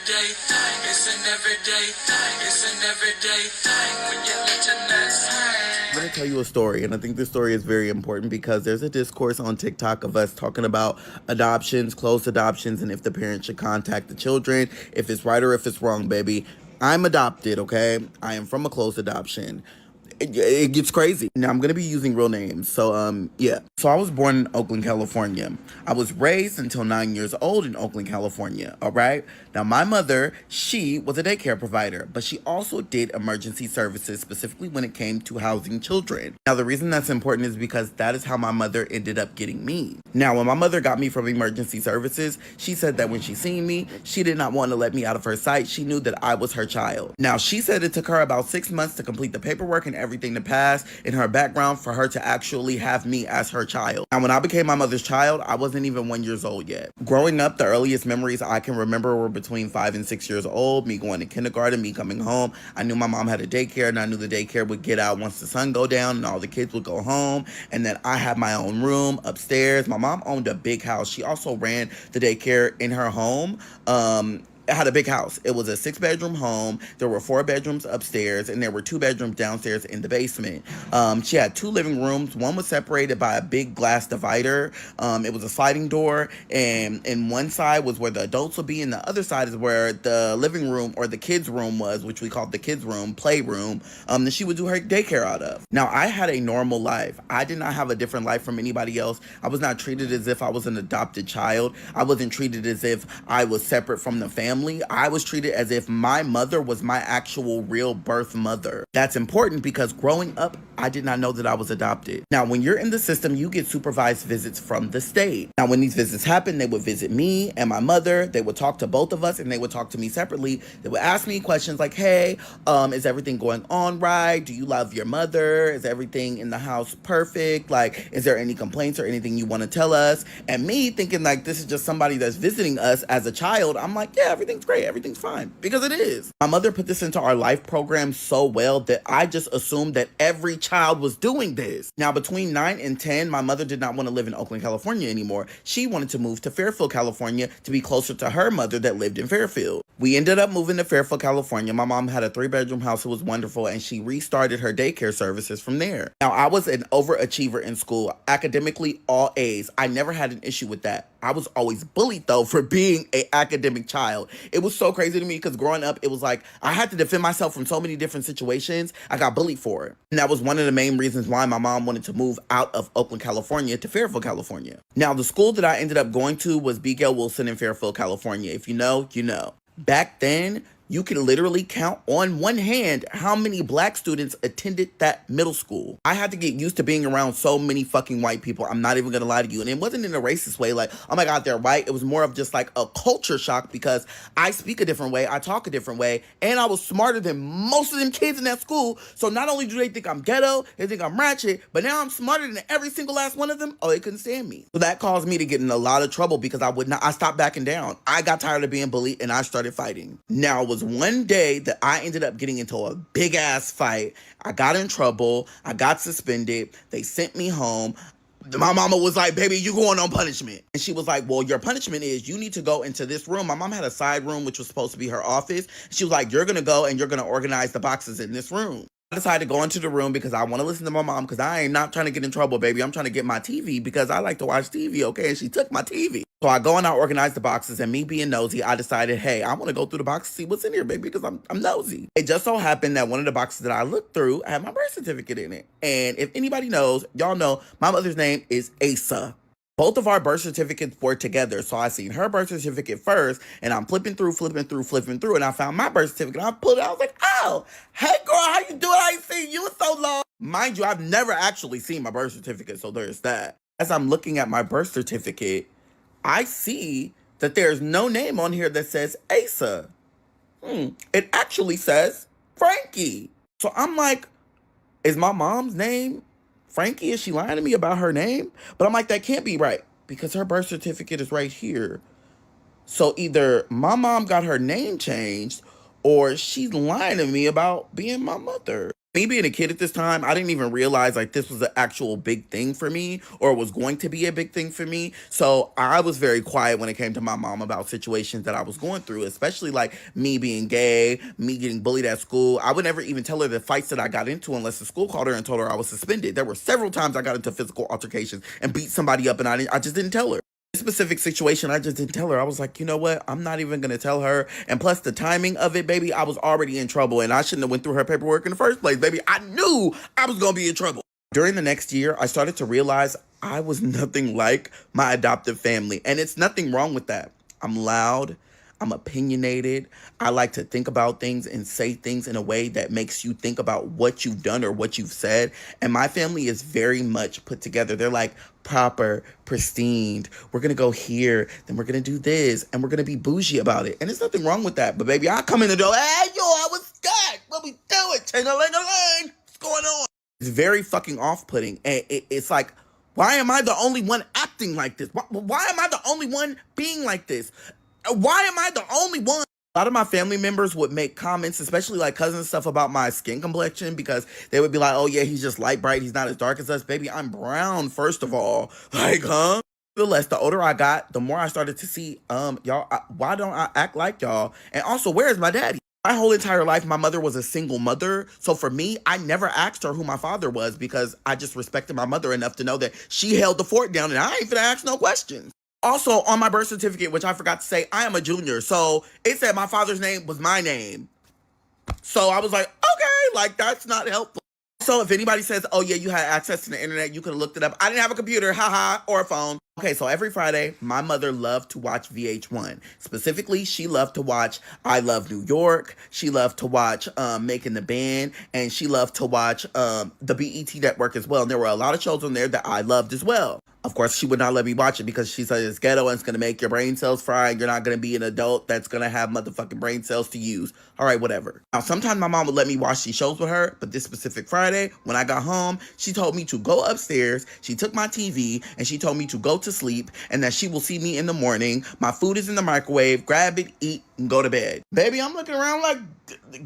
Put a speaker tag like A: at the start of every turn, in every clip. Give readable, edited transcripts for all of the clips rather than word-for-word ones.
A: everyday thing. It's an everyday thing. It's an everyday thing when you let your nuts hang.
B: I'm going to tell you a story, and I think this story is very important because there's a discourse on TikTok of us talking about adoptions, closed adoptions, and if the parents should contact the children, if it's right or if it's wrong, baby. I'm adopted, okay? I am from a closed adoption. It gets crazy. Now, I'm going to be using real names. So, yeah. So, I was born in Oakland, California. I was raised until 9 years old in Oakland, California. All right. Now, my mother, she was a daycare provider, but she also did emergency services, specifically when it came to housing children. Now, the reason that's important is because that is how my mother ended up getting me. Now, when my mother got me from emergency services, she said that when she seen me, she did not want to let me out of her sight. She knew that I was her child. Now, she said it took her about 6 months to complete the paperwork and everything to pass in her background for her to actually have me as her child. Now, when I became my mother's child, I wasn't even 1 year old yet. Growing up, the earliest memories I can remember were between 5 and 6 years old, me going to kindergarten, me coming home. I knew my mom had a daycare, and I knew the daycare would get out once the sun go down and all the kids would go home, and then I had my own room upstairs. My mom owned a big house. She also ran the daycare in her home. It had a big house. It was a 6-bedroom home. There were 4 bedrooms upstairs, and there were 2 bedrooms downstairs in the basement. She had 2 living rooms. One was separated by a big glass divider. It was a sliding door, and one side was where the adults would be, and the other side is where the living room or the kids' room was, which we called the kids' room, playroom, that she would do her daycare out of. Now, I had a normal life. I did not have a different life from anybody else. I was not treated as if I was an adopted child. I wasn't treated as if I was separate from the family. I was treated as if my mother was my actual real birth mother. That's important because growing up, I did not know that I was adopted. Now, when you're in the system, you get supervised visits from the state. Now, when these visits happen, they would visit me and my mother. They would talk to both of us, and they would talk to me separately. They would ask me questions like, hey, is everything going on right? Do you love your mother? Is everything in the house perfect? Like, is there any complaints or anything you want to tell us? And me thinking like this is just somebody that's visiting us as a child, I'm like, yeah, everything's great, everything's fine, because it is. My mother put this into our life program so well that I just assumed that every child was doing this. Now, between 9 and 10, my mother did not want to live in Oakland, California anymore. She wanted to move to Fairfield, California to be closer to her mother that lived in Fairfield. We ended up moving to Fairfield, California. My mom had a 3-bedroom house. It was wonderful, and she restarted her daycare services from there. Now, I was an overachiever in school, academically all A's. I never had an issue with that. I was always bullied, though, for being an academic child. It was so crazy to me because growing up, it was like I had to defend myself from so many different situations. I got bullied for it. And that was one of the main reasons why my mom wanted to move out of Oakland, California to Fairfield, California. Now, the school that I ended up going to was B. Gale Wilson in Fairfield, California. If you know, you know. Back then, you can literally count on one hand how many black students attended that middle school. I had to get used to being around so many fucking white people. I'm not even gonna lie to you. And it wasn't in a racist way, like, oh my God, they're white. It was more of just like a culture shock because I speak a different way, I talk a different way, and I was smarter than most of them kids in that school. So not only do they think I'm ghetto, they think I'm ratchet, but now I'm smarter than every single last one of them. Oh, they couldn't stand me. So that caused me to get in a lot of trouble because I stopped backing down. I got tired of being bullied and I started fighting. Now, it was one day that I ended up getting into a big ass fight. I got in trouble. I got suspended. They sent me home. My mama was like, baby, you going on punishment. And she was like, well, your punishment is you need to go into this room. My mom had a side room, which was supposed to be her office. She was like, you're going to go and you're going to organize the boxes in this room. I decided to go into the room because I want to listen to my mom because I ain't not trying to get in trouble, baby. I'm trying to get my TV because I like to watch TV, okay? And she took my TV. So I go and I organize the boxes, and me being nosy, I decided, hey, I want to go through the box and see what's in here, baby, because I'm nosy. It just so happened that one of the boxes that I looked through had my birth certificate in it. And if anybody knows, y'all know my mother's name is Asa. Both of our birth certificates were together. So I seen her birth certificate first, and I'm flipping through, and I found my birth certificate. And I pulled it out. I was like, oh, hey, girl, how you doing? I ain't seen you in so long. Mind you, I've never actually seen my birth certificate, so there's that. As I'm looking at my birth certificate, I see that there's no name on here that says Asa. It actually says Frankie. So I'm like, is my mom's name Frankie? Is she lying to me about her name? But I'm like, that can't be right because her birth certificate is right here. So either my mom got her name changed or she's lying to me about being my mother. Me being a kid at this time, I didn't even realize like this was an actual big thing for me or was going to be a big thing for me. So I was very quiet when it came to my mom about situations that I was going through, especially like me being gay, me getting bullied at school. I would never even tell her the fights that I got into unless the school called her and told her I was suspended. There were several times I got into physical altercations and beat somebody up and I just didn't tell her. Specific situation, I just didn't tell her. I was like, you know what, I'm not even gonna tell her. And plus the timing of it, baby, I was already in trouble and I shouldn't have went through her paperwork in the first place, baby. I knew I was gonna be in trouble. During the next year, I started to realize I was nothing like my adoptive family, and it's nothing wrong with that. I'm loud, I'm opinionated. I like to think about things and say things in a way that makes you think about what you've done or what you've said. And my family is very much put together. They're like proper, pristine. We're going to go here, then we're going to do this, and we're going to be bougie about it. And there's nothing wrong with that. But baby, I come in the door, hey, yo, I was scared. What we doing? Ting-a-ling-a-ling. What's going on? It's very fucking off-putting. And it's like, why am I the only one acting like this? Why am I the only one being like this? Why am I the only one? A lot of my family members would make comments, especially like cousins and stuff, about my skin complexion because they would be like, oh yeah, he's just light bright. He's not as dark as us. Baby, I'm brown, first of all. Like, huh? Nevertheless, the older I got, the more I started to see, why don't I act like y'all? And also, where is my daddy? My whole entire life, my mother was a single mother. So for me, I never asked her who my father was because I just respected my mother enough to know that she held the fort down and I ain't finna ask no questions. Also, on my birth certificate, which I forgot to say, I am a junior. So it said my father's name was my name. So I was like, okay, like that's not helpful. So if anybody says, oh yeah, you had access to the internet, you could have looked it up. I didn't have a computer, haha, or a phone. Okay, so every Friday, my mother loved to watch VH1. Specifically, she loved to watch I Love New York. She loved to watch Making the Band. And she loved to watch the BET Network as well. And there were a lot of shows on there that I loved as well. Of course, she would not let me watch it because she said it's ghetto and it's going to make your brain cells fry and you're not going to be an adult that's going to have motherfucking brain cells to use. All right, whatever. Now, sometimes my mom would let me watch these shows with her, but this specific Friday, when I got home, she told me to go upstairs. She took my TV and she told me to go to sleep and that she will see me in the morning. My food is in the microwave. Grab it, eat, and go to bed. Baby, I'm looking around like,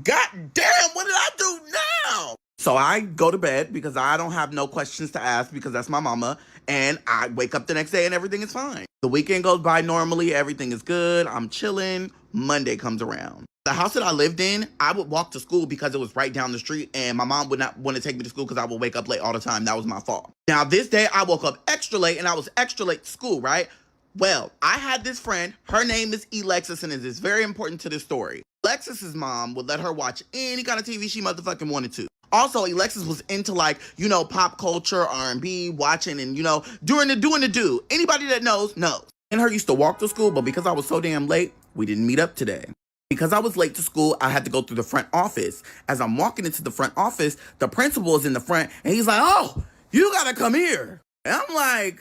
B: God damn, what did I do now? So I go to bed because I don't have no questions to ask because that's my mama. And I wake up the next day and everything is fine. The weekend goes by normally. Everything is good. I'm chilling. Monday comes around. The house that I lived in, I would walk to school because it was right down the street. And my mom would not want to take me to school because I would wake up late all the time. That was my fault. Now, this day I woke up extra late and I was extra late to school, right? Well, I had this friend. Her name is Alexis and it is very important to this story. Alexis's mom would let her watch any kind of TV she motherfucking wanted to. Also, Alexis was into like, pop culture, R&B, watching and, doing the do. Anybody that knows. And her used to walk to school, but because I was so damn late, we didn't meet up today. Because I was late to school, I had to go through the front office. As I'm walking into the front office, the principal is in the front and he's like, oh, you gotta come here. And I'm like,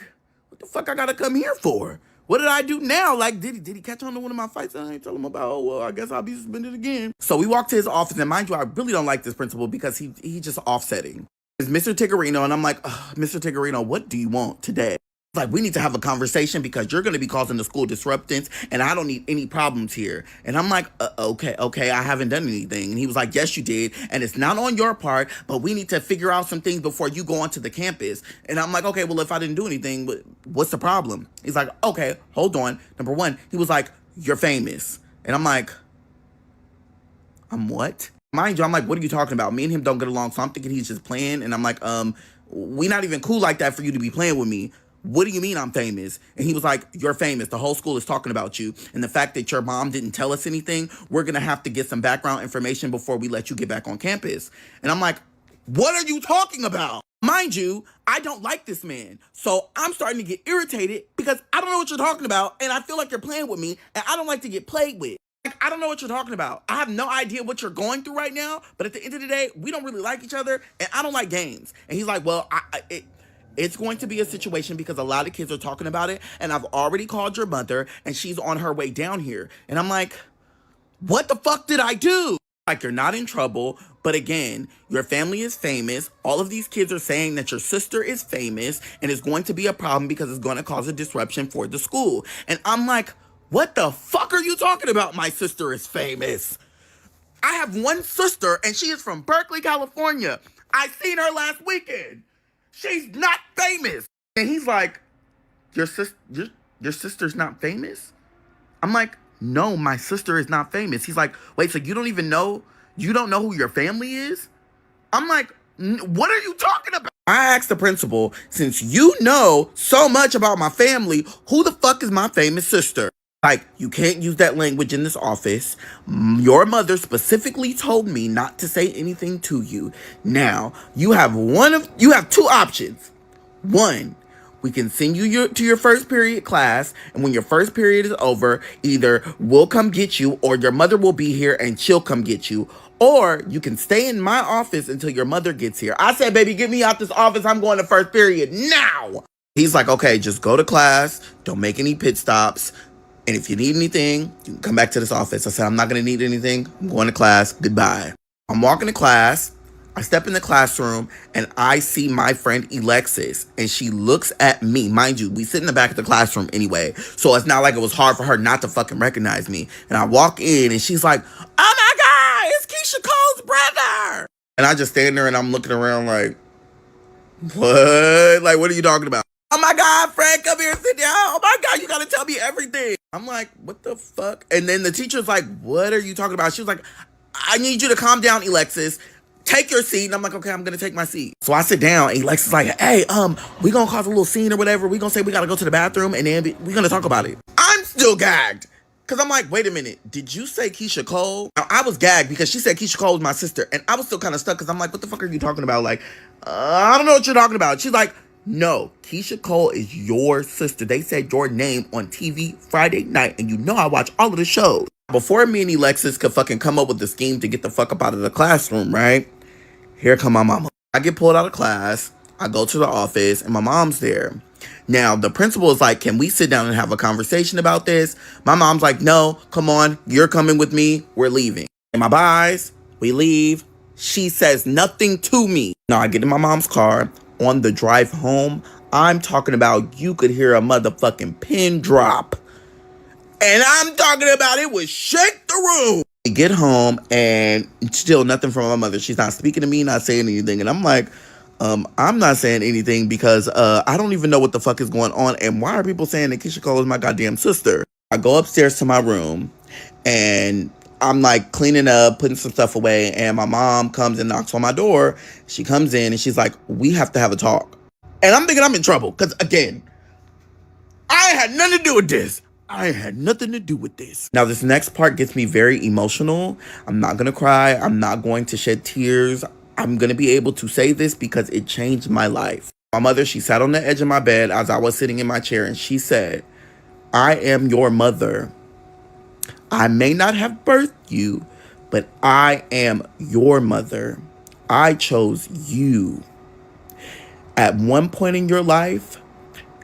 B: what the fuck I gotta come here for? What did I do now? Like, did he catch on to one of my fights that I ain't tell him about? Oh, well, I guess I'll be suspended again. So we walked to his office, and mind you, I really don't like this principal because he just offsetting. It's Mr. Tiggerino, and I'm like, Mr. Tiggerino, what do you want today? Like, we need to have a conversation because you're going to be causing the school disruptance and I don't need any problems here. And I'm like, okay, I haven't done anything. And he was like, yes, you did. And it's not on your part, but we need to figure out some things before you go onto the campus. And I'm like, okay, well, if I didn't do anything, what's the problem? He's like, okay, hold on. Number one, he was like, you're famous. And I'm like, I'm what? Mind you, I'm like, what are you talking about? Me and him don't get along. So I'm thinking he's just playing. And I'm like, we not even cool like that for you to be playing with me. What do you mean I'm famous? And he was like, you're famous. The whole school is talking about you. And the fact that your mom didn't tell us anything, we're going to have to get some background information before we let you get back on campus. And I'm like, what are you talking about? Mind you, I don't like this man. So I'm starting to get irritated because I don't know what you're talking about. And I feel like you're playing with me. And I don't like to get played with. Like, I don't know what you're talking about. I have no idea what you're going through right now. But at the end of the day, we don't really like each other. And I don't like games. And he's like, well, it's going to be a situation because a lot of kids are talking about it. And I've already called your mother and she's on her way down here. And I'm like, what the fuck did I do? Like, you're not in trouble. But again, your family is famous. All of these kids are saying that your sister is famous and it's going to be a problem because it's going to cause a disruption for the school. And I'm like, what the fuck are you talking about? My sister is famous. I have one sister, and she is from Berkeley, California. I seen her last weekend. She's not famous. And he's like, your sister's not famous? I'm like, no, my sister is not famous. He's like, wait, so you don't know who your family is? I'm like, what are you talking about? I asked the principal, since you know so much about my family, who the fuck is my famous sister? Like, you can't use that language in this office. Your mother specifically told me not to say anything to you. Now, you have two options. One, we can send you to your first period class, and when your first period is over, either we'll come get you or your mother will be here and she'll come get you. Or you can stay in my office until your mother gets here. I said, baby, get me out this office. I'm going to first period now. He's like, okay, just go to class. Don't make any pit stops. And if you need anything, you can come back to this office. I said, I'm not going to need anything. I'm going to class. Goodbye. I'm walking to class. I step in the classroom and I see my friend Alexis, and she looks at me. Mind you, we sit in the back of the classroom anyway, so it's not like it was hard for her not to fucking recognize me. And I walk in and she's like, oh my God, it's Keyshia Cole's brother. And I just stand there and I'm looking around like, what? Like, what are you talking about? Oh my God, Frank, come here, sit down. Oh my God, you gotta tell me everything. I'm like, what the fuck? And then the teacher's like, what are you talking about? She was like, I need you to calm down, Alexis. Take your seat. And I'm like, okay, I'm gonna take my seat. So I sit down and Alexis is like, hey, we gonna cause a little scene or whatever. We gonna say we gotta go to the bathroom and then we gonna talk about it. I'm still gagged. Cause I'm like, wait a minute, did you say Keyshia Cole? Now, I was gagged because she said Keyshia Cole was my sister. And I was still kind of stuck because I'm like, what the fuck are you talking about? Like, I don't know what you're talking about. She's like, no, Keyshia Cole is your sister. They said your name on TV Friday night. And you know I watch all of the shows. Before me and Alexis could fucking come up with the scheme to get the fuck up out of the classroom, right? Here come my mama. I get pulled out of class. I go to the office and my mom's there. Now, the principal is like, can we sit down and have a conversation about this? My mom's like, no, come on. You're coming with me. We're leaving. And my buys, we leave. She says nothing to me. Now, I get in my mom's car. On the drive home, I'm talking about you could hear a motherfucking pin drop. And I'm talking about it would shake the room. We get home and still nothing from my mother. She's not speaking to me, not saying anything. And I'm like, I'm not saying anything because I don't even know what the fuck is going on. And why are people saying that Keyshia Cole is my goddamn sister? I go upstairs to my room and I'm like cleaning up, putting some stuff away. And my mom comes and knocks on my door. She comes in and she's like, we have to have a talk. And I'm thinking I'm in trouble because, again, I had nothing to do with this. I had nothing to do with this. Now, this next part gets me very emotional. I'm not going to cry. I'm not going to shed tears. I'm going to be able to say this because it changed my life. My mother, she sat on the edge of my bed as I was sitting in my chair and she said, I am your mother. I may not have birthed you, but I am your mother. I chose you. At one point in your life,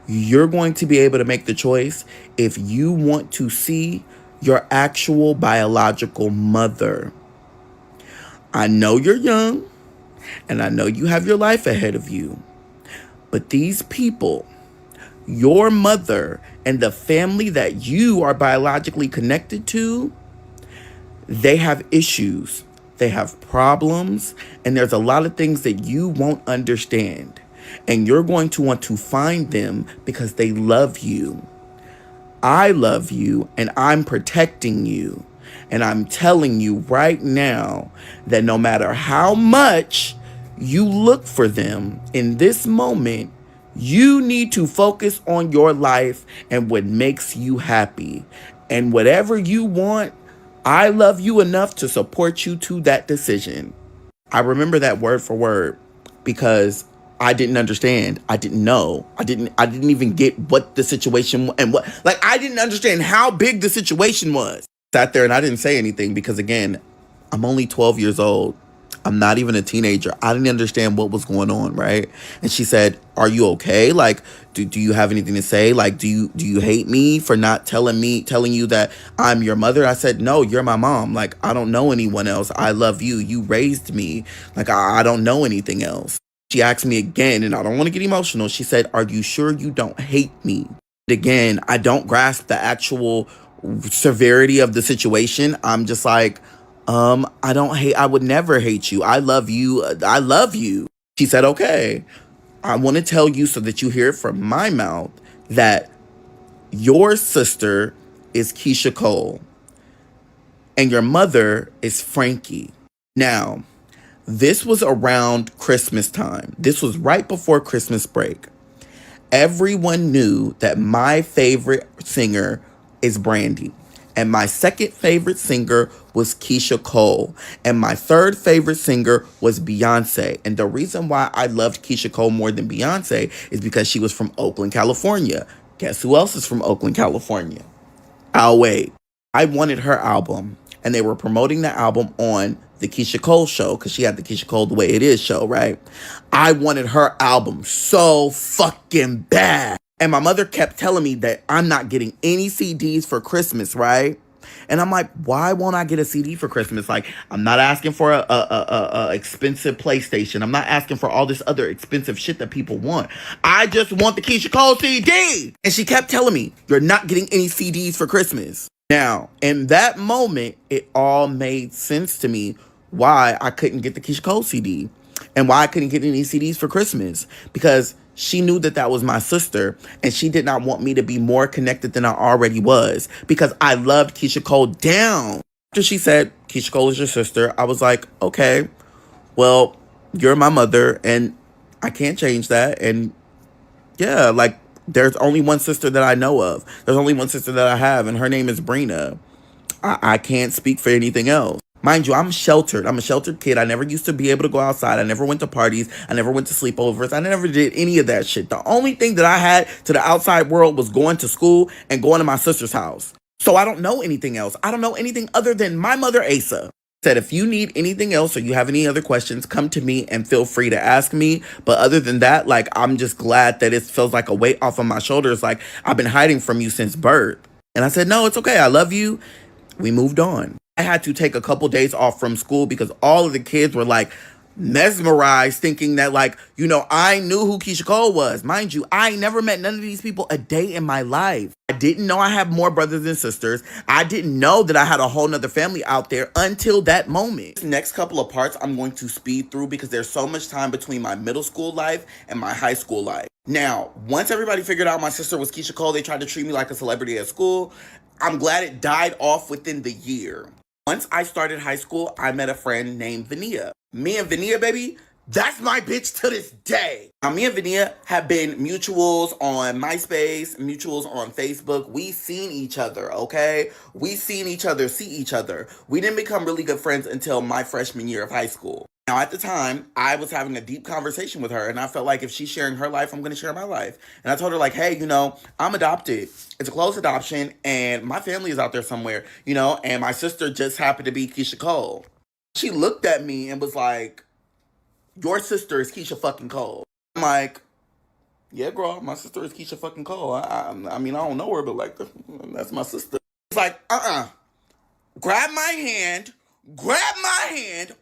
B: you're going to be able to make the choice if you want to see your actual biological mother. I know you're young, and I know you have your life ahead of you, but these people, your mother and the family that you are biologically connected to, they have issues, they have problems, and there's a lot of things that you won't understand. And you're going to want to find them because they love you. I love you and I'm protecting you. And I'm telling you right now that no matter how much you look for them in this moment, you need to focus on your life and what makes you happy. And whatever you want, I love you enough to support you to that decision. I remember that word for word because I didn't understand. I didn't know. I didn't even get what the situation and what, like, I didn't understand how big the situation was. Sat there and I didn't say anything because, again, I'm only 12 years old. I'm not even a teenager. I didn't understand what was going on, right? And she said, are you okay? Like, do you have anything to say? Like, do you hate me for not telling you that I'm your mother? I said, no, you're my mom. Like, I don't know anyone else. I love you. You raised me. Like, I don't know anything else. She asked me again, and I don't want to get emotional. She said, are you sure you don't hate me? Again, I don't grasp the actual severity of the situation. I'm just like, I would never hate you. I love you. I love you. She said, okay, I want to tell you so that you hear it from my mouth that your sister is Keyshia Cole and your mother is Frankie. Now, this was around Christmas time. This was right before Christmas break. Everyone knew that my favorite singer is Brandy. And my second favorite singer was Keyshia Cole. And my third favorite singer was Beyonce. And the reason why I loved Keyshia Cole more than Beyonce is because she was from Oakland, California. Guess who else is from Oakland, California? I'll wait. I wanted her album, and they were promoting the album on the Keyshia Cole show because she had the Keyshia Cole The Way It Is show, right? I wanted her album so fucking bad. And my mother kept telling me that I'm not getting any CDs for Christmas, right? And I'm like, why won't I get a CD for Christmas? Like, I'm not asking for a expensive PlayStation. I'm not asking for all this other expensive shit that people want. I just want the Keyshia Cole CD. And she kept telling me, you're not getting any CDs for Christmas. Now, in that moment, it all made sense to me why I couldn't get the Keyshia Cole CD and why I couldn't get any CDs for Christmas. Because she knew that that was my sister, and she did not want me to be more connected than I already was because I loved Keyshia Cole down. After she said, Keyshia Cole is your sister, I was like, okay, well, you're my mother, and I can't change that. And yeah, like, there's only one sister that I know of. There's only one sister that I have, and her name is Brina. I can't speak for anything else. Mind you, I'm sheltered. I'm a sheltered kid. I never used to be able to go outside. I never went to parties. I never went to sleepovers. I never did any of that shit. The only thing that I had to the outside world was going to school and going to my sister's house. So I don't know anything else. I don't know anything other than my mother, Asa. Said, if you need anything else or you have any other questions, come to me and feel free to ask me. But other than that, like, I'm just glad that it feels like a weight off of my shoulders. Like, I've been hiding from you since birth. And I said, no, it's okay. I love you. We moved on. I had to take a couple days off from school because all of the kids were like mesmerized thinking that, like, you know, I knew who Keyshia Cole was. Mind you, I never met none of these people a day in my life. I didn't know I had more brothers and sisters. I didn't know that I had a whole nother family out there until that moment. This next couple of parts I'm going to speed through because there's so much time between my middle school life and my high school life. Now, once everybody figured out my sister was Keyshia Cole, they tried to treat me like a celebrity at school. I'm glad it died off within the year. Once I started high school, I met a friend named Vania. Me and Vania, baby, that's my bitch to this day. Now, me and Vania have been mutuals on MySpace, mutuals on Facebook. We seen each other, okay? We seen each other, see each other. We didn't become really good friends until my freshman year of high school. Now, at the time, I was having a deep conversation with her, and I felt like if she's sharing her life, I'm going to share my life. And I told her, like, hey, you know, I'm adopted. It's a close adoption, and my family is out there somewhere, you know, and my sister just happened to be Keyshia Cole. She looked at me and was like, your sister is Keyshia fucking Cole. I'm like, yeah, girl, my sister is Keyshia fucking Cole. I mean, I don't know her, but, like, that's my sister. It's like, grab my hand.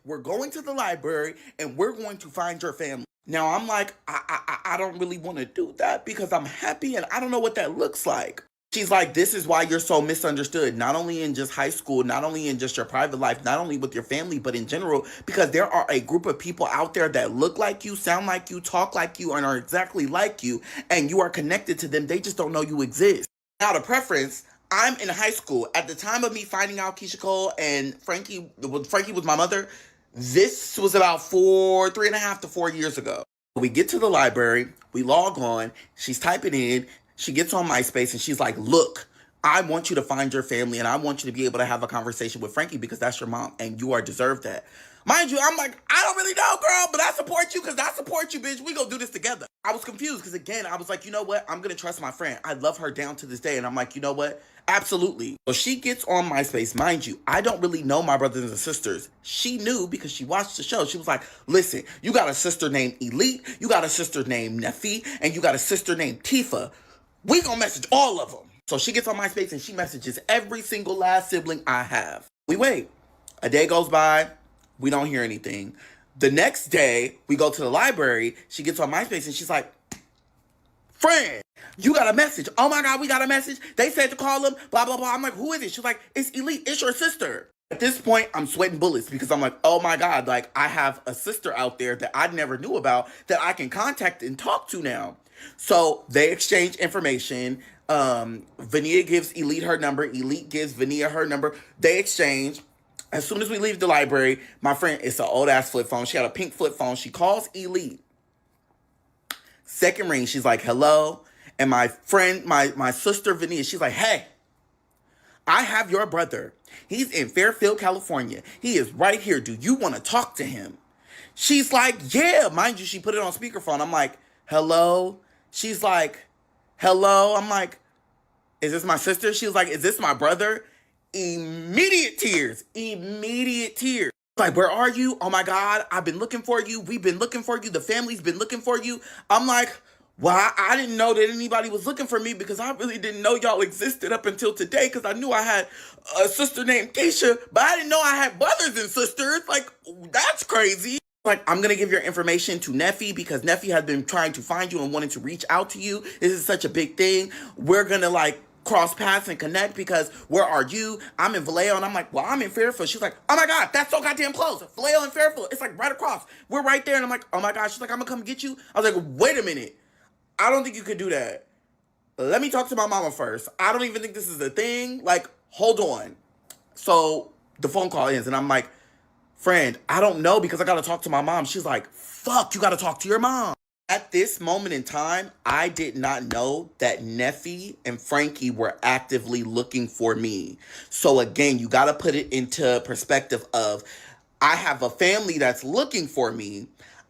B: We're going to the library and we're going to find your family. Now, I'm like, I don't really want to do that because I'm happy and I don't know what that looks like. She's like, this is why you're so misunderstood, not only in just high school, not only in just your private life, not only with your family, but in general, because there are a group of people out there that look like you, sound like you, talk like you, and are exactly like you, and you are connected to them. They just don't know you exist. Now, the preference, I'm in high school. At the time of me finding out Keyshia Cole and Frankie was my mother, this was about 3.5 to 4 years ago. We get to the library, we log on, she's typing in, she gets on MySpace and she's like, look, I want you to find your family and I want you to be able to have a conversation with Frankie because that's your mom and you are deserved that. Mind you, I'm like, I don't really know, girl, but I support you because I support you, bitch. We gonna do this together. I was confused because, again, I was like, you know what? I'm gonna trust my friend. I love her down to this day. And I'm like, you know what? Absolutely. So she gets on MySpace. Mind you, I don't really know my brothers and sisters. She knew because she watched the show. She was like, listen, you got a sister named Elite, you got a sister named Nefi, and you got a sister named Tifa. We gonna message all of them. So she gets on MySpace and she messages every single last sibling I have. We wait. A day goes by. We don't hear anything. The next day, we go to the library. She gets on MySpace and she's like, friend, you got a message. Oh my God, we got a message. They said to call him, blah, blah, blah. I'm like, who is it? She's like, it's Elite. It's your sister. At this point, I'm sweating bullets because I'm like, oh my God, like I have a sister out there that I never knew about that I can contact and talk to now. So they exchange information. Vania gives Elite her number. Elite gives Vania her number. They exchange. As soon as we leave the library, my friend, it's an old ass flip phone. She had a pink flip phone. She calls Elite. Second ring, she's like, hello. And my friend, my sister Vania, she's like, hey, I have your brother. He's in Fairfield, California. He is right here. Do you want to talk to him? She's like, yeah. Mind you, she put it on speakerphone. I'm like, hello? She's like, hello? I'm like, is this my sister? She was like, is this my brother? Immediate tears. Immediate tears. Like, where are you? Oh my God, I've been looking for you. We've been looking for you. The family's been looking for you. I'm like, well, I didn't know that anybody was looking for me because I really didn't know y'all existed up until today because I knew I had a sister named Keyshia, but I didn't know I had brothers and sisters. Like, that's crazy. Like, I'm going to give your information to Neffy because Neffy has been trying to find you and wanting to reach out to you. This is such a big thing. We're going to, like, cross paths and connect because where are you? I'm in Vallejo. And I'm like, well, I'm in Fairfield. She's like, oh my God, that's so goddamn close. Vallejo and Fairfield. It's like right across. We're right there. And I'm like, oh my God. She's like, I'm going to come get you. I was like, wait a minute. I don't think you could do that. Let me talk to my mama first. I don't even think this is a thing. Like, hold on. So the phone call ends and I'm like, friend, I don't know because I got to talk to my mom. She's like, fuck, you got to talk to your mom. At this moment in time, I did not know that Neffy and Frankie were actively looking for me. So again, you got to put it into perspective of I have a family that's looking for me.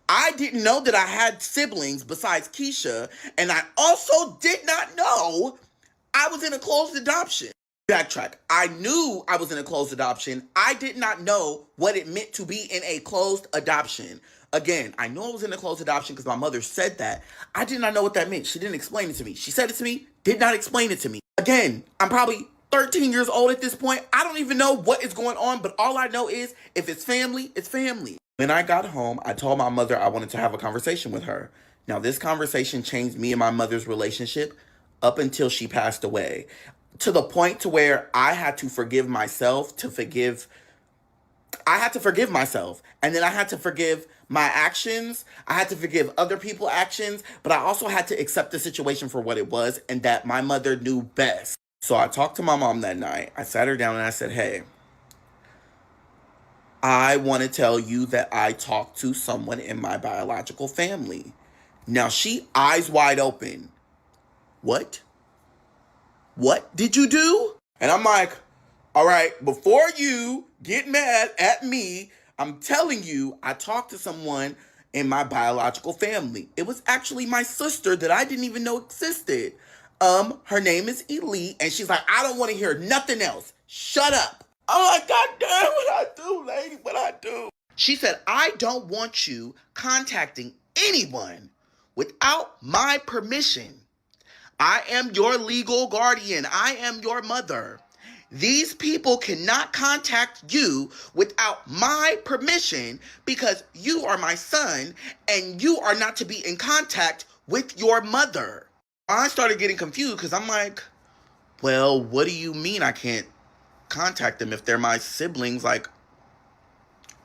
B: I didn't know that I had siblings besides Keyshia, and I also did not know I was in a closed adoption. Backtrack. I knew I was in a closed adoption. I did not know what it meant to be in a closed adoption. Again, I knew I was in a closed adoption because my mother said that. I did not know what that meant. She didn't explain it to me. She said it to me, did not explain it to me. Again, I'm probably 13 years old at this point. I don't even know what is going on, but all I know is if it's family, it's family. When I got home, I told my mother I wanted to have a conversation with her. Now, this conversation changed me and my mother's relationship up until she passed away, to the point to where I had to forgive myself I had to forgive myself. And then I had to forgive my actions. I had to forgive other people's actions. But I also had to accept the situation for what it was and that my mother knew best. So I talked to my mom that night. I sat her down and I said, hey, I want to tell you that I talked to someone in my biological family. Now she eyes wide open. What? What did you do? And I'm like, all right, before you get mad at me, I'm telling you, I talked to someone in my biological family. It was actually my sister that I didn't even know existed. Her name is Elite, and she's like, I don't want to hear nothing else. Shut up. I'm like, God damn, what I do, lady, what I do. She said, I don't want you contacting anyone without my permission. I am your legal guardian. I am your mother. These people cannot contact you without my permission because you are my son and you are not to be in contact with your mother. I started getting confused because I'm like, well, what do you mean I can't contact them if they're my siblings? Like,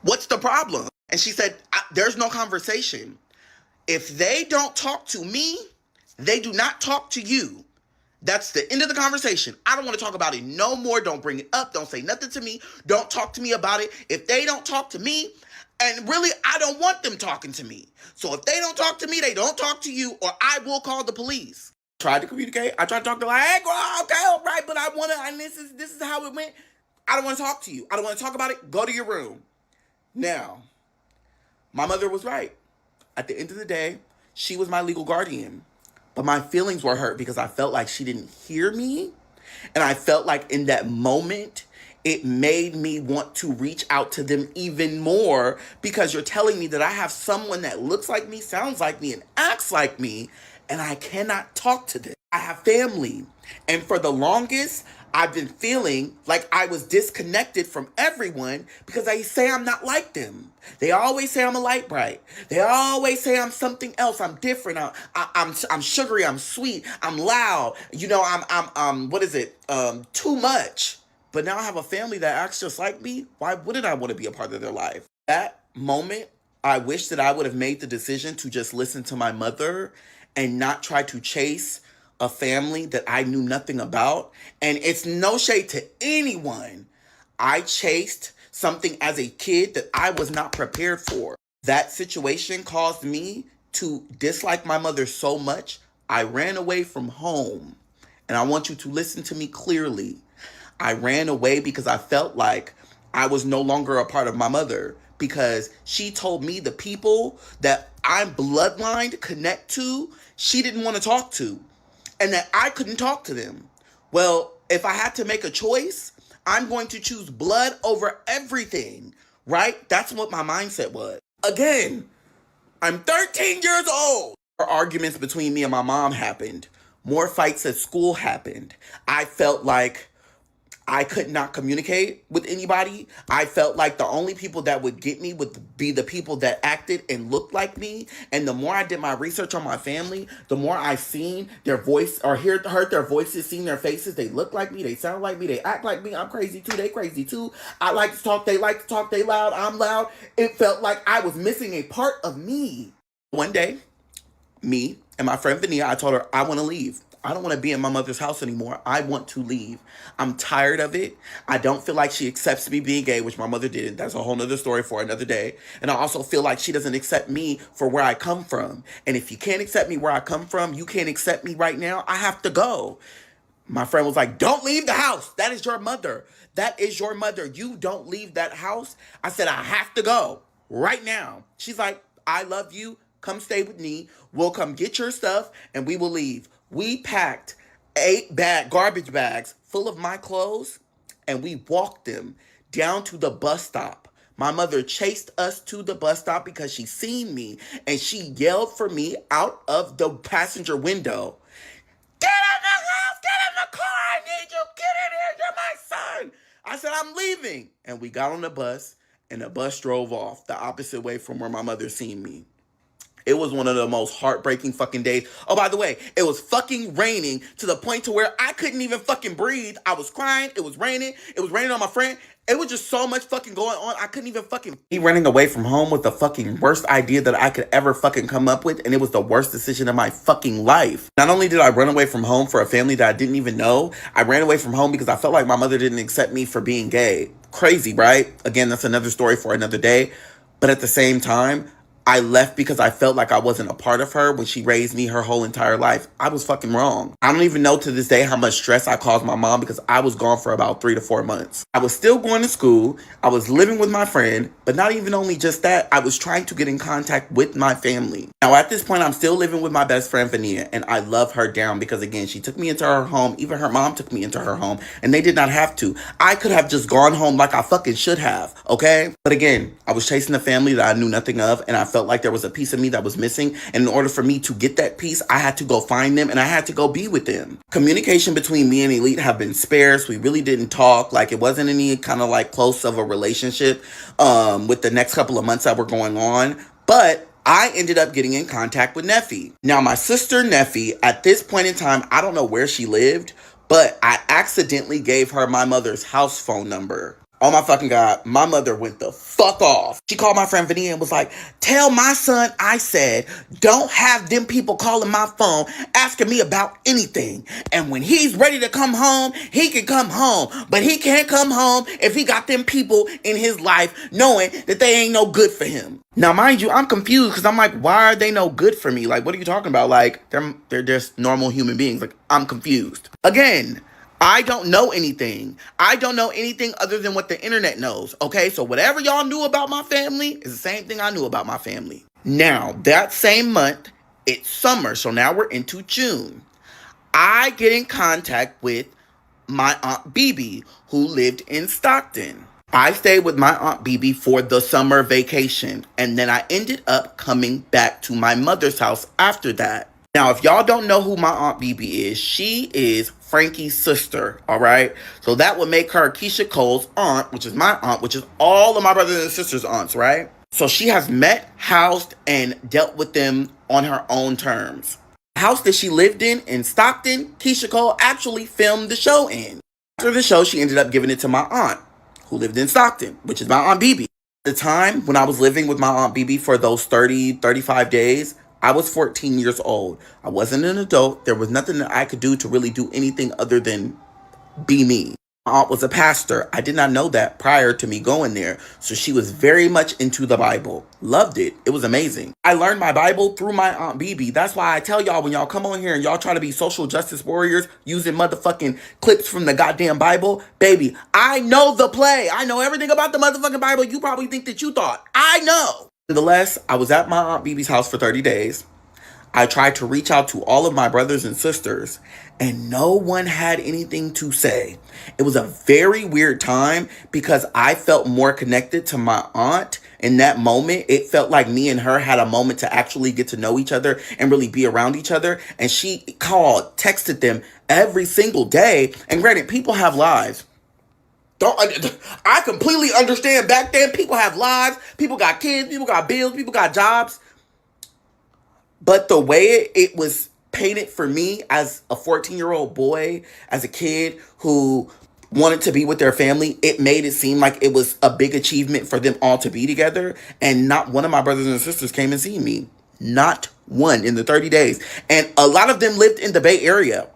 B: what's the problem? And she said, there's no conversation. If they don't talk to me, they do not talk to you. That's the end of the conversation. I don't want to talk about it no more. Don't bring it up. Don't say nothing to me. Don't talk to me about it. If they don't talk to me, and really, I don't want them talking to me. So if they don't talk to me, they don't talk to you, or I will call the police. Tried to communicate. I tried to talk to her like, hey, girl, okay, all right, but I want to, and this is how it went. I don't want to talk to you. I don't want to talk about it. Go to your room. Now, my mother was right. At the end of the day, she was my legal guardian. But my feelings were hurt because I felt like she didn't hear me. And I felt like in that moment, it made me want to reach out to them even more because you're telling me that I have someone that looks like me, sounds like me, and acts like me, and I cannot talk to them. I have family. And for the longest, I've been feeling like I was disconnected from everyone because they say I'm not like them. They always say I'm a light bright. They always say I'm something else. I'm different. I'm sugary. I'm sweet. I'm loud. You know, I'm what is it? Too much. But now I have a family that acts just like me. Why wouldn't I want to be a part of their life? That moment, I wish that I would have made the decision to just listen to my mother and not try to chase a family that I knew nothing about. And it's no shade to anyone. I chased something as a kid that I was not prepared for. That situation caused me to dislike my mother so much, I ran away from home. And I want you to listen to me clearly. I ran away because I felt like I was no longer a part of my mother, because she told me the people that I'm bloodline connect to, she didn't want to talk to, and that I couldn't talk to them. Well, if I had to make a choice, I'm going to choose blood over everything, right? That's what my mindset was. Again, I'm 13 years old. More arguments between me and my mom happened. More fights at school happened. I felt like I could not communicate with anybody. I felt like the only people that would get me would be the people that acted and looked like me. And the more I did my research on my family, the more I seen their voice or heard their voices, seen their faces. They look like me. They sound like me. They act like me. I'm crazy too. They crazy too. I like to talk. They like to talk. They loud. I'm loud. It felt like I was missing a part of me. One day, me and my friend Vania, I told her, I want to leave. I don't want to be in my mother's house anymore. I want to leave. I'm tired of it. I don't feel like she accepts me being gay, which my mother didn't. That's a whole nother story for another day. And I also feel like she doesn't accept me for where I come from. And if you can't accept me where I come from, you can't accept me right now, I have to go. My friend was like, don't leave the house. That is your mother. That is your mother. You don't leave that house. I said, I have to go right now. She's like, I love you. Come stay with me. We'll come get your stuff and we will leave. We packed 8 garbage bags full of my clothes and we walked them down to the bus stop. My mother chased us to the bus stop because she seen me and she yelled for me out of the passenger window. Get in the house! Get in the car! I need you! Get in here! You're my son! I said, I'm leaving. And we got on the bus and the bus drove off the opposite way from where my mother seen me. It was one of the most heartbreaking fucking days. Oh, by the way, it was fucking raining to the point to where I couldn't even fucking breathe. I was crying. It was raining. It was raining on my friend. It was just so much fucking going on. I couldn't even fucking... Me running away from home was the fucking worst idea that I could ever fucking come up with. And it was the worst decision of my fucking life. Not only did I run away from home for a family that I didn't even know, I ran away from home because I felt like my mother didn't accept me for being gay. Crazy, right? Again, that's another story for another day. But at the same time, I left because I felt like I wasn't a part of her when she raised me her whole entire life. I was fucking wrong. I don't even know to this day how much stress I caused my mom because I was gone for about 3 to 4 months. I was still going to school. I was living with my friend, but not even only just that, I was trying to get in contact with my family. Now at this point, I'm still living with my best friend Vania, and I love her down because again, she took me into her home. Even her mom took me into her home, and they did not have to. I could have just gone home like I fucking should have, okay? But again, I was chasing a family that I knew nothing of, and I felt like there was a piece of me that was missing. And in order for me to get that piece, I had to go find them and I had to go be with them. Communication between me and Elite have been sparse. We really didn't talk. Like it wasn't any kind of like close of a relationship with the next couple of months that were going on. But I ended up getting in contact with Neffy. Now my sister Neffy, at this point in time, I don't know where she lived, but I accidentally gave her my mother's house phone number. Oh my fucking God, my mother went the fuck off. She called my friend Vania and was like, tell my son I said, don't have them people calling my phone asking me about anything. And when he's ready to come home, he can come home. But he can't come home if he got them people in his life knowing that they ain't no good for him. Now, mind you, I'm confused because I'm like, why are they no good for me? Like, what are you talking about? Like, they're just normal human beings. Like, I'm confused. Again, I don't know anything. I don't know anything other than what the internet knows, okay? So whatever y'all knew about my family is the same thing I knew about my family. Now, that same month, it's summer, so now we're into June. I get in contact with my Aunt BB, who lived in Stockton. I stayed with my Aunt BB for the summer vacation, and then I ended up coming back to my mother's house after that. Now, if y'all don't know who my Aunt BB is, she is Frankie's sister, all right? So that would make her Keyshia Cole's aunt, which is my aunt, which is all of my brothers and sisters' aunts, right? So she has met, housed, and dealt with them on her own terms. The house that she lived in Stockton, Keyshia Cole actually filmed the show in. After the show, she ended up giving it to my aunt, who lived in Stockton, which is my Aunt BB. At the time when I was living with my Aunt BB for those 30, 35 days, I was 14 years old. I wasn't an adult. There was nothing that I could do to really do anything other than be me. My aunt was a pastor. I did not know that prior to me going there. So she was very much into the Bible. Loved it. It was amazing. I learned my Bible through my Aunt BB. That's why I tell y'all when y'all come on here and y'all try to be social justice warriors using motherfucking clips from the goddamn Bible. Baby, I know the play. I know everything about the motherfucking Bible you probably think that you thought. I know. Nonetheless, I was at my Aunt BB's house for 30 days. I tried to reach out to all of my brothers and sisters, and no one had anything to say. It was a very weird time because I felt more connected to my aunt in that moment. It felt like me and her had a moment to actually get to know each other and really be around each other. And she called, texted them every single day. And granted, people have lives. I completely understand. Back then, people have lives. People got kids. People got bills. People got jobs. But the way it was painted for me as a 14-year-old boy, as a kid who wanted to be with their family, it made it seem like it was a big achievement for them all to be together. And not one of my brothers and sisters came and see me. Not one in the 30 days. And a lot of them lived in the Bay Area.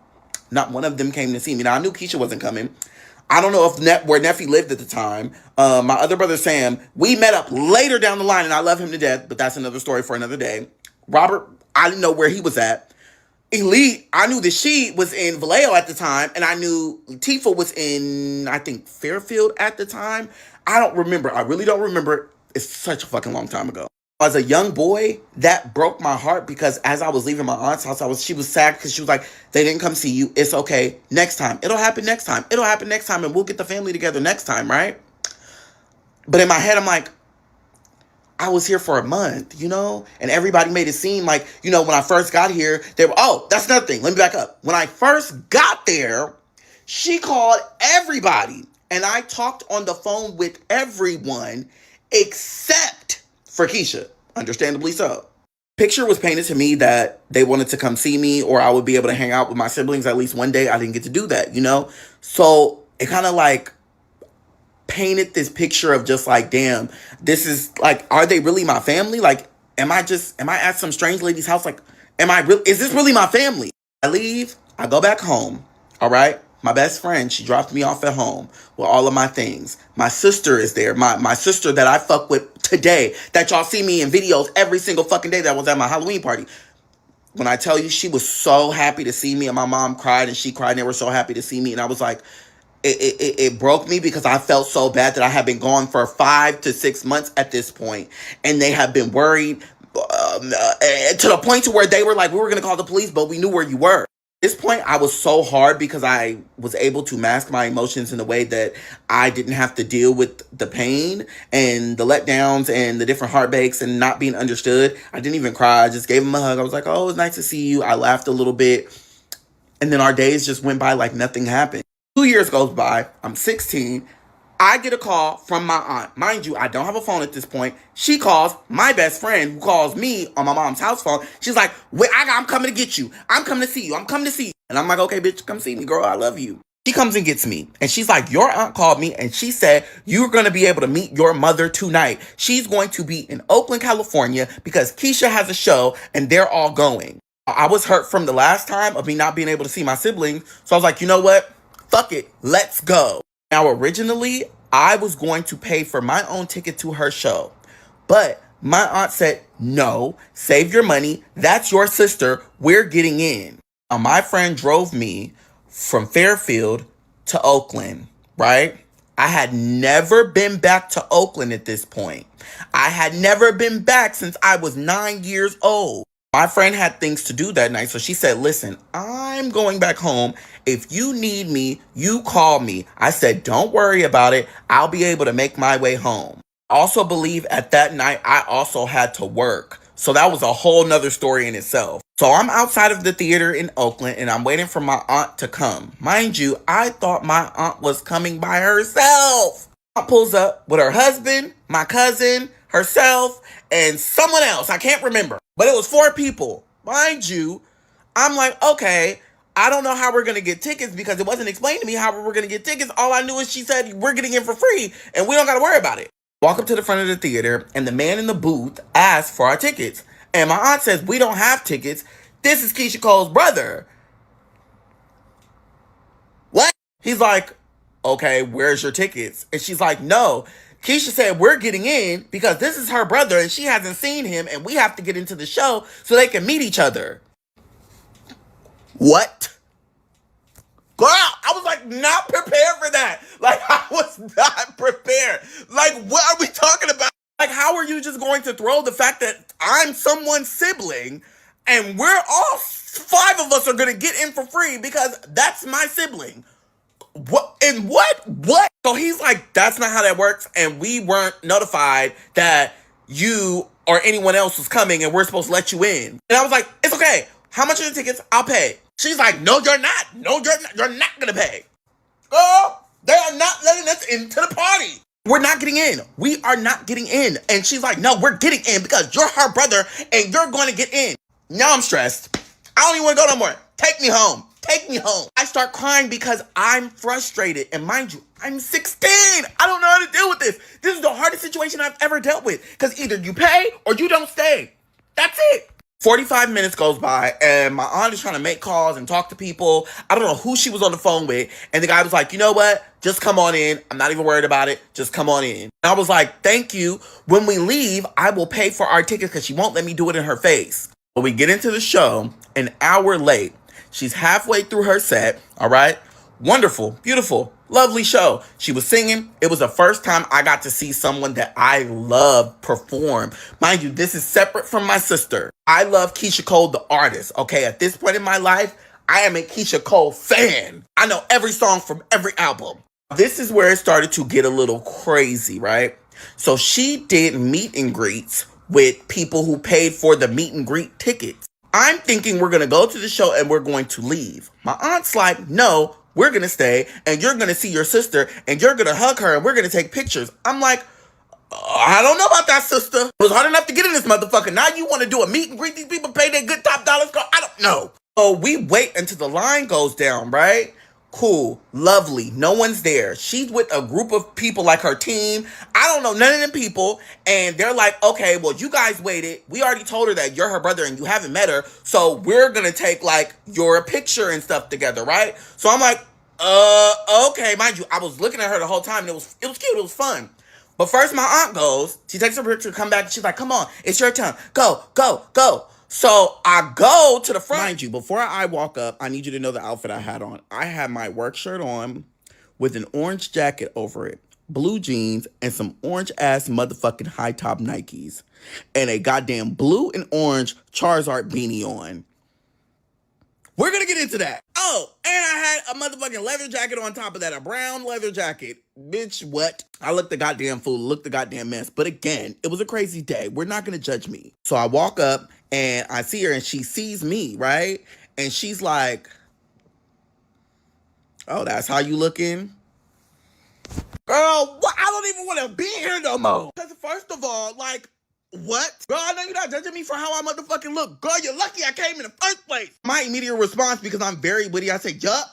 B: Not one of them came to see me. Now, I knew Keyshia wasn't coming. I don't know if where Neffy lived at the time. My other brother, Sam, we met up later down the line, and I love him to death, but that's another story for another day. Robert, I didn't know where he was at. Elite, I knew that she was in Vallejo at the time, and I knew Tifa was in, I think, Fairfield at the time. I don't remember. I really don't remember. It's such a fucking long time ago. As a young boy, that broke my heart because as I was leaving my aunt's house, she was sad because she was like, they didn't come see you. It's okay. Next time. It'll happen next time. It'll happen next time, and we'll get the family together next time, right? But in my head, I'm like, I was here for a month, and everybody made it seem like, when I first got here, they were, oh, that's another thing. Let me back up. When I first got there, she called everybody, and I talked on the phone with everyone except for Keyshia, understandably so. Picture was painted to me that they wanted to come see me or I would be able to hang out with my siblings at least one day. I didn't get to do that, So it kind of like painted this picture of just like, damn, this is like, are they really my family? Like, am I at some strange lady's house? Like, is this really my family? I leave, I go back home, all right? My best friend, she dropped me off at home with all of my things. My sister is there, my sister that I fuck with today, that y'all see me in videos every single fucking day that was at my Halloween party. When I tell you, she was so happy to see me, and my mom cried and she cried, and they were so happy to see me, and I was like, it broke me because I felt so bad that I had been gone for 5 to 6 months at this point, and they have been worried to the point to where they were like, we were going to call the police, but we knew where you were. At this point, I was so hard because I was able to mask my emotions in a way that I didn't have to deal with the pain and the letdowns and the different heartbreaks and not being understood. I didn't even cry. I just gave him a hug. I was like, oh, it's nice to see you. I laughed a little bit. And then our days just went by like nothing happened. 2 years goes by. I'm 16. I get a call from my aunt. Mind you, I don't have a phone at this point. She calls my best friend, who calls me on my mom's house phone. She's like, wait, I'm coming to get you. I'm coming to see you. I'm coming to see you. And I'm like, okay, bitch, come see me, girl. I love you. She comes and gets me. And she's like, your aunt called me and she said, you're going to be able to meet your mother tonight. She's going to be in Oakland, California because Keyshia has a show and they're all going. I was hurt from the last time of me not being able to see my siblings. So I was like, you know what? Fuck it. Let's go. Now, originally, I was going to pay for my own ticket to her show. But my aunt said, no, save your money. That's your sister. We're getting in. Now, my friend drove me from Fairfield to Oakland, right? I had never been back to Oakland at this point. I had never been back since I was 9 years old. My friend had things to do that night, so she said, listen, I'm going back home. If you need me, you call me. I said, don't worry about it. I'll be able to make my way home. I also believe at that night, I also had to work. So that was a whole nother story in itself. So I'm outside of the theater in Oakland, and I'm waiting for my aunt to come. Mind you, I thought my aunt was coming by herself. Aunt pulls up with her husband, my cousin, herself, and someone else. I can't remember. But it was 4 people. Mind you, I'm like, okay, I don't know how we're going to get tickets because it wasn't explained to me how we were going to get tickets. All I knew is she said we're getting in for free and we don't got to worry about it. Walk up to the front of the theater and the man in the booth asks for our tickets. And my aunt says, we don't have tickets. This is Keyshia Cole's brother. What? He's like, okay, where's your tickets? And she's like, no. Keyshia said, we're getting in because this is her brother and she hasn't seen him and we have to get into the show so they can meet each other. What? Girl, I was like not prepared for that. Like I was not prepared. Like what are we talking about? Like how are you just going to throw the fact that I'm someone's sibling and we're all 5 of us are going to get in for free because that's my sibling? What? And what? What? So he's like, that's not how that works. And we weren't notified that you or anyone else was coming and we're supposed to let you in. And I was like, it's okay. How much are the tickets? I'll pay. She's like, no, you're not. No, you're not. You're not going to pay. Girl, they are not letting us into the party. We're not getting in. We are not getting in. And she's like, no, we're getting in because you're her brother and you're going to get in. Now I'm stressed. I don't even want to go no more. Take me home. Take me home. I start crying because I'm frustrated. And mind you, I'm 16. I don't know how to deal with this. This is the hardest situation I've ever dealt with. Because either you pay or you don't stay. That's it. 45 minutes goes by and my aunt is trying to make calls and talk to people. I don't know who she was on the phone with. And the guy was like, you know what? Just come on in. I'm not even worried about it. Just come on in. And I was like, thank you. When we leave, I will pay for our tickets because she won't let me do it in her face. When we get into the show, an hour late. She's halfway through her set, all right? Wonderful, beautiful, lovely show. She was singing. It was the first time I got to see someone that I love perform. Mind you, this is separate from my sister. I love Keyshia Cole, the artist, okay? At this point in my life, I am a Keyshia Cole fan. I know every song from every album. This is where it started to get a little crazy, right? So she did meet and greets with people who paid for the meet and greet tickets. I'm thinking we're going to go to the show and we're going to leave. My aunt's like, no, we're going to stay and you're going to see your sister and you're going to hug her and we're going to take pictures. I'm like, I don't know about that, sister. It was hard enough to get in this motherfucker. Now you want to do a meet and greet? These people pay their good top dollars? Girl, I don't know. So we wait until the line goes down, right? Cool, lovely, no one's there. She's with a group of people like her team. I don't know none of them people. And they're like, okay, well, you guys waited. We already told her that you're her brother and you haven't met her. So we're going to take like your picture and stuff together, right? So I'm like, okay. Mind you, I was looking at her the whole time and it was cute. It was fun. But first my aunt goes, she takes her picture, come back. And she's like, come on, it's your turn. Go, go, go. So I go to the front. Mind you, before I walk up, I need you to know the outfit I had on. I had my work shirt on with an orange jacket over it, blue jeans, and some orange-ass motherfucking high-top Nikes. And a goddamn blue and orange Charizard beanie on. We're going to get into that. Oh, and I had a motherfucking leather jacket on top of that, a brown leather jacket. Bitch, what? I looked the goddamn fool, looked the goddamn mess. But again, it was a crazy day. We're not going to judge me. So I walk up and I see her and she sees me, right? And she's like, oh, that's how you looking? Girl, what? I don't even want to be here no more. Because first of all, like, what? Girl, I know you're not judging me for how I motherfucking look. Girl, you're lucky I came in the first place. My immediate response, because I'm very witty, I say, yup.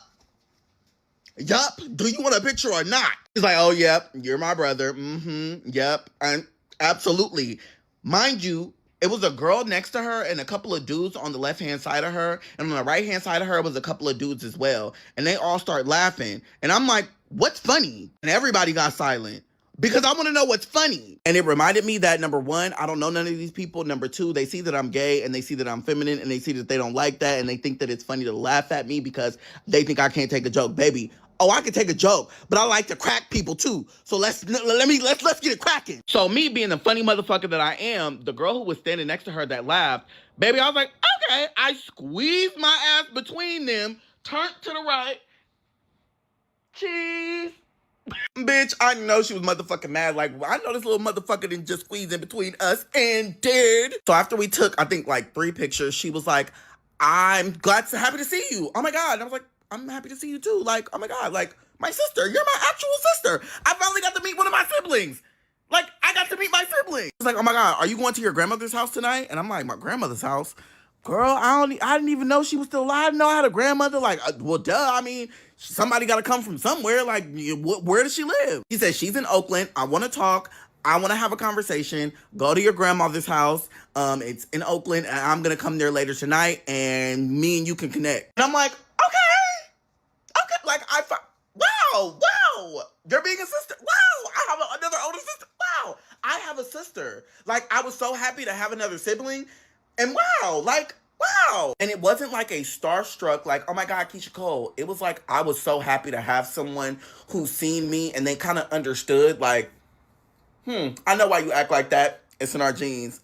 B: Yup. Do you want a picture or not? She's like, oh, yep. You're my brother. Mm-hmm. Yep. And absolutely. Mind you, it was a girl next to her and a couple of dudes on the left-hand side of her. And on the right-hand side of her was a couple of dudes as well. And they all start laughing. And I'm like, what's funny? And everybody got silent. Because I want to know what's funny. And it reminded me that, number one, I don't know none of these people. Number two, they see that I'm gay and they see that I'm feminine and they see that they don't like that and they think that it's funny to laugh at me because they think I can't take a joke. Baby, oh, I can take a joke, but I like to crack people too. So let's get it cracking. So me being the funny motherfucker that I am, the girl who was standing next to her that laughed, baby, I was like, okay. I squeezed my ass between them, turned to the right, cheese. Bitch, I know she was motherfucking mad. Like, I know this little motherfucker didn't just squeeze in between us and did. So after we took, I think, like 3 pictures, she was like, I'm happy to see you. Oh my God. And I was like, I'm happy to see you too. Like, oh my God, like, my sister, you're my actual sister. I finally got to meet one of my siblings. Like, I got to meet my siblings. It's like, oh my God, are you going to your grandmother's house tonight? And I'm like, my grandmother's house? Girl, I didn't even know she was still alive. I didn't know I had a grandmother. Like, well, duh. I mean, somebody got to come from somewhere. Like, where does she live? He said, she's in Oakland. I want to talk. I want to have a conversation. Go to your grandmother's house. It's in Oakland, and I'm going to come there later tonight, and me and you can connect. And I'm like, okay. Okay. Like, wow. You're being a sister. Wow. I have another older sister. Wow. I have a sister. Like, I was so happy to have another sibling. And wow. And it wasn't like a starstruck, like, oh my God, Keyshia Cole. It was like, I was so happy to have someone who seen me and they kind of understood, like, I know why you act like that. It's in our genes.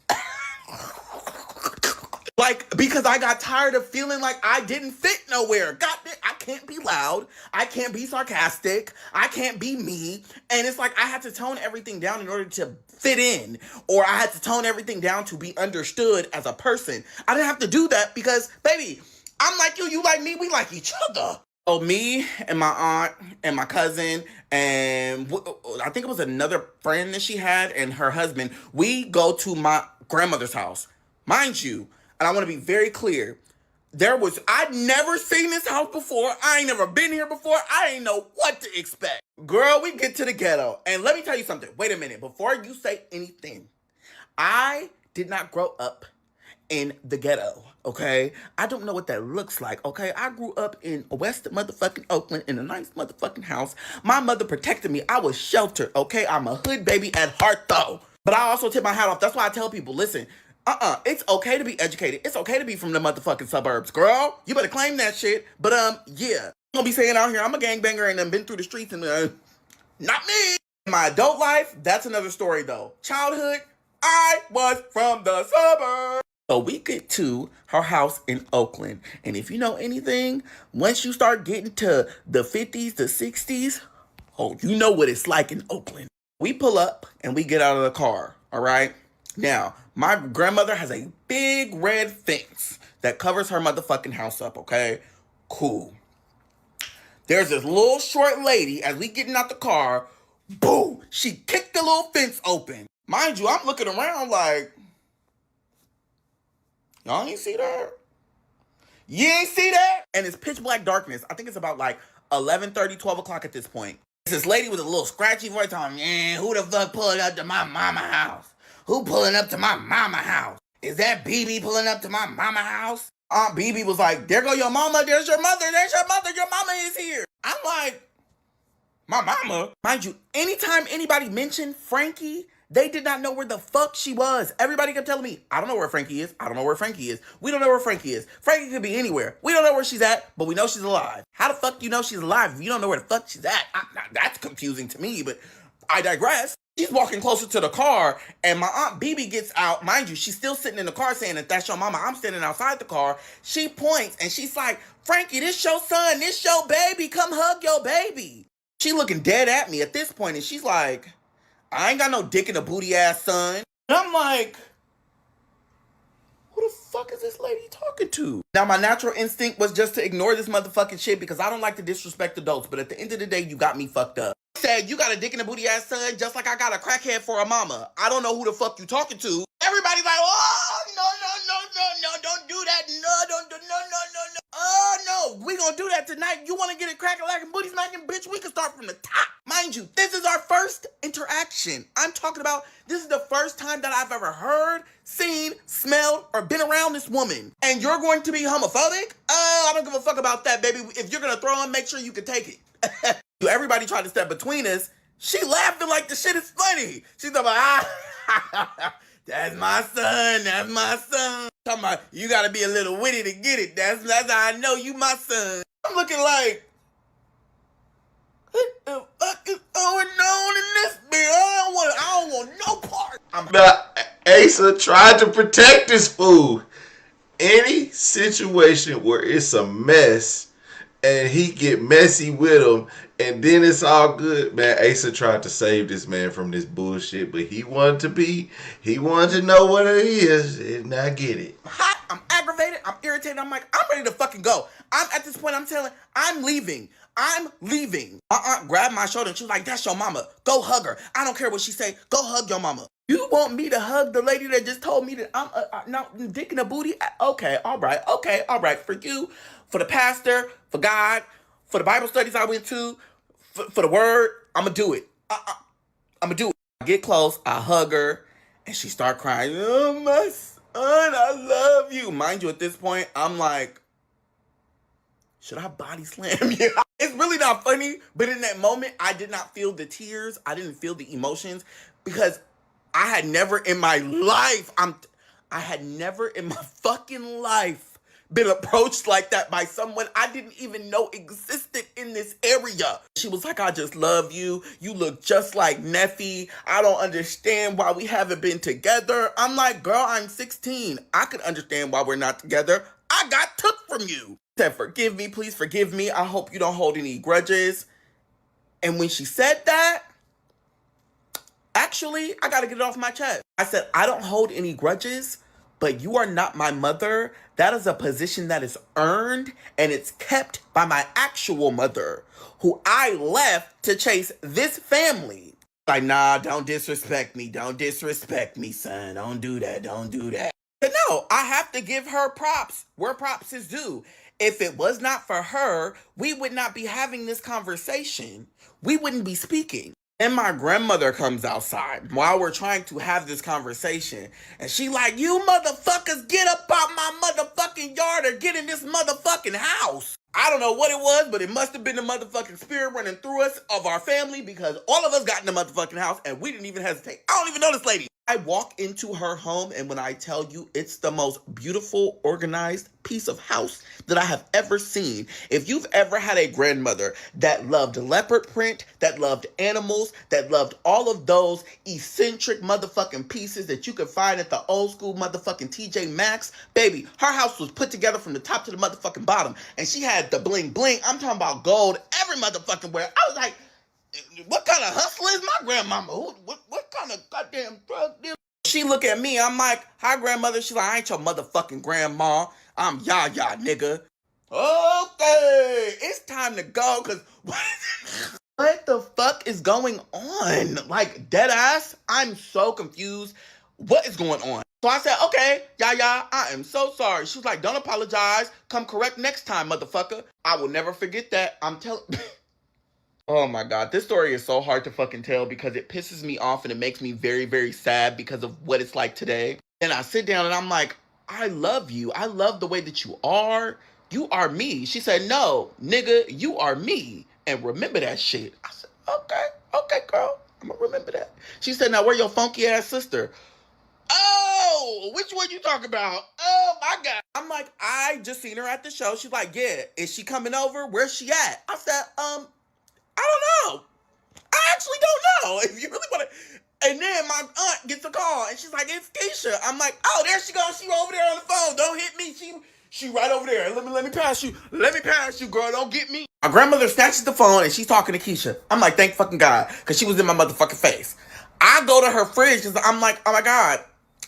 B: Like, because I got tired of feeling like I didn't fit nowhere. God, I can't be loud. I can't be sarcastic. I can't be me. And it's like I had to tone everything down in order to fit in. Or I had to tone everything down to be understood as a person. I didn't have to do that because, baby, I'm like you like me, we like each other. Oh, me and my aunt and my cousin and I think it was another friend that she had and her husband, we go to my grandmother's house. Mind you, and I want to be very clear, I'd never seen this house before. I ain't never been here before. I ain't know what to expect. Girl, we get to the ghetto. And let me tell you something. Wait a minute. Before you say anything, I did not grow up in the ghetto, okay? I don't know what that looks like, okay? I grew up in West motherfucking Oakland in a nice motherfucking house. My mother protected me. I was sheltered, okay? I'm a hood baby at heart, though. But I also tip my hat off. That's why I tell people, listen, it's okay to be educated. It's okay to be from the motherfucking suburbs, girl. You better claim that shit. But, yeah. I'm gonna be saying out here, I'm a gangbanger and I've been through the streets and, not me. My adult life, that's another story, though. Childhood, I was from the suburbs. So we get to her house in Oakland. And if you know anything, once you start getting to the 50s, the 60s, oh, you know what it's like in Oakland. We pull up and we get out of the car, all right? Now, my grandmother has a big red fence that covers her motherfucking house up, okay? Cool. There's this little short lady, as we getting out the car, boom, she kicked the little fence open. Mind you, I'm looking around like, y'all ain't see that? You ain't see that? And it's pitch black darkness. I think it's about like 11:30, 12 o'clock at this point. This lady with a little scratchy voice on, man, who the fuck pulling up to my mama house? Who pulling up to my mama house? Is that BB pulling up to my mama house? Aunt BB was like, there go your mama, there's your mother, your mama is here. I'm like, my mama? Mind you, anytime anybody mentioned Frankie, they did not know where the fuck she was. Everybody kept telling me, I don't know where Frankie is. I don't know where Frankie is. We don't know where Frankie is. Frankie could be anywhere. We don't know where she's at, but we know she's alive. How the fuck do you know she's alive if you don't know where the fuck she's at? That's confusing to me, but I digress. She's walking closer to the car, and my Aunt BB gets out. Mind you, she's still sitting in the car saying that that's your mama. I'm standing outside the car. She points, and she's like, Frankie, this your son. This your baby. Come hug your baby. She looking dead at me at this point, and she's like, I ain't got no dick in a booty ass son. And I'm like, who the fuck is this lady talking to? Now, my natural instinct was just to ignore this motherfucking shit because I don't like to disrespect adults. But at the end of the day, you got me fucked up. Said, you got a dick in a booty ass son just like I got a crackhead for a mama. I don't know who the fuck you talking to. Everybody's like, oh, no, don't do that. No. Oh, no, we gonna do that tonight. You wanna get it crack-a-lackin', booty smacking, bitch? We can start from the top. Mind you, this is our first interaction. I'm talking about this is the first time that I've ever heard, seen, smelled, or been around this woman. And you're going to be homophobic? I don't give a fuck about that, baby. If you're gonna throw him, make sure you can take it. Everybody tried to step between us. She laughing like the shit is funny. She's like, that's my son. Talking about, you gotta be a little witty to get it. That's how I know you my son. I'm looking like, what the fuck is going on in this bitch? I don't want no part.
C: Asa tried to protect this fool. Any situation where it's a mess and he get messy with him and then it's all good, man. Asa tried to save this man from this bullshit, but he wanted to know what it is and I get it.
B: I'm hot, I'm aggravated, I'm irritated. I'm like, I'm ready to fucking go. I'm at this point, I'm leaving. I'm leaving. My aunt grabbed my shoulder and she was like, that's your mama. Go hug her. I don't care what she say. Go hug your mama. You want me to hug the lady that just told me that I'm not dicking a booty? Okay, all right. Okay, all right. For you, for the pastor, for God, for the Bible studies I went to, for the word, I'm going to do it. I'm going to do it. I get close. I hug her and she start crying. Oh, my son, I love you. Mind you, at this point, I'm like, should I body slam you? It's really not funny, but in that moment, I did not feel the tears. I didn't feel the emotions because I had never in my life, I had never in my fucking life been approached like that by someone I didn't even know existed in this area. She was like, I just love you. You look just like Neffy. I don't understand why we haven't been together. I'm like, girl, I'm 16. I could understand why we're not together. I got took from you. Said, forgive me, please forgive me. I hope you don't hold any grudges. And when she said that, actually, I gotta get it off my chest. I said, I don't hold any grudges, but you are not my mother. That is a position that is earned and it's kept by my actual mother, who I left to chase this family. Like, nah, don't disrespect me. Don't disrespect me, son. Don't do that. Don't do that. But no, I have to give her props where props is due. If it was not for her, we would not be having this conversation. We wouldn't be speaking. And my grandmother comes outside while we're trying to have this conversation. And she like, you motherfuckers get up out my motherfucking yard or get in this motherfucking house. I don't know what it was, but it must have been the motherfucking spirit running through us of our family because all of us got in the motherfucking house and we didn't even hesitate. I don't even know this lady. I walk into her home and when I tell you it's the most beautiful, organized piece of house that I have ever seen. If you've ever had a grandmother that loved leopard print, that loved animals, that loved all of those eccentric motherfucking pieces that you could find at the old school motherfucking TJ Maxx, baby, her house was put together from the top to the motherfucking bottom. And she had the bling bling. I'm talking about gold every motherfucking where. I was like, what kind of hustler is my grandmama? What kind of goddamn drug deal? She look at me, I'm like, hi grandmother. She's like, I ain't your motherfucking grandma. I'm Yaya, nigga. Okay, it's time to go, cause what the fuck is going on? Like, dead ass, I'm so confused. What is going on? So I said, okay, Yaya, I am so sorry. She was like, don't apologize. Come correct next time, motherfucker. I will never forget that. I'm telling... Oh my God, this story is so hard to fucking tell because it pisses me off and it makes me very, very sad because of what it's like today. And I sit down and I'm like, I love you. I love the way that you are. You are me. She said, no, nigga, you are me. And remember that shit. I said, okay, girl. I'm gonna remember that. She said, now where your funky ass sister? Oh, which one you talking about? Oh my God. I'm like, I just seen her at the show. She's like, yeah, is she coming over? Where's she at? I said, I don't know. I actually don't know. If you really want to. And then my aunt gets a call and she's like, it's Keyshia. I'm like, oh, there she goes. She over there on the phone. Don't hit me. She right over there. Let me pass you. Let me pass you, girl. Don't get me. My grandmother snatches the phone and she's talking to Keyshia. I'm like, thank fucking God. Because she was in my motherfucking face. I go to her fridge because I'm like, oh my God.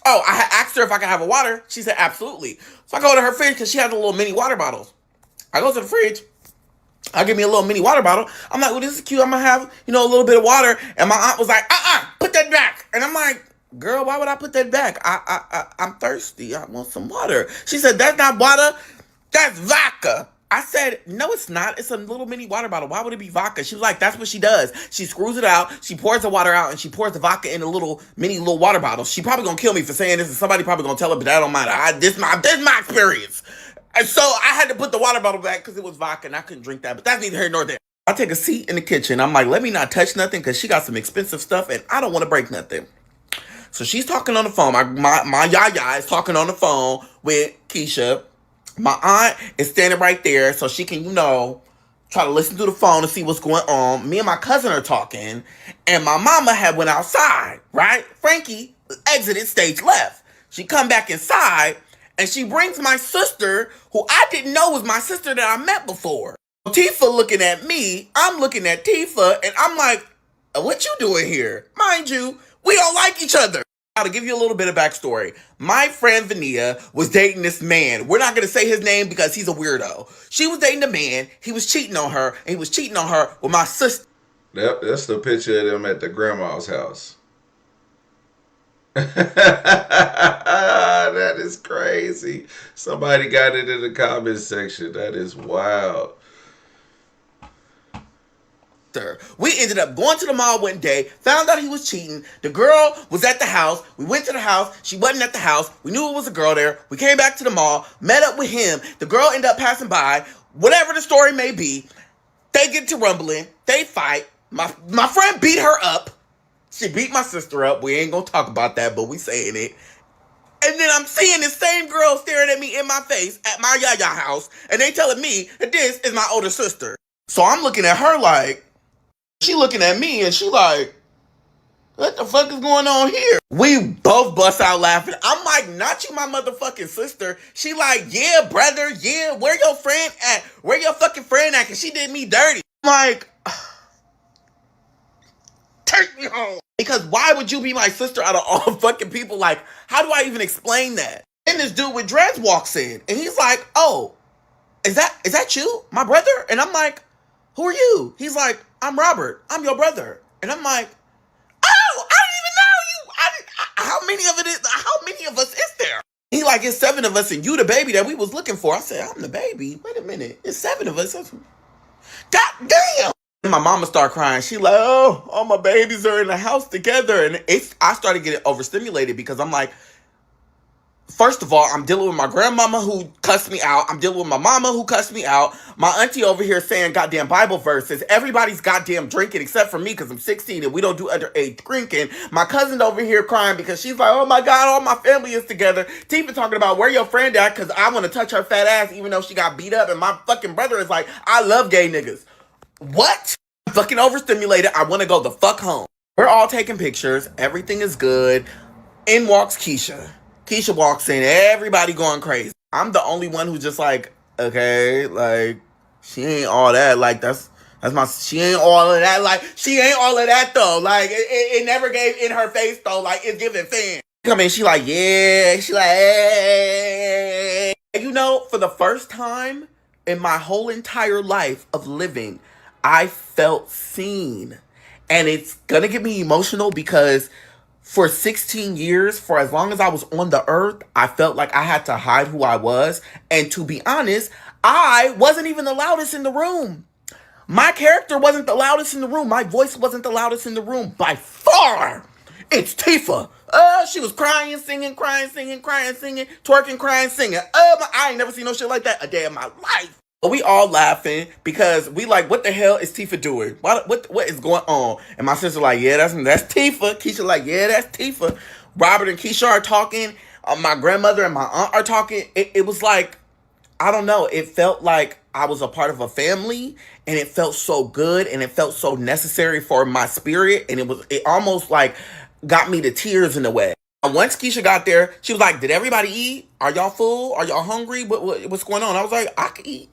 B: Oh, I had asked her if I could have a water. She said, absolutely. So I go to her fridge because she had the little mini water bottles. I go to the fridge. I give me a little mini water bottle. I'm like, well, this is cute. I'm going to have, a little bit of water. And my aunt was like, put that back. And I'm like, girl, why would I put that back? I'm thirsty. I want some water. She said, that's not water. That's vodka. I said, no, it's not. It's a little mini water bottle. Why would it be vodka? She was like, that's what she does. She screws it out. She pours the water out and she pours the vodka in a little water bottle. She probably going to kill me for saying this and somebody probably going to tell her, but that don't matter. This is my experience. And so I had to put the water bottle back because it was vodka and I couldn't drink that. But that's neither here nor there. I take a seat in the kitchen. I'm like, let me not touch nothing because she got some expensive stuff and I don't want to break nothing. So she's talking on the phone. My Yaya is talking on the phone with Keyshia. My aunt is standing right there so she can, try to listen through the phone to see what's going on. Me and my cousin are talking. And my mama had went outside, right? Frankie exited stage left. She come back inside. And she brings my sister, who I didn't know was my sister that I met before. Tifa looking at me, I'm looking at Tifa, and I'm like, what you doing here? Mind you, we don't like each other. Now, to give you a little bit of backstory, my friend Vania was dating this man. We're not going to say his name because he's a weirdo. She was dating a man. He was cheating on her, and he was cheating on her with my sister.
C: That's the picture of them at the grandma's house. That is crazy. Somebody got it in the comment section. That is wild.
B: We ended up going to the mall one day, found out he was cheating. The girl was at the house. We went to the house. She wasn't at the house. We knew it was a girl there. We came back to the mall, met up with him. The girl ended up passing by. Whatever the story may be, they get to rumbling. They fight. My friend beat her up. She beat my sister up. We ain't gonna talk about that, but we saying it. And then I'm seeing this same girl staring at me in my face at my yaya house, and they telling me that this is my older sister. So I'm looking at her like, she looking at me and she like, what the fuck is going on here? We both bust out laughing. I'm like, not you, my motherfucking sister. She like, yeah, brother, yeah, where your friend at? Where your fucking friend at? Cause she did me dirty. I'm like, take me home. Because why would you be my sister out of all fucking people? Like, how do I even explain that? Then this dude with dreads walks in and he's like, oh, is that you, my brother? And I'm like, who are you? He's like, I'm Robert. I'm your brother. And I'm like, oh, I didn't even know you. How many of us is there? He like, it's 7 of us and you the baby that we was looking for. I said, I'm the baby. Wait a minute. It's 7 of us. God damn. And my mama started crying. She like, oh, all my babies are in the house together. And I started getting overstimulated because I'm like, first of all, I'm dealing with my grandmama who cussed me out. I'm dealing with my mama who cussed me out. My auntie over here saying goddamn Bible verses. Everybody's goddamn drinking except for me because I'm 16 and we don't do underage drinking. My cousin over here crying because she's like, oh my God, all my family is together. Tifa talking about where your friend at because I want to touch her fat ass even though she got beat up. And my fucking brother is like, I love gay niggas. What? I'm fucking overstimulated. I want to go the fuck home. We're all taking pictures. Everything is good. In walks Keyshia. Keyshia walks in, everybody going crazy. I'm the only one who's just like, okay, like, she ain't all that. Like, she ain't all of that. Like, she ain't all of that, though. Like, it never gave in her face, though. Like, it's giving fan. Come in, she like, yeah. She like, hey. You know, for the first time in my whole entire life of living, I felt seen. And it's gonna get me emotional because for 16 years, for as long as I was on the earth, I felt like I had to hide who I was. And to be honest, I wasn't even the loudest in the room. My character wasn't the loudest in the room. My voice wasn't the loudest in the room. By far, it's Tifa. She was crying, singing, twerking, crying, singing. I ain't never seen no shit like that a day in my life. But we all laughing because we like, what the hell is Tifa doing? What is going on? And my sister like, yeah, that's Tifa. Keyshia like, yeah, that's Tifa. Robert and Keyshia are talking. My grandmother and my aunt are talking. It was like, I don't know. It felt like I was a part of a family, and it felt so good, and it felt so necessary for my spirit, and it almost like got me to tears in a way. Once Keyshia got there, she was like, did everybody eat? Are y'all full? Are y'all hungry? What's going on? I was like, I can eat.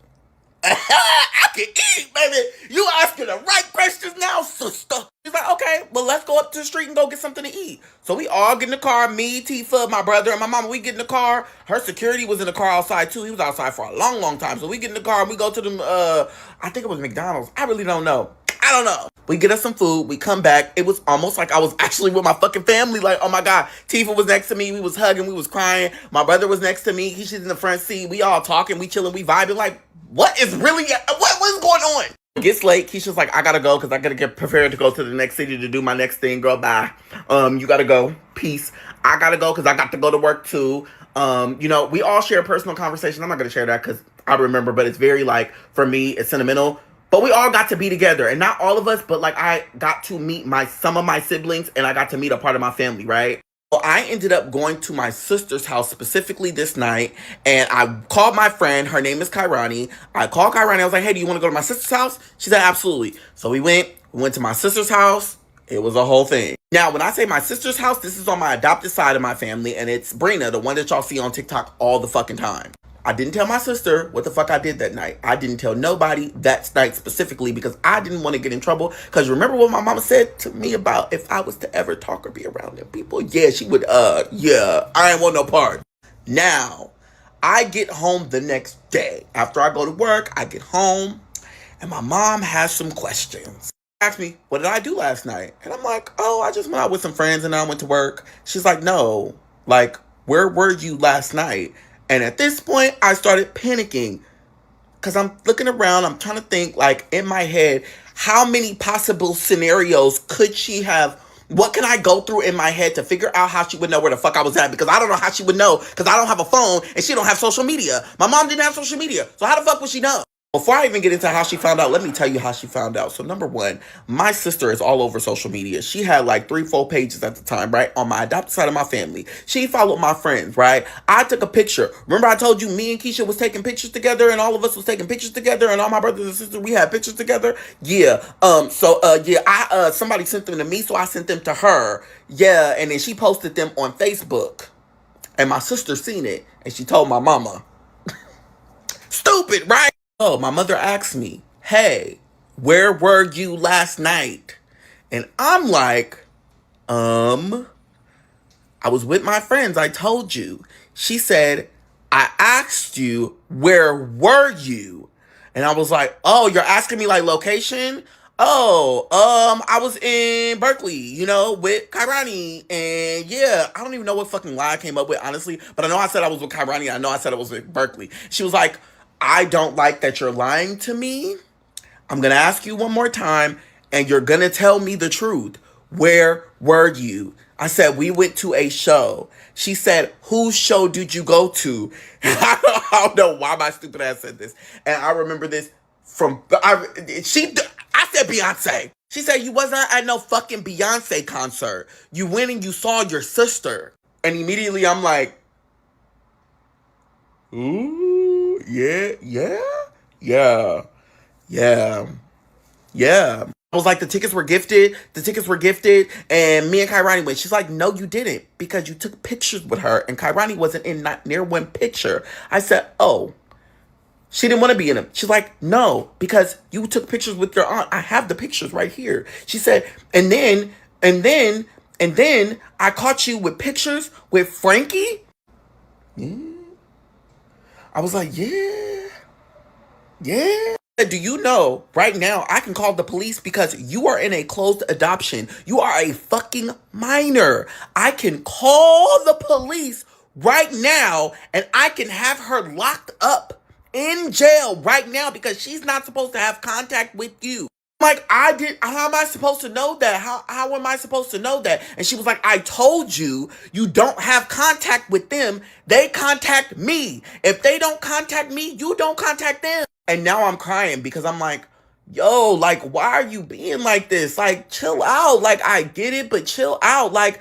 B: I can eat, baby. You asking the right questions now, sister. He's like, okay, well, let's go up to the street and go get something to eat. So we all get in the car. Me, Tifa, my brother, and my mama, we get in the car. Her security was in the car outside, too. He was outside for a long, long time. So we get in the car and we go to the, I think it was McDonald's. I really don't know. I don't know. We get us some food. We come back. It was almost like I was actually with my fucking family. Like, oh my God. Tifa was next to me. We was hugging. We was crying. My brother was next to me. She's in the front seat. We all talking. We chilling. We vibing. Like, what is going on? It gets late. Keisha's like, I gotta go because I gotta get prepared to go to the next city to do my next thing. Girl, bye. You gotta go. Peace. I gotta go because I got to go to work too. You know, we all share personal conversation. I'm not gonna share that because I remember, but it's very like, for me, it's sentimental. But we all got to be together, and not all of us, but like I got to meet some of my siblings, and I got to meet a part of my family, right? So I ended up going to my sister's house specifically this night, and I called my friend. Her name is Kairani. I called Kairani. I was like, hey, do you want to go to my sister's house? She said, absolutely. So we went to my sister's house. It was a whole thing. Now, when I say my sister's house, this is on my adopted side of my family, and it's Brina, the one that y'all see on TikTok all the fucking time. I didn't tell my sister what the fuck I did that night. I didn't tell nobody that night specifically because I didn't want to get in trouble. Because remember what my mama said to me about if I was to ever talk or be around them people? Yeah, she would, yeah, I ain't want no part. Now, I get home the next day. After I go to work, I get home, and my mom has some questions. She asked me, what did I do last night? And I'm like, oh, I just went out with some friends and I went to work. She's like, no, like, where were you last night? And at this point, I started panicking because I'm looking around. I'm trying to think, like, in my head, how many possible scenarios could she have? What can I go through in my head to figure out how she would know where the fuck I was at? Because I don't know how she would know because I don't have a phone and she don't have social media. My mom didn't have social media. So how the fuck would she know? Before I even get into how she found out, let me tell you how she found out. So number one, my sister is all over social media. She had like 3-4 pages at the time, right? On my adopted side of my family. She followed my friends, right? I took a picture. Remember I told you me and Keyshia was taking pictures together and all of us was taking pictures together and all my brothers and sisters, we had pictures together? Yeah. Somebody sent them to me, so I sent them to her. Yeah, and then she posted them on Facebook. And my sister seen it and she told my mama. Stupid, right? Oh, my mother asked me, hey, where were you last night? And I'm like, I was with my friends. I told you. She said, I asked you, where were you? And I was like, oh, you're asking me like location? Oh, I was in Berkeley, with Kairani. And yeah, I don't even know what fucking lie I came up with, honestly. But I know I said I was with Kairani. I know I said I was with Berkeley. She was like, I don't like that you're lying to me. I'm going to ask you one more time, and you're going to tell me the truth. Where were you? I said, we went to a show. She said, whose show did you go to? I don't know why my stupid ass said this. And I remember this I said Beyonce. She said, you wasn't at no fucking Beyonce concert. You went and you saw your sister. And immediately I'm like, ooh, yeah. I was like, the tickets were gifted, and me and Kairani went. She's like, no, you didn't, because you took pictures with her, and Kairani wasn't in not near one picture. I said, oh, she didn't want to be in them. She's like, no, because you took pictures with your aunt. I have the pictures right here. She said, and then I caught you with pictures with Frankie. Yeah. I was like, yeah. Do you know right now I can call the police because you are in a closed adoption. You are a fucking minor. I can call the police right now and I can have her locked up in jail right now because she's not supposed to have contact with you. Like, how am I supposed to know that? How am I supposed to know that? And she was like, I told you, you don't have contact with them. They contact me. If they don't contact me, you don't contact them. And now I'm crying because I'm like, yo, like, why are you being like this? Like, chill out. Like, I get it, but chill out. Like,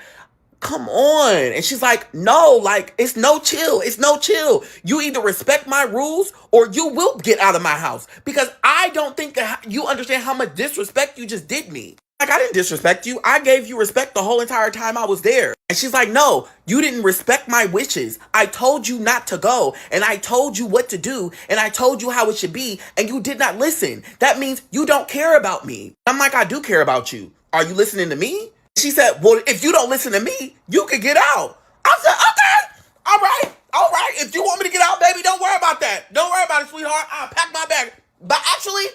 B: come on. And she's like, no, like, it's no chill. You either respect my rules or you will get out of my house because I don't think that you understand how much disrespect you just did me. Like, I didn't disrespect you. I gave you respect the whole entire time I was there. And she's like, no, you didn't respect my wishes. I told you not to go, and I told you what to do, and I told you how it should be, and you did not listen. That means you don't care about me. I'm like, I do care about you. Are you listening to me? She said, well, if you don't listen to me, you can get out. I said, okay, all right. If you want me to get out, baby, don't worry about that. Don't worry about it, sweetheart. I'll pack my bag. But actually,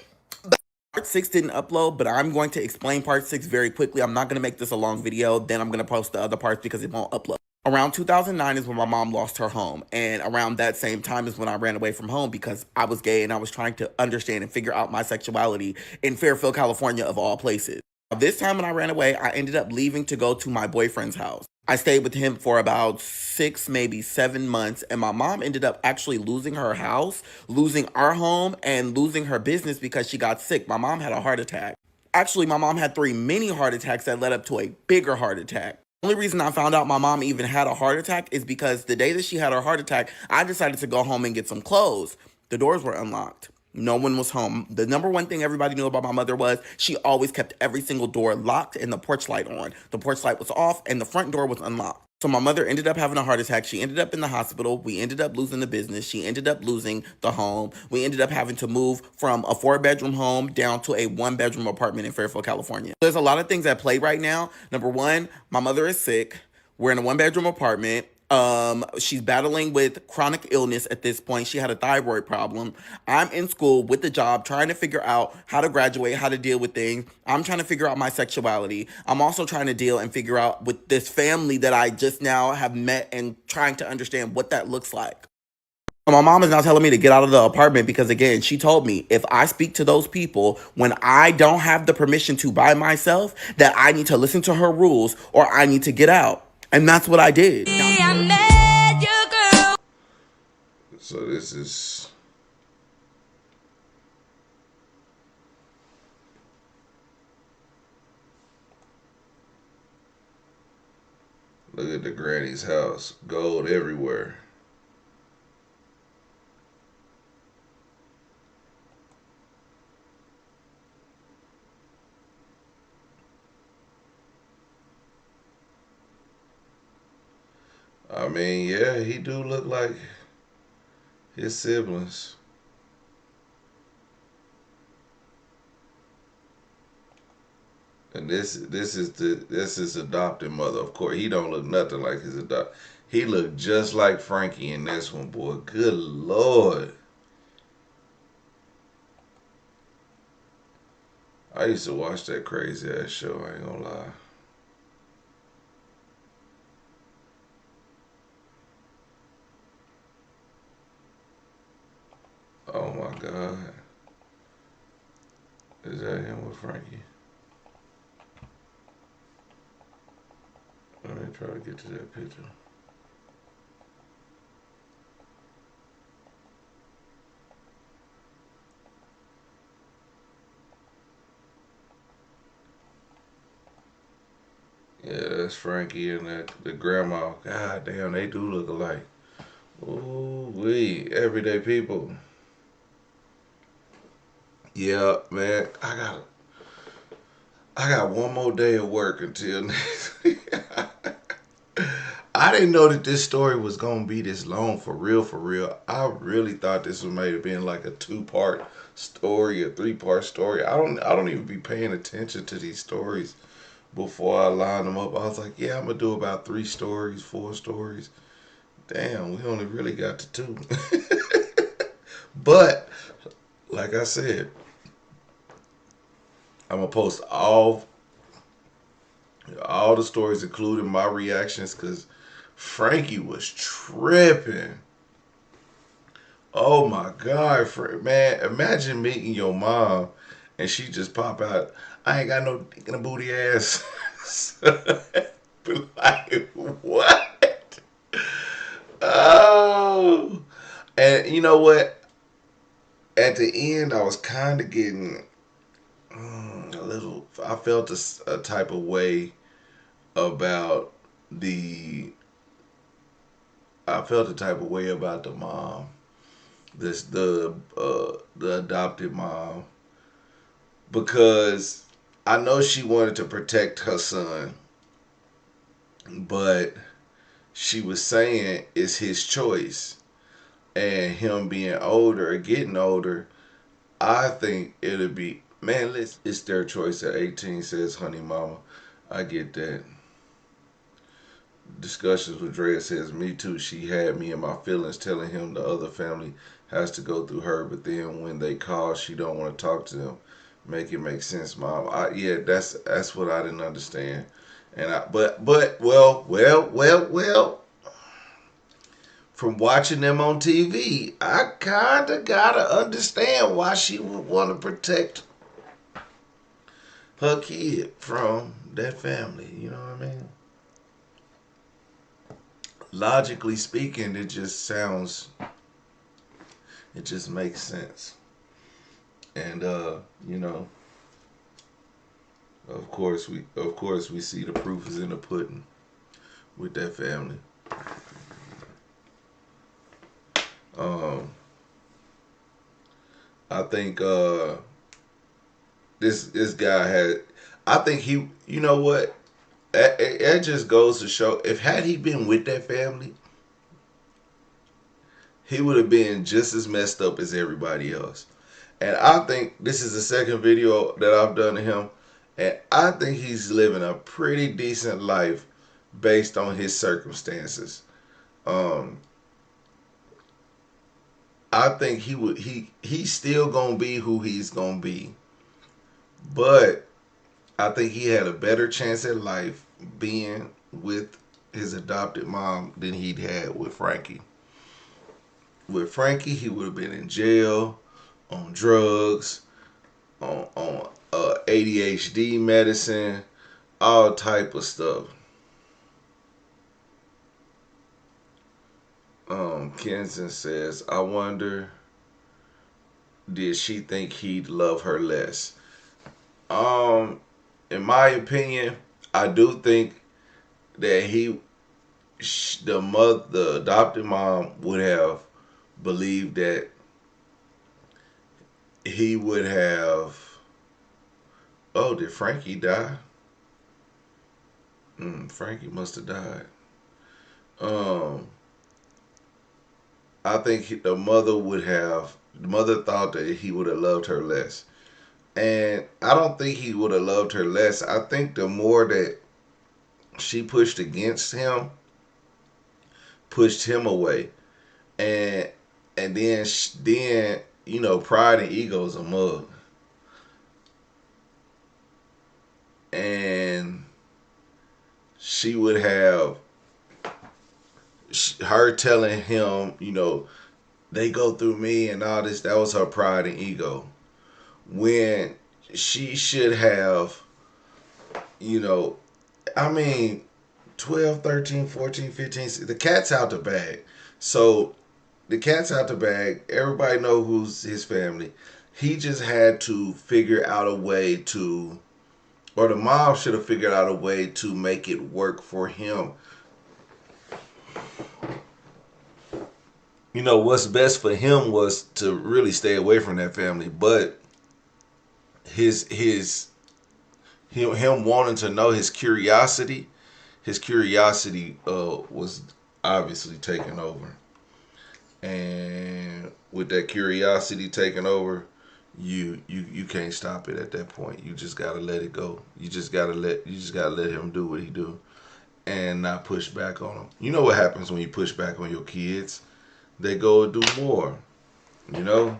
B: Part 6 didn't upload, but I'm going to explain Part 6 very quickly. I'm not going to make this a long video. Then I'm going to post the other parts because it won't upload. Around 2009 is when my mom lost her home. And around that same time is when I ran away from home because I was gay and I was trying to understand and figure out my sexuality in Fairfield, California, of all places. This time when I ran away, I ended up leaving to go to my boyfriend's house. I stayed with him for about 6, maybe 7 months, and my mom ended up actually losing her house, losing our home, and losing her business because she got sick. My mom had a heart attack. Actually, my mom had 3 mini heart attacks that led up to a bigger heart attack. The only reason I found out my mom even had a heart attack is because the day that she had her heart attack, I decided to go home and get some clothes. The doors were unlocked. No one was home. The number one thing everybody knew about my mother was she always kept every single door locked and the porch light on. The porch light was off and the front door was unlocked. So my mother ended up having a heart attack. She ended up in the hospital. We ended up losing the business. She ended up losing the home. We ended up having to move from a 4-bedroom home down to a 1-bedroom apartment in Fairfield, California. There's a lot of things at play right now. Number one, my mother is sick. We're in a 1-bedroom apartment. She's battling with chronic illness at this point. She had a thyroid problem. I'm in school with the job, trying to figure out how to graduate, how to deal with things. I'm trying to figure out my sexuality. I'm also trying to deal and figure out with this family that I just now have met and trying to understand what that looks like. My mom is now telling me to get out of the apartment because, again, she told me if I speak to those people when I don't have the permission to by myself, that I need to listen to her rules or I need to get out. And that's what I did.
C: So this is... Look at the granny's house. Gold everywhere. I mean, yeah, he do look like his siblings. And this is his adopted mother. Of course, he don't look nothing like his adopt. He looked just like Frankie in this one, boy. Good Lord. I used to watch that crazy ass show, I ain't gonna lie. Oh my God. Is that him with Frankie? Let me try to get to that picture. Yeah, that's Frankie and the grandma. God damn, they do look alike. Ooh wee, everyday people. Yeah, man, I got one more day of work until next week. I didn't know that this story was gonna be this long, for real, for real. I really thought this was might have been like a 2-part story, a 3-part story. I don't even be paying attention to these stories before I line them up. I was like, yeah, I'm gonna do about 3 stories, 4 stories. Damn, we only really got to 2. But like I said, I'm gonna post all the stories, including my reactions, because Frankie was tripping. Oh my God, man! Imagine meeting your mom and she just pop out. I ain't got no dick in a booty ass. Be like, what? Oh, and you know what? At the end, I was kind of getting a little. I felt a type of way about the. I felt a type of way about the mom. The adopted mom, because I know she wanted to protect her son, but she was saying it's his choice, and him being older or getting older, I think it'll be, man, it's their choice at 18, says Honey Mama. I get that. Discussions with Drea says, me too. She had me in my feelings, telling him the other family has to go through her, but then when they call, she don't want to talk to them. Make it make sense, Mom. Yeah, that's what I didn't understand. And well, from watching them on TV, I kind of gotta understand why she would want to protect her kid from that family. You know what I mean? Logically speaking, it just makes sense. And you know, of course we see the proof is in the pudding with that family. Um, I think this guy had. I think he. You know what? That just goes to show, if had he been with that family, he would have been just as messed up as everybody else. And I think this is the second video that I've done to him, and I think he's living a pretty decent life based on his circumstances. Um, I think he's still gonna be who he's gonna be, but I think he had a better chance at life being with his adopted mom than he'd had with Frankie. With Frankie, he would have been in jail, on drugs, on ADHD medicine, all type of stuff. Kenson says, I wonder, did she think he'd love her less? Um, in my opinion, I do think that the adopted mom would have believed that he would have. Oh, did Frankie die? Frankie must have died. Um, I think the mother would have. The mother thought that he would have loved her less, and I don't think he would have loved her less. I think the more that she pushed against him, pushed him away, and then pride and ego is a mug, and she would have her telling him, they go through me and all this. That was her pride and ego. When she should have, you know, I mean, 12, 13, 14, 15, the cat's out the bag. So the cat's out the bag. Everybody know who's his family. He just had to figure out a way to, or the mom should have figured out a way to make it work for him. What's best for him was to really stay away from that family, but him wanting to know, his curiosity was obviously taken over. And with that curiosity taken over, you can't stop it at that point. You just gotta let it go. You just gotta let him do what he do and not push back on him. You know what happens when you push back on your kids? They go and do more. You know?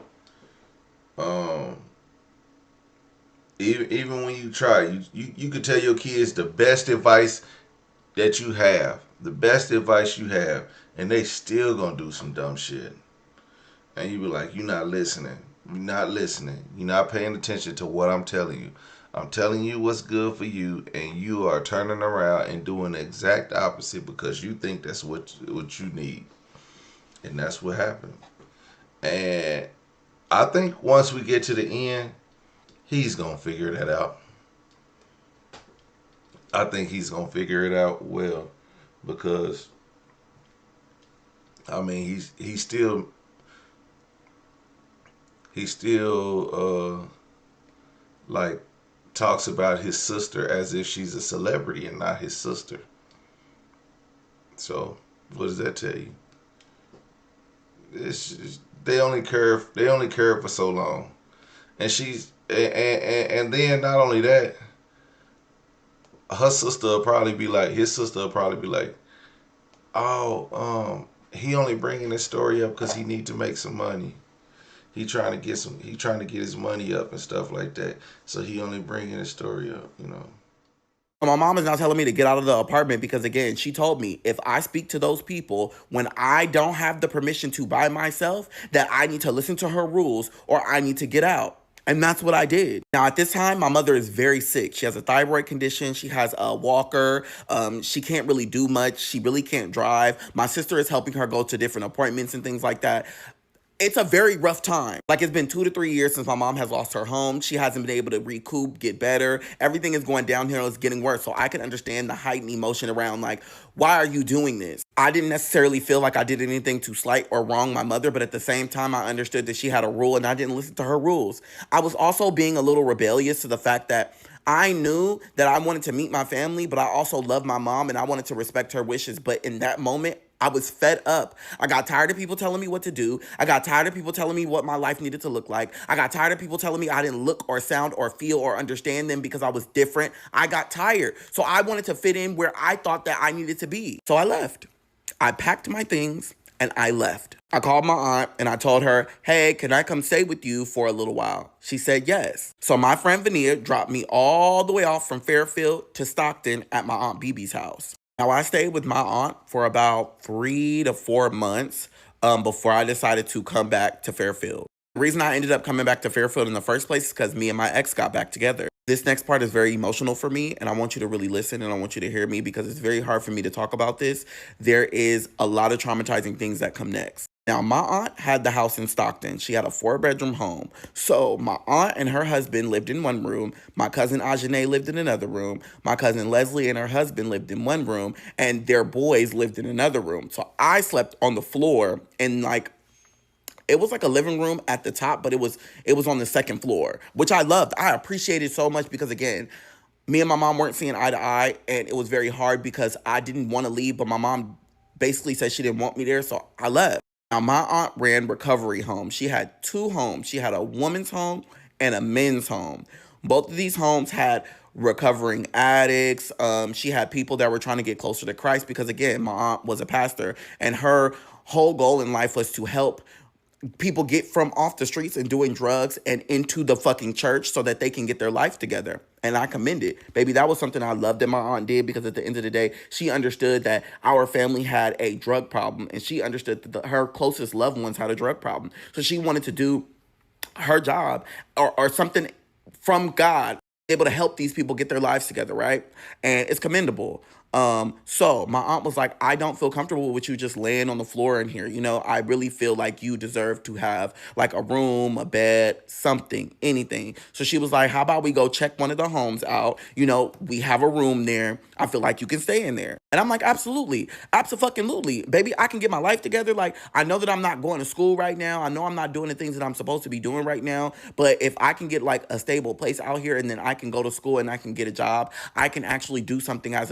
C: Even when you try, you could tell your kids the best advice that you have, the best advice you have, and they still gonna do some dumb shit. And you be like, you're not listening. You're not listening. You're not paying attention to what I'm telling you. I'm telling you what's good for you, and you are turning around and doing the exact opposite because you think that's what you need. And that's what happened. And I think once we get to the end, he's gonna figure that out. I think he's gonna figure it out well, because I mean he still like talks about his sister as if she's a celebrity and not his sister. So what does that tell you? They only care for so long, and and then not only that, his sister will probably be like, oh, he only bringing this story up because he need to make some money. He trying to get his money up and stuff like that. So he only bringing his story up.
B: My mom is now telling me to get out of the apartment because, again, she told me if I speak to those people when I don't have the permission to by myself, that I need to listen to her rules or I need to get out. And that's what I did. Now, at this time, my mother is very sick. She has a thyroid condition. She has a walker. She can't really do much. She really can't drive. My sister is helping her go to different appointments and things like that. It's a very rough time. Like, it's been 2 to 3 years since my mom has lost her home. She hasn't been able to recoup, get better. Everything is going downhill. It's getting worse. So I can understand the heightened emotion around, like, why are you doing this? I didn't necessarily feel like I did anything to slight or wrong my mother, but at the same time, I understood that she had a rule and I didn't listen to her rules. I was also being a little rebellious to the fact that I knew that I wanted to meet my family, but I also loved my mom and I wanted to respect her wishes. But in that moment, I was fed up. I got tired of people telling me what to do. I got tired of people telling me what my life needed to look like. I got tired of people telling me I didn't look or sound or feel or understand them because I was different. I got tired. So I wanted to fit in where I thought that I needed to be. So I left. I packed my things and I left. I called my aunt and I told her, hey, can I come stay with you for a little while? She said yes. So my friend Vania dropped me all the way off from Fairfield to Stockton at my Aunt BB's house. Now, I stayed with my aunt for about 3 to 4 months before I decided to come back to Fairfield. The reason I ended up coming back to Fairfield in the first place is because me and my ex got back together. This next part is very emotional for me, and I want you to really listen and I want you to hear me because it's very hard for me to talk about this. There is a lot of traumatizing things that come next. Now, my aunt had the house in Stockton. She had a 4-bedroom home. So my aunt and her husband lived in one room. My cousin Ajane lived in another room. My cousin Leslie and her husband lived in one room, and their boys lived in another room. So I slept on the floor in it was like a living room at the top, but it was on the second floor, which I loved. I appreciated so much because, again, me and my mom weren't seeing eye to eye, and it was very hard because I didn't want to leave, but my mom basically said she didn't want me there, so I left. Now, my aunt ran recovery homes. She had 2 homes. She had a woman's home and a men's home. Both of these homes had recovering addicts. She had people that were trying to get closer to Christ because, again, my aunt was a pastor, and her whole goal in life was to help people get from off the streets and doing drugs and into the fucking church so that they can get their life together. And I commend it. Baby, that was something I loved that my aunt did because at the end of the day, she understood that our family had a drug problem and she understood that her closest loved ones had a drug problem. So she wanted to do her job or something from God, able to help these people get their lives together, right? And it's commendable. So my aunt was like, I don't feel comfortable with you just laying on the floor in here. You know, I really feel like you deserve to have like a room, a bed, something, anything. So she was like, how about we go check one of the homes out? You know, we have a room there. I feel like you can stay in there. And I'm like, absolutely. Absolutely. Baby, I can get my life together. Like, I know that I'm not going to school right now. I know I'm not doing the things that I'm supposed to be doing right now. But if I can get like a stable place out here and then I can go to school and I can get a job, I can actually do something as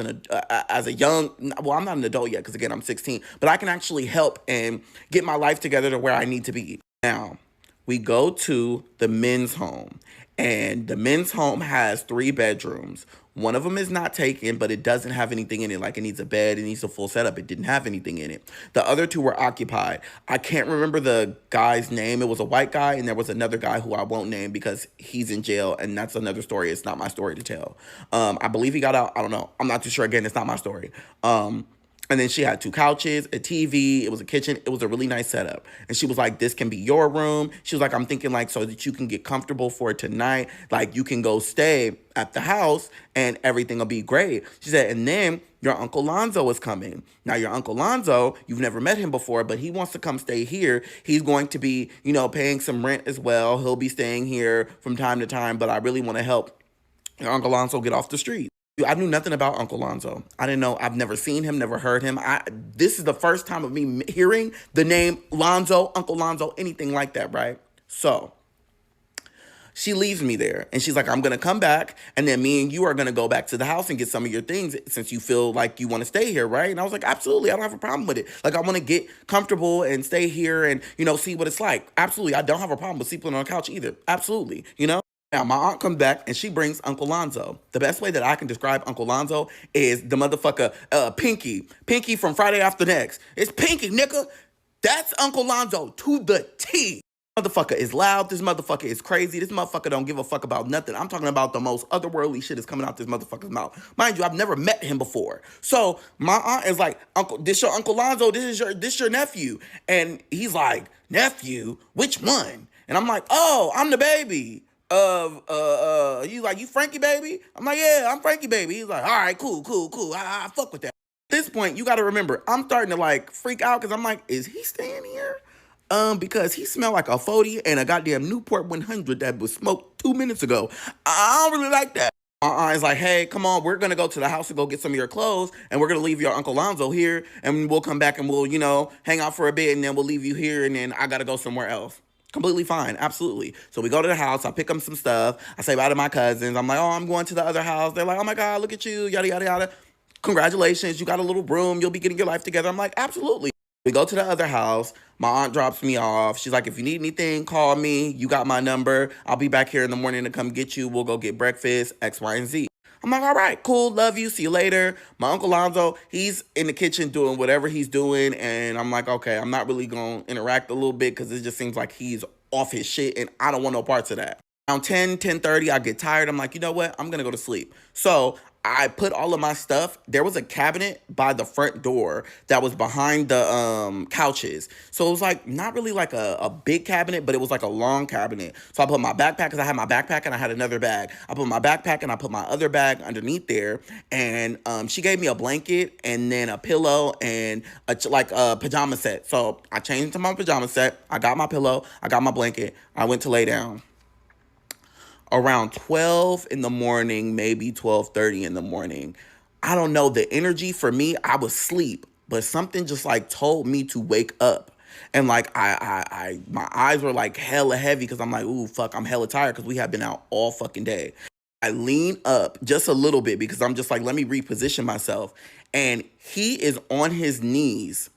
B: a young, well, I'm not an adult yet because, again, I'm 16, but I can actually help and get my life together to where I need to be. Now, we go to the men's home, and the men's home has 3 bedrooms. One of them is not taken, but it doesn't have anything in it. Like, it needs a bed, it needs a full setup. It didn't have anything in it. The other 2 were occupied. I can't remember the guy's name. It was a white guy, and there was another guy who I won't name because he's in jail, and that's another story. It's not my story to tell. I believe he got out. I don't know. I'm not too sure. Again, it's not my story. And then she had 2 couches, a TV, it was a kitchen. It was a really nice setup. And she was like, this can be your room. She was like, I'm thinking like so that you can get comfortable for tonight. Like you can go stay at the house and everything will be great. She said, and then your Uncle Lonzo is coming. Now your Uncle Lonzo, you've never met him before, but he wants to come stay here. He's going to be, you know, paying some rent as well. He'll be staying here from time to time, but I really want to help your Uncle Lonzo get off the street. I knew nothing about Uncle Lonzo. I didn't know. I've never seen him, never heard him. This is the first time of me hearing the name Lonzo, Uncle Lonzo, anything like that, right? So she leaves me there and she's like, I'm going to come back and then me and you are going to go back to the house and get some of your things since you feel like you want to stay here, right? And I was like, absolutely. I don't have a problem with it. Like, I want to get comfortable and stay here and, you know, see what it's like. Absolutely. I don't have a problem with sleeping on a couch either. Absolutely. You know? Now, my aunt comes back and she brings Uncle Lonzo. The best way that I can describe Uncle Lonzo is the motherfucker Pinky. Pinky from Friday After Next. It's Pinky, nigga. That's Uncle Lonzo to the T. This motherfucker is loud. This motherfucker is crazy. This motherfucker don't give a fuck about nothing. I'm talking about the most otherworldly shit is coming out this motherfucker's mouth. Mind you, I've never met him before. So my aunt is like, Uncle, this your Uncle Lonzo. This your nephew. And he's like, nephew? Which one? And I'm like, oh, I'm the baby. He's like, you Frankie baby? I'm like, yeah, I'm Frankie baby. He's like, all right, cool. I fuck with that. At this point, you got to remember, I'm starting to like freak out because I'm like, is he staying here? Because he smelled like a 40 and a goddamn Newport 100 that was smoked 2 minutes ago. I don't really like that. My aunt is like, hey, come on, we're going to go to the house and go get some of your clothes, and we're going to leave your Uncle Lonzo here, and we'll come back and we'll, you know, hang out for a bit, and then we'll leave you here, and then I got to go somewhere else. Completely fine. Absolutely. So we go to the house. I pick up some stuff. I say bye to my cousins. I'm like, oh, I'm going to the other house. They're like, oh my God, look at you. Yada, yada, yada. Congratulations. You got a little room. You'll be getting your life together. I'm like, absolutely. We go to the other house. My aunt drops me off. She's like, if you need anything, call me. You got my number. I'll be back here in the morning to come get you. We'll go get breakfast, X, Y, and Z. I'm like, all right, cool, love you, see you later. My Uncle Lonzo, he's in the kitchen doing whatever he's doing, and I'm like, okay, I'm not really going to interact a little bit because it just seems like he's off his shit, and I don't want no parts of that. Around 10:30, I get tired. I'm like, you know what? I'm going to go to sleep. So I put all of my stuff. There was a cabinet by the front door that was behind the couches. So it was like not really like a big cabinet, but it was like a long cabinet. So I put my backpack, because I had my backpack and I had another bag. I put my backpack and I put my other bag underneath there. And she gave me a blanket and then a pillow and a pajama set. So I changed to my pajama set. I got my pillow. I got my blanket. I went to lay down. Around 12 in the morning, maybe 12:30 in the morning. I don't know, the energy for me, I was asleep, but something just like told me to wake up. And like my eyes were like hella heavy because I'm like, ooh, fuck, I'm hella tired because we have been out all fucking day. I lean up just a little bit because I'm just like, let me reposition myself. And he is on his knees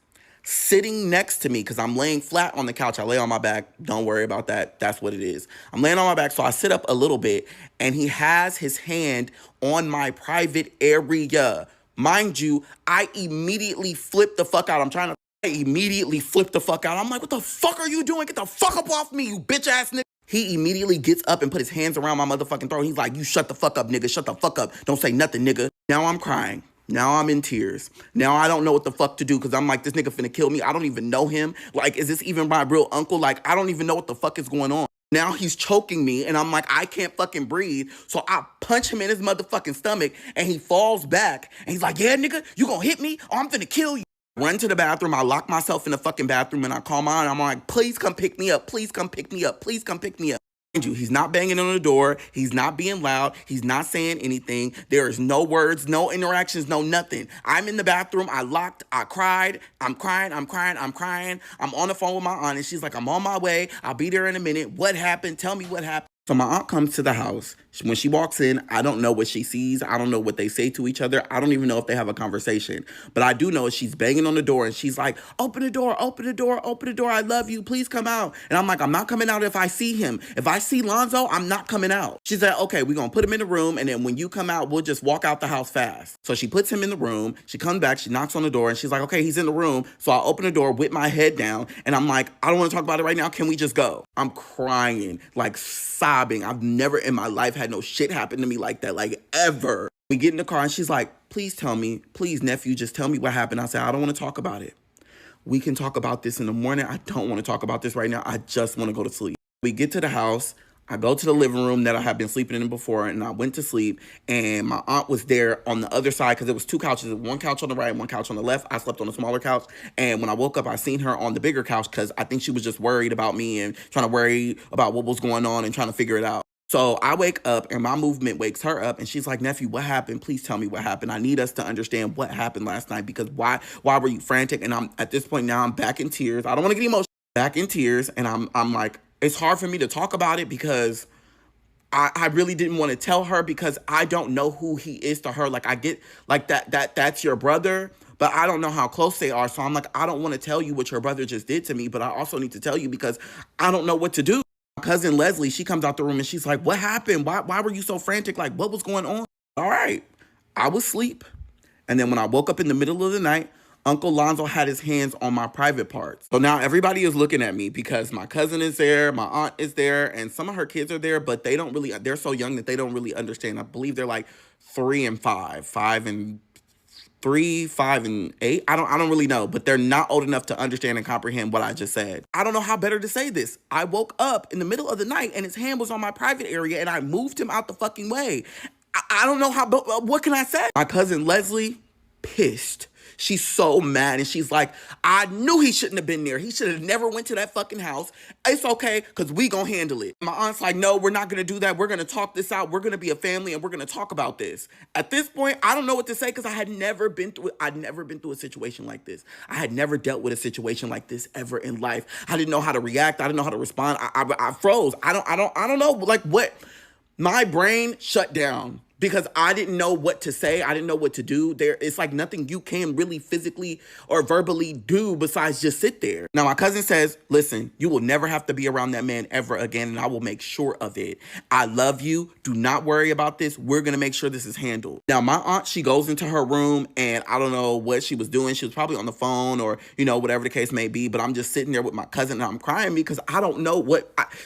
B: sitting next to me because I'm laying flat on the couch. I lay on my back. Don't worry about that. That's what it is. I'm laying on my back, so I sit up a little bit, and he has his hand on my private area. Mind you, I immediately flip the fuck out. I immediately flip the fuck out. I'm like, what the fuck are you doing? Get the fuck up off me, you bitch ass nigga. He immediately gets up and put his hands around my motherfucking throat. He's like, you shut the fuck up, nigga. Shut the fuck up. Don't say nothing, nigga. Now I'm crying. Now I'm in tears. Now I don't know what the fuck to do because I'm like, this nigga finna kill me. I don't even know him. Like, is this even my real uncle? Like, I don't even know what the fuck is going on. Now he's choking me and I'm like, I can't fucking breathe. So I punch him in his motherfucking stomach and he falls back. And he's like, yeah, nigga, you gonna hit me or I'm finna kill you. Run to the bathroom. I lock myself in the fucking bathroom and I call my aunt. I'm like, please come pick me up. Please come pick me up. Please come pick me up. He's not banging on the door. He's not being loud. He's not saying anything. There is no words, no interactions, no nothing. I'm in the bathroom. I locked. I cried. I'm crying. I'm on the phone with my aunt and she's like, I'm on my way. I'll be there in a minute. What happened? Tell me what happened. So my aunt comes to the house. When she walks in, I don't know what she sees. I don't know what they say to each other. I don't even know if they have a conversation. But I do know she's banging on the door and she's like, open the door, open the door, open the door. I love you. Please come out. And I'm like, I'm not coming out if I see him. If I see Lonzo, I'm not coming out. She said, okay, we're going to put him in the room. And then when you come out, we'll just walk out the house fast. So she puts him in the room. She comes back. She knocks on the door and she's like, okay, he's in the room. So I open the door with my head down. And I'm like, I don't want to talk about it right now. Can we just go? I'm crying, like sobbing. I've never in my life had no shit happen to me like that, like ever. We get in the car and she's like, please tell me, please nephew, just tell me what happened. I said, I don't want to talk about it. We can talk about this in the morning. I don't want to talk about this right now. I just want to go to sleep. We get to the house. I go to the living room that I had been sleeping in before and I went to sleep and my aunt was there on the other side because there was two couches, one couch on the right, one couch on the left. I slept on the smaller couch and when I woke up, I seen her on the bigger couch because I think she was just worried about me and trying to worry about what was going on and trying to figure it out. So I wake up and my movement wakes her up and she's like, nephew, what happened? Please tell me what happened. I need us to understand what happened last night because why were you frantic? And I'm at this point now I'm back in tears. I don't want to get emotional. Back in tears and I'm like, it's hard for me to talk about it because I really didn't want to tell her because I don't know who he is to her. Like I get like that's your brother, but I don't know how close they are. So I'm like, I don't want to tell you what your brother just did to me, but I also need to tell you because I don't know what to do. My cousin Leslie, she comes out the room and she's like, what happened? Why were you so frantic? Like, what was going on? All right. I was asleep. And then when I woke up in the middle of the night, Uncle Lonzo had his hands on my private parts. So now everybody is looking at me because my cousin is there, my aunt is there, and some of her kids are there, but they're so young that they don't really understand. I believe they're like 3 and 5, 5 and 3, 5 and 8. I don't really know, but they're not old enough to understand and comprehend what I just said. I don't know how better to say this. I woke up in the middle of the night and his hand was on my private area and I moved him out the fucking way. I don't know how, but what can I say? My cousin Leslie, pissed. She's so mad, and she's like, I knew he shouldn't have been there. He should have never went to that fucking house. It's okay, because we gonna handle it. My aunt's like, no, we're not gonna do that. We're gonna talk this out. We're gonna be a family, and we're gonna talk about this. At this point, I don't know what to say, because I'd never been through a situation like this. I had never dealt with a situation like this ever in life. I didn't know how to react. I didn't know how to respond. I froze. I don't know, like, what. My brain shut down because I didn't know what to say. I didn't know what to do. It's like nothing you can really physically or verbally do besides just sit there. Now, my cousin says, listen, you will never have to be around that man ever again, and I will make sure of it. I love you. Do not worry about this. We're going to make sure this is handled. Now, my aunt, she goes into her room, and I don't know what she was doing. She was probably on the phone or, whatever the case may be, but I'm just sitting there with my cousin, and I'm crying because I don't know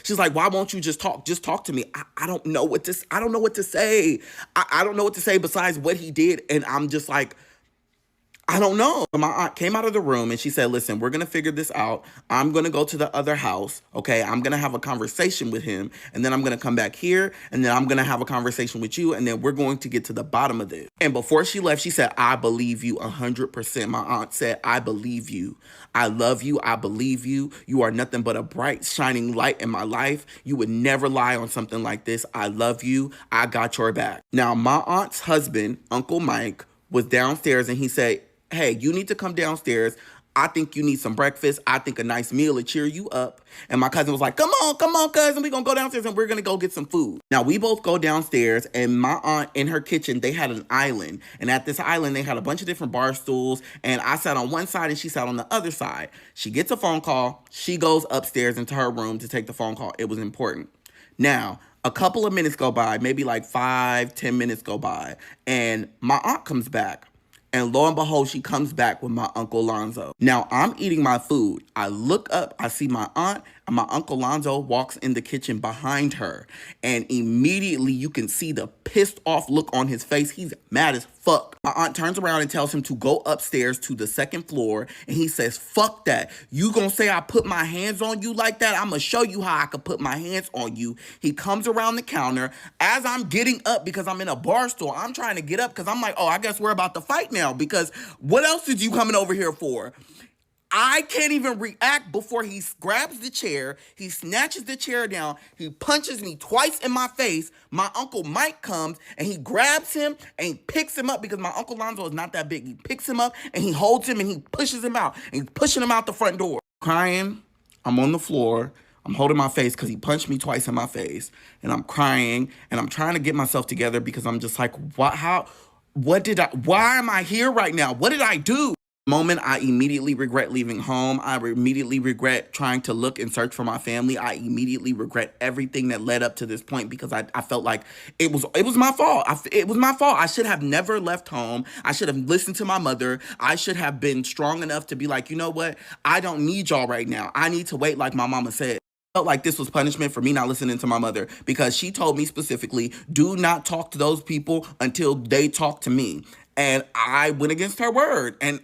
B: she's like, why won't you just talk? Just talk to me. I don't know what to say. I don't know what to say besides what he did. And I'm just like, I don't know. My aunt came out of the room and she said, listen, we're going to figure this out. I'm going to go to the other house. Okay. I'm going to have a conversation with him. And then I'm going to come back here. And then I'm going to have a conversation with you. And then we're going to get to the bottom of this. And before she left, she said, I believe you 100%. My aunt said, I believe you. I love you. I believe you. You are nothing but a bright, shining light in my life. You would never lie on something like this. I love you. I got your back. Now, my aunt's husband, Uncle Mike, was downstairs and he said, hey, you need to come downstairs. I think you need some breakfast. I think a nice meal will cheer you up. And my cousin was like, come on, cousin. We're going to go downstairs and we're going to go get some food. Now, we both go downstairs, and my aunt, in her kitchen, they had an island. And at this island, they had a bunch of different bar stools. And I sat on one side and she sat on the other side. She gets a phone call. She goes upstairs into her room to take the phone call. It was important. Now, a couple of minutes go by, maybe like 5-10 minutes go by, and my aunt comes back. And lo and behold, she comes back with my Uncle Lonzo. Now, I'm eating my food. I look up, I see my aunt, and my Uncle Lonzo walks in the kitchen behind her. And immediately you can see the pissed off look on his face. He's mad as fuck. My aunt turns around and tells him to go upstairs to the second floor. And he says, fuck that. You gonna say I put my hands on you like that? I'm gonna show you how I could put my hands on you. He comes around the counter. As I'm getting up, because I'm in a bar stool, I'm trying to get up because I'm like, oh, I guess we're about to fight now. Because what else did you coming over here for? I can't even react before he grabs the chair. He snatches the chair down. He punches me twice in my face. My Uncle Mike comes and he grabs him and he picks him up because my Uncle Lonzo is not that big. He picks him up and he holds him and he pushes him out. And he's pushing him out the front door. Crying. I'm on the floor. I'm holding my face because he punched me twice in my face. And I'm crying and I'm trying to get myself together because I'm just like, why am I here right now? What did I do? Moment, I immediately regret leaving home. I immediately regret trying to look and search for my family. I immediately regret everything that led up to this point because I felt like it was my fault. It was my fault. I should have never left home. I should have listened to my mother. I should have been strong enough to be like, you know what? I don't need y'all right now. I need to wait, like my mama said. Felt like this was punishment for me not listening to my mother because she told me specifically, do not talk to those people until they talk to me. And I went against her word, and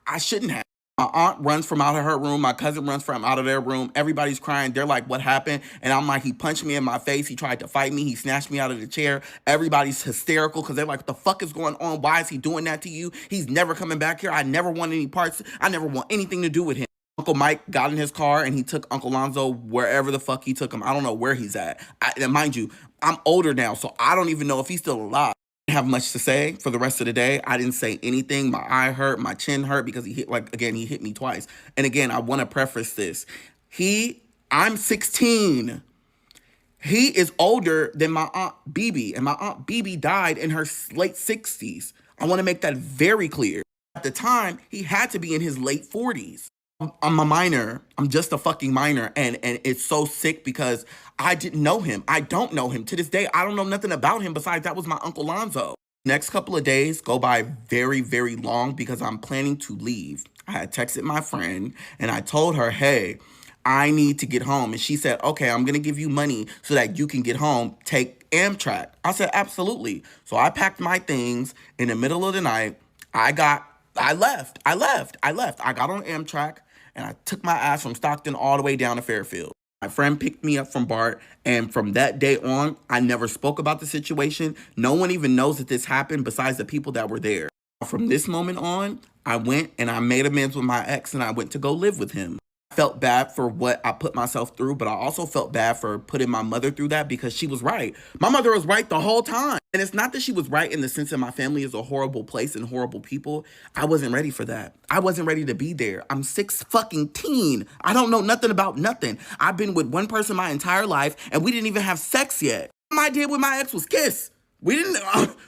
B: I shouldn't have. My aunt runs from out of her room. My cousin runs from out of their room. Everybody's crying. They're like, what happened? And I'm like, he punched me in my face. He tried to fight me. He snatched me out of the chair. Everybody's hysterical because they're like, what the fuck is going on? Why is he doing that to you? He's never coming back here. I never want any parts. I never want anything to do with him. Uncle Mike got in his car and he took Uncle Lonzo wherever the fuck he took him. I don't know where he's at. And mind you, I'm older now, so I don't even know if he's still alive. Have much to say for the rest of the day. I didn't say anything. My eye hurt, my chin hurt because he hit me twice. And again, I want to preface this. I'm 16. He is older than my Aunt BB, and my Aunt BB died in her late 60s. I want to make that very clear. At the time, he had to be in his late 40s. I'm a minor. I'm just a fucking minor. And it's so sick because I didn't know him. I don't know him. To this day, I don't know nothing about him besides that was my Uncle Lonzo. Next couple of days go by very, very long because I'm planning to leave. I had texted my friend and I told her, hey, I need to get home. And she said, okay, I'm going to give you money so that you can get home. Take Amtrak. I said, absolutely. So I packed my things in the middle of the night. I left. I got on Amtrak. And I took my ass from Stockton all the way down to Fairfield. My friend picked me up from BART, and from that day on, I never spoke about the situation. No one even knows that this happened besides the people that were there. From this moment on, I went and I made amends with my ex and I went to go live with him. I felt bad for what I put myself through, but I also felt bad for putting my mother through that because she was right. My mother was right the whole time. And it's not that she was right in the sense that my family is a horrible place and horrible people. I wasn't ready for that. I wasn't ready to be there. I'm 6 fucking teen. I don't know nothing about nothing. I've been with one person my entire life and we didn't even have sex yet. All I did with my ex was kiss. We didn't,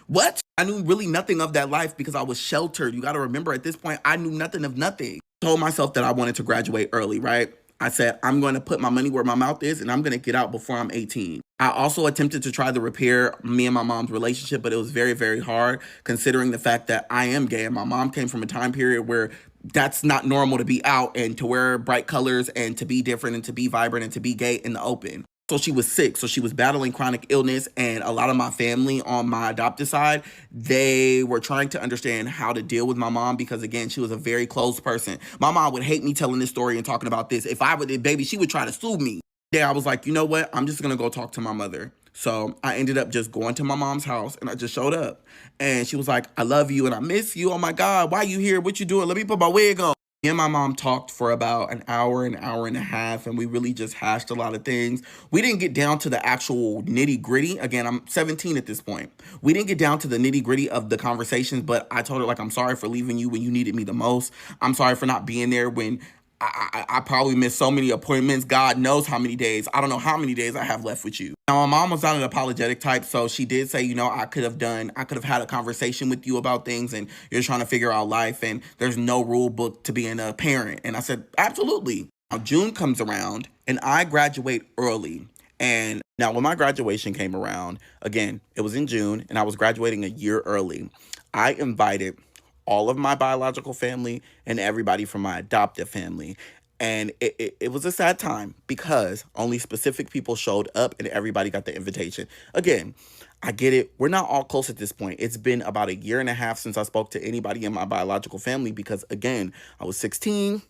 B: what? I knew really nothing of that life because I was sheltered. You got to remember at this point, I knew nothing of nothing. I told myself that I wanted to graduate early, right? I said, I'm going to put my money where my mouth is and I'm going to get out before I'm 18. I also attempted to try to repair me and my mom's relationship, but it was very, very hard considering the fact that I am gay and my mom came from a time period where that's not normal to be out and to wear bright colors and to be different and to be vibrant and to be gay in the open. So she was sick. So she was battling chronic illness. And a lot of my family on my adopted side, they were trying to understand how to deal with my mom because, again, she was a very closed person. My mom would hate me telling this story and talking about this. If I would, baby, she would try to sue me. Yeah, I was like, you know what? I'm just going to go talk to my mother. So I ended up just going to my mom's house and I just showed up. And she was like, I love you and I miss you. Oh, my God. Why are you here? What you doing? Let me put my wig on. Me and my mom talked for about an hour and a half, and we really just hashed a lot of things. We didn't get down to the actual nitty gritty. Again, I'm 17 at this point. We didn't get down to the nitty gritty of the conversations, but I told her, like, I'm sorry for leaving you when you needed me the most. I'm sorry for not being there when I probably missed so many appointments. God knows how many days. I don't know how many days I have left with you. Now, my mom was not an apologetic type, so she did say, you know, I could have had a conversation with you about things and you're trying to figure out life and there's no rule book to being a parent. And I said, absolutely. Now, June comes around and I graduate early. And now when my graduation came around, again, it was in June and I was graduating a year early. I invited all of my biological family and everybody from my adoptive family. And it was a sad time because only specific people showed up and everybody got the invitation. Again, I get it. We're not all close at this point. It's been about a year and a half since I spoke to anybody in my biological family because, again, I was 16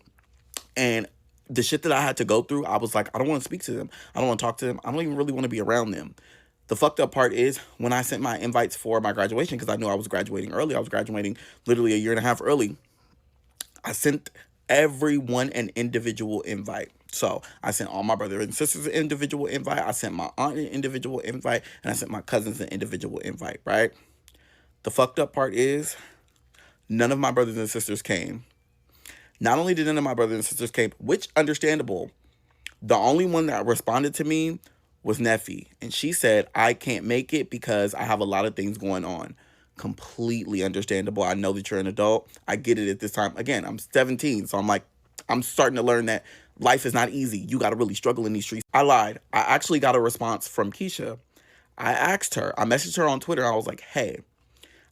B: and the shit that I had to go through, I was like, I don't want to speak to them. I don't want to talk to them. I don't even really want to be around them. The fucked up part is when I sent my invites for my graduation, because I knew I was graduating early. I was graduating literally a year and a half early. I sent everyone an individual invite. So I sent all my brothers and sisters an individual invite. I sent my aunt an individual invite. And I sent my cousins an individual invite, right? The fucked up part is none of my brothers and sisters came. Not only did none of my brothers and sisters came, which understandable, the only one that responded to me was Neffy. And she said, I can't make it because I have a lot of things going on. Completely understandable. I know that you're an adult. I get it at this time. Again, I'm 17. So I'm like, I'm starting to learn that life is not easy. You got to really struggle in these streets. I lied. I actually got a response from Keyshia. I asked her, I messaged her on Twitter. I was like, hey,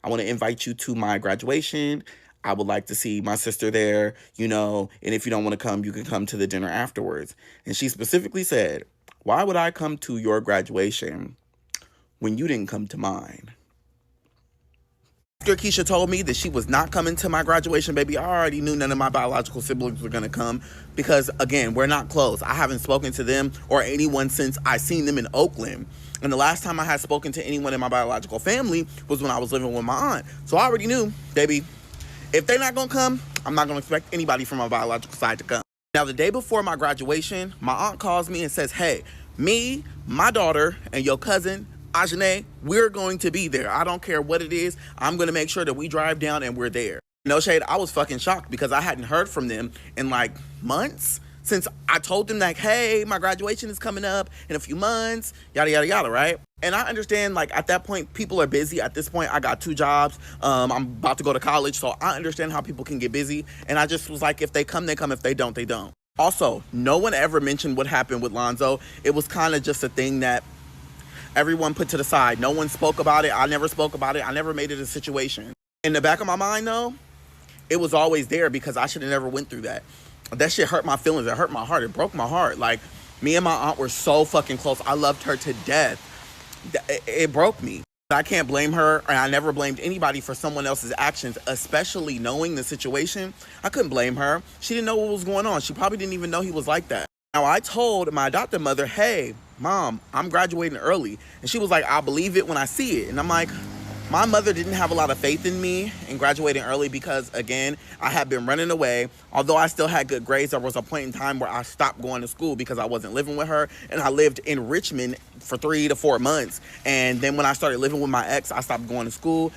B: I want to invite you to my graduation. I would like to see my sister there, you know, and if you don't want to come, you can come to the dinner afterwards. And she specifically said, why would I come to your graduation when you didn't come to mine? After Keyshia told me that she was not coming to my graduation, baby, I already knew none of my biological siblings were going to come because, again, we're not close. I haven't spoken to them or anyone since I seen them in Oakland. And the last time I had spoken to anyone in my biological family was when I was living with my aunt. So I already knew, baby, if they're not going to come, I'm not going to expect anybody from my biological side to come. Now, the day before my graduation, my aunt calls me and says, hey, me, my daughter, and your cousin, Ajane, we're going to be there. I don't care what it is. I'm going to make sure that we drive down and we're there. No shade, I was fucking shocked because I hadn't heard from them in like months since I told them like, hey, my graduation is coming up in a few months, yada, yada, yada, right? And I understand, like, at that point, people are busy. At this point, I got 2 jobs. I'm about to go to college, so I understand how people can get busy. And I just was like, if they come, they come. If they don't, they don't. Also, no one ever mentioned what happened with Lonzo. It was kind of just a thing that everyone put to the side. No one spoke about it. I never spoke about it. I never made it a situation. In the back of my mind, though, it was always there because I should have never went through that. That shit hurt my feelings. It hurt my heart. It broke my heart. Like, me and my aunt were so fucking close. I loved her to death. It broke me. I can't blame her, and I never blamed anybody for someone else's actions, especially knowing the situation. I couldn't blame her. She didn't know what was going on. She probably didn't even know he was like that. Now, I told my adopted mother, hey, Mom, I'm graduating early. And she was like, I'll believe it when I see it. And I'm like, My mother didn't have a lot of faith in me in graduating early because, again, I had been running away. Although I still had good grades, there was a point in time where I stopped going to school because I wasn't living with her, and I lived in Richmond for 3 to 4 months. And then when I started living with my ex, I stopped going to school.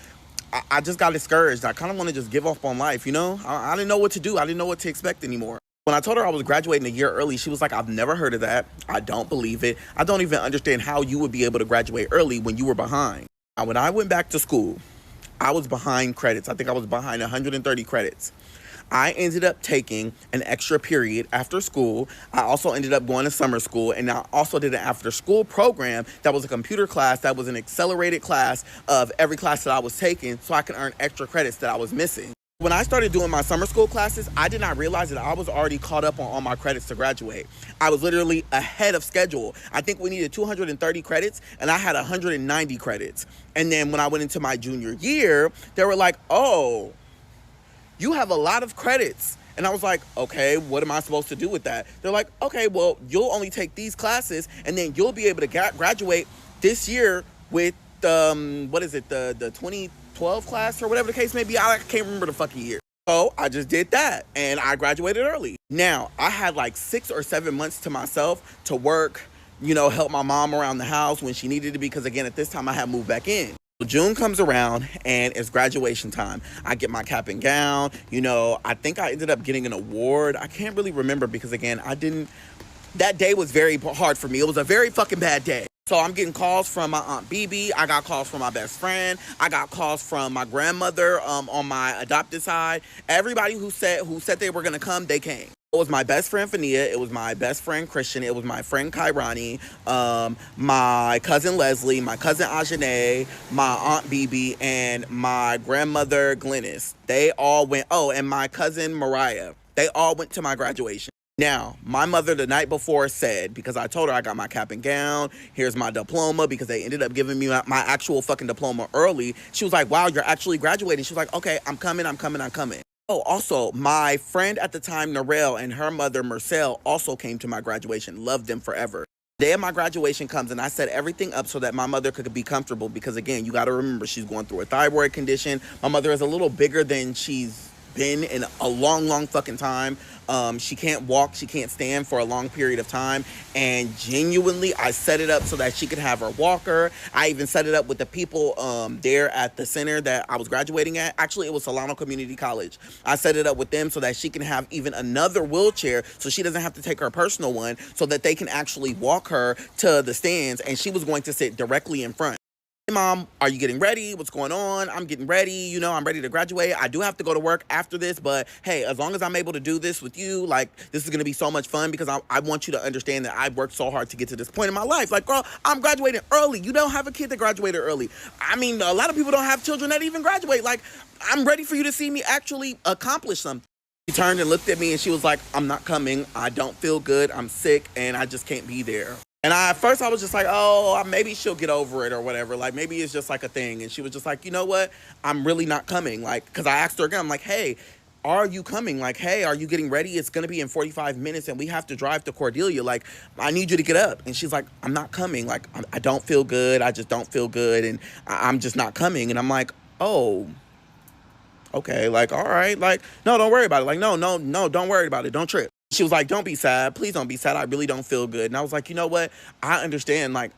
B: I just got discouraged. I kind of want to just give up on life, you know? I didn't know what to do. I didn't know what to expect anymore. When I told her I was graduating a year early, she was like, I've never heard of that. I don't believe it. I don't even understand how you would be able to graduate early when you were behind. Now, when I went back to school, I was behind credits. I think I was behind 130 credits. I ended up taking an extra period after school. I also ended up going to summer school, and I also did an after school program that was a computer class that was an accelerated class of every class that I was taking so I could earn extra credits that I was missing. When I started doing my summer school classes, I did not realize that I was already caught up on all my credits to graduate. I was literally ahead of schedule. I think we needed 230 credits, and I had 190 credits. And then when I went into my junior year, they were like, oh, you have a lot of credits. And I was like, okay, what am I supposed to do with that? They're like, okay, well, you'll only take these classes, and then you'll be able to graduate this year with, the 2012 class or whatever the case may be. I can't remember the fucking year. So I just did that, and I graduated early. Now, I had like 6 or 7 months to myself to work, you know, help my mom around the house when she needed to, because again, at this time I had moved back in. June comes around and it's graduation time. I get my cap and gown. You know, I think I ended up getting an award. I can't really remember because, again, that day was very hard for me. It was a very fucking bad day. So I'm getting calls from my Aunt BB. I got calls from my best friend. I got calls from my grandmother on my adopted side. Everybody who said they were going to come, they came. It was my best friend Fania. It was my best friend Christian. It was my friend Kairani, my cousin Leslie, my cousin Ajane, my Aunt BB, and my grandmother Glennis. They all went. Oh, and my cousin Mariah. They all went to my graduation. Now, my mother the night before said, because I told her I got my cap and gown, here's my diploma, because they ended up giving me my actual fucking diploma early. She was like, wow, you're actually graduating. She was like, okay, I'm coming. Oh, also, my friend at the time, Narelle, and her mother, Marcel, also came to my graduation. Loved them forever. The day of my graduation comes, and I set everything up so that my mother could be comfortable, because, again, you got to remember, she's going through a thyroid condition. My mother is a little bigger than she's been in a long fucking time. She can't walk, she can't stand for a long period of time, and genuinely I set it up so that she could have her walker. I even set it up with the people there at the center that I was graduating at. Actually, it was Solano Community College. I set it up with them so that she can have even another wheelchair, so she doesn't have to take her personal one, so that they can actually walk her to the stands, and she was going to sit directly in front. Hey, Mom, are you getting ready? What's going on? I'm getting ready. You know, I'm ready to graduate. I do have to go to work after this, but hey, as long as I'm able to do this with you, like, this is going to be so much fun, because I want you to understand that I've worked so hard to get to this point in my life. Like, girl, I'm graduating early. You don't have a kid that graduated early. I mean, a lot of people don't have children that even graduate. Like, I'm ready for you to see me actually accomplish something. She turned and looked at me and she was like, I'm not coming. I don't feel good. I'm sick and I just can't be there. And at first I was just like, oh, maybe she'll get over it or whatever. Like, maybe it's just like a thing. And she was just like, you know what? I'm really not coming. Like, because I asked her again, I'm like, hey, are you coming? Like, hey, are you getting ready? It's going to be in 45 minutes and we have to drive to Cordelia. Like, I need you to get up. And she's like, I'm not coming. Like, I don't feel good. I just don't feel good. And I'm just not coming. And I'm like, oh, okay. Like, all right. Like, no, don't worry about it. Like, no, don't worry about it. Don't trip. She was like, don't be sad. Please don't be sad. I really don't feel good. And I was like, you know what? I understand. Like,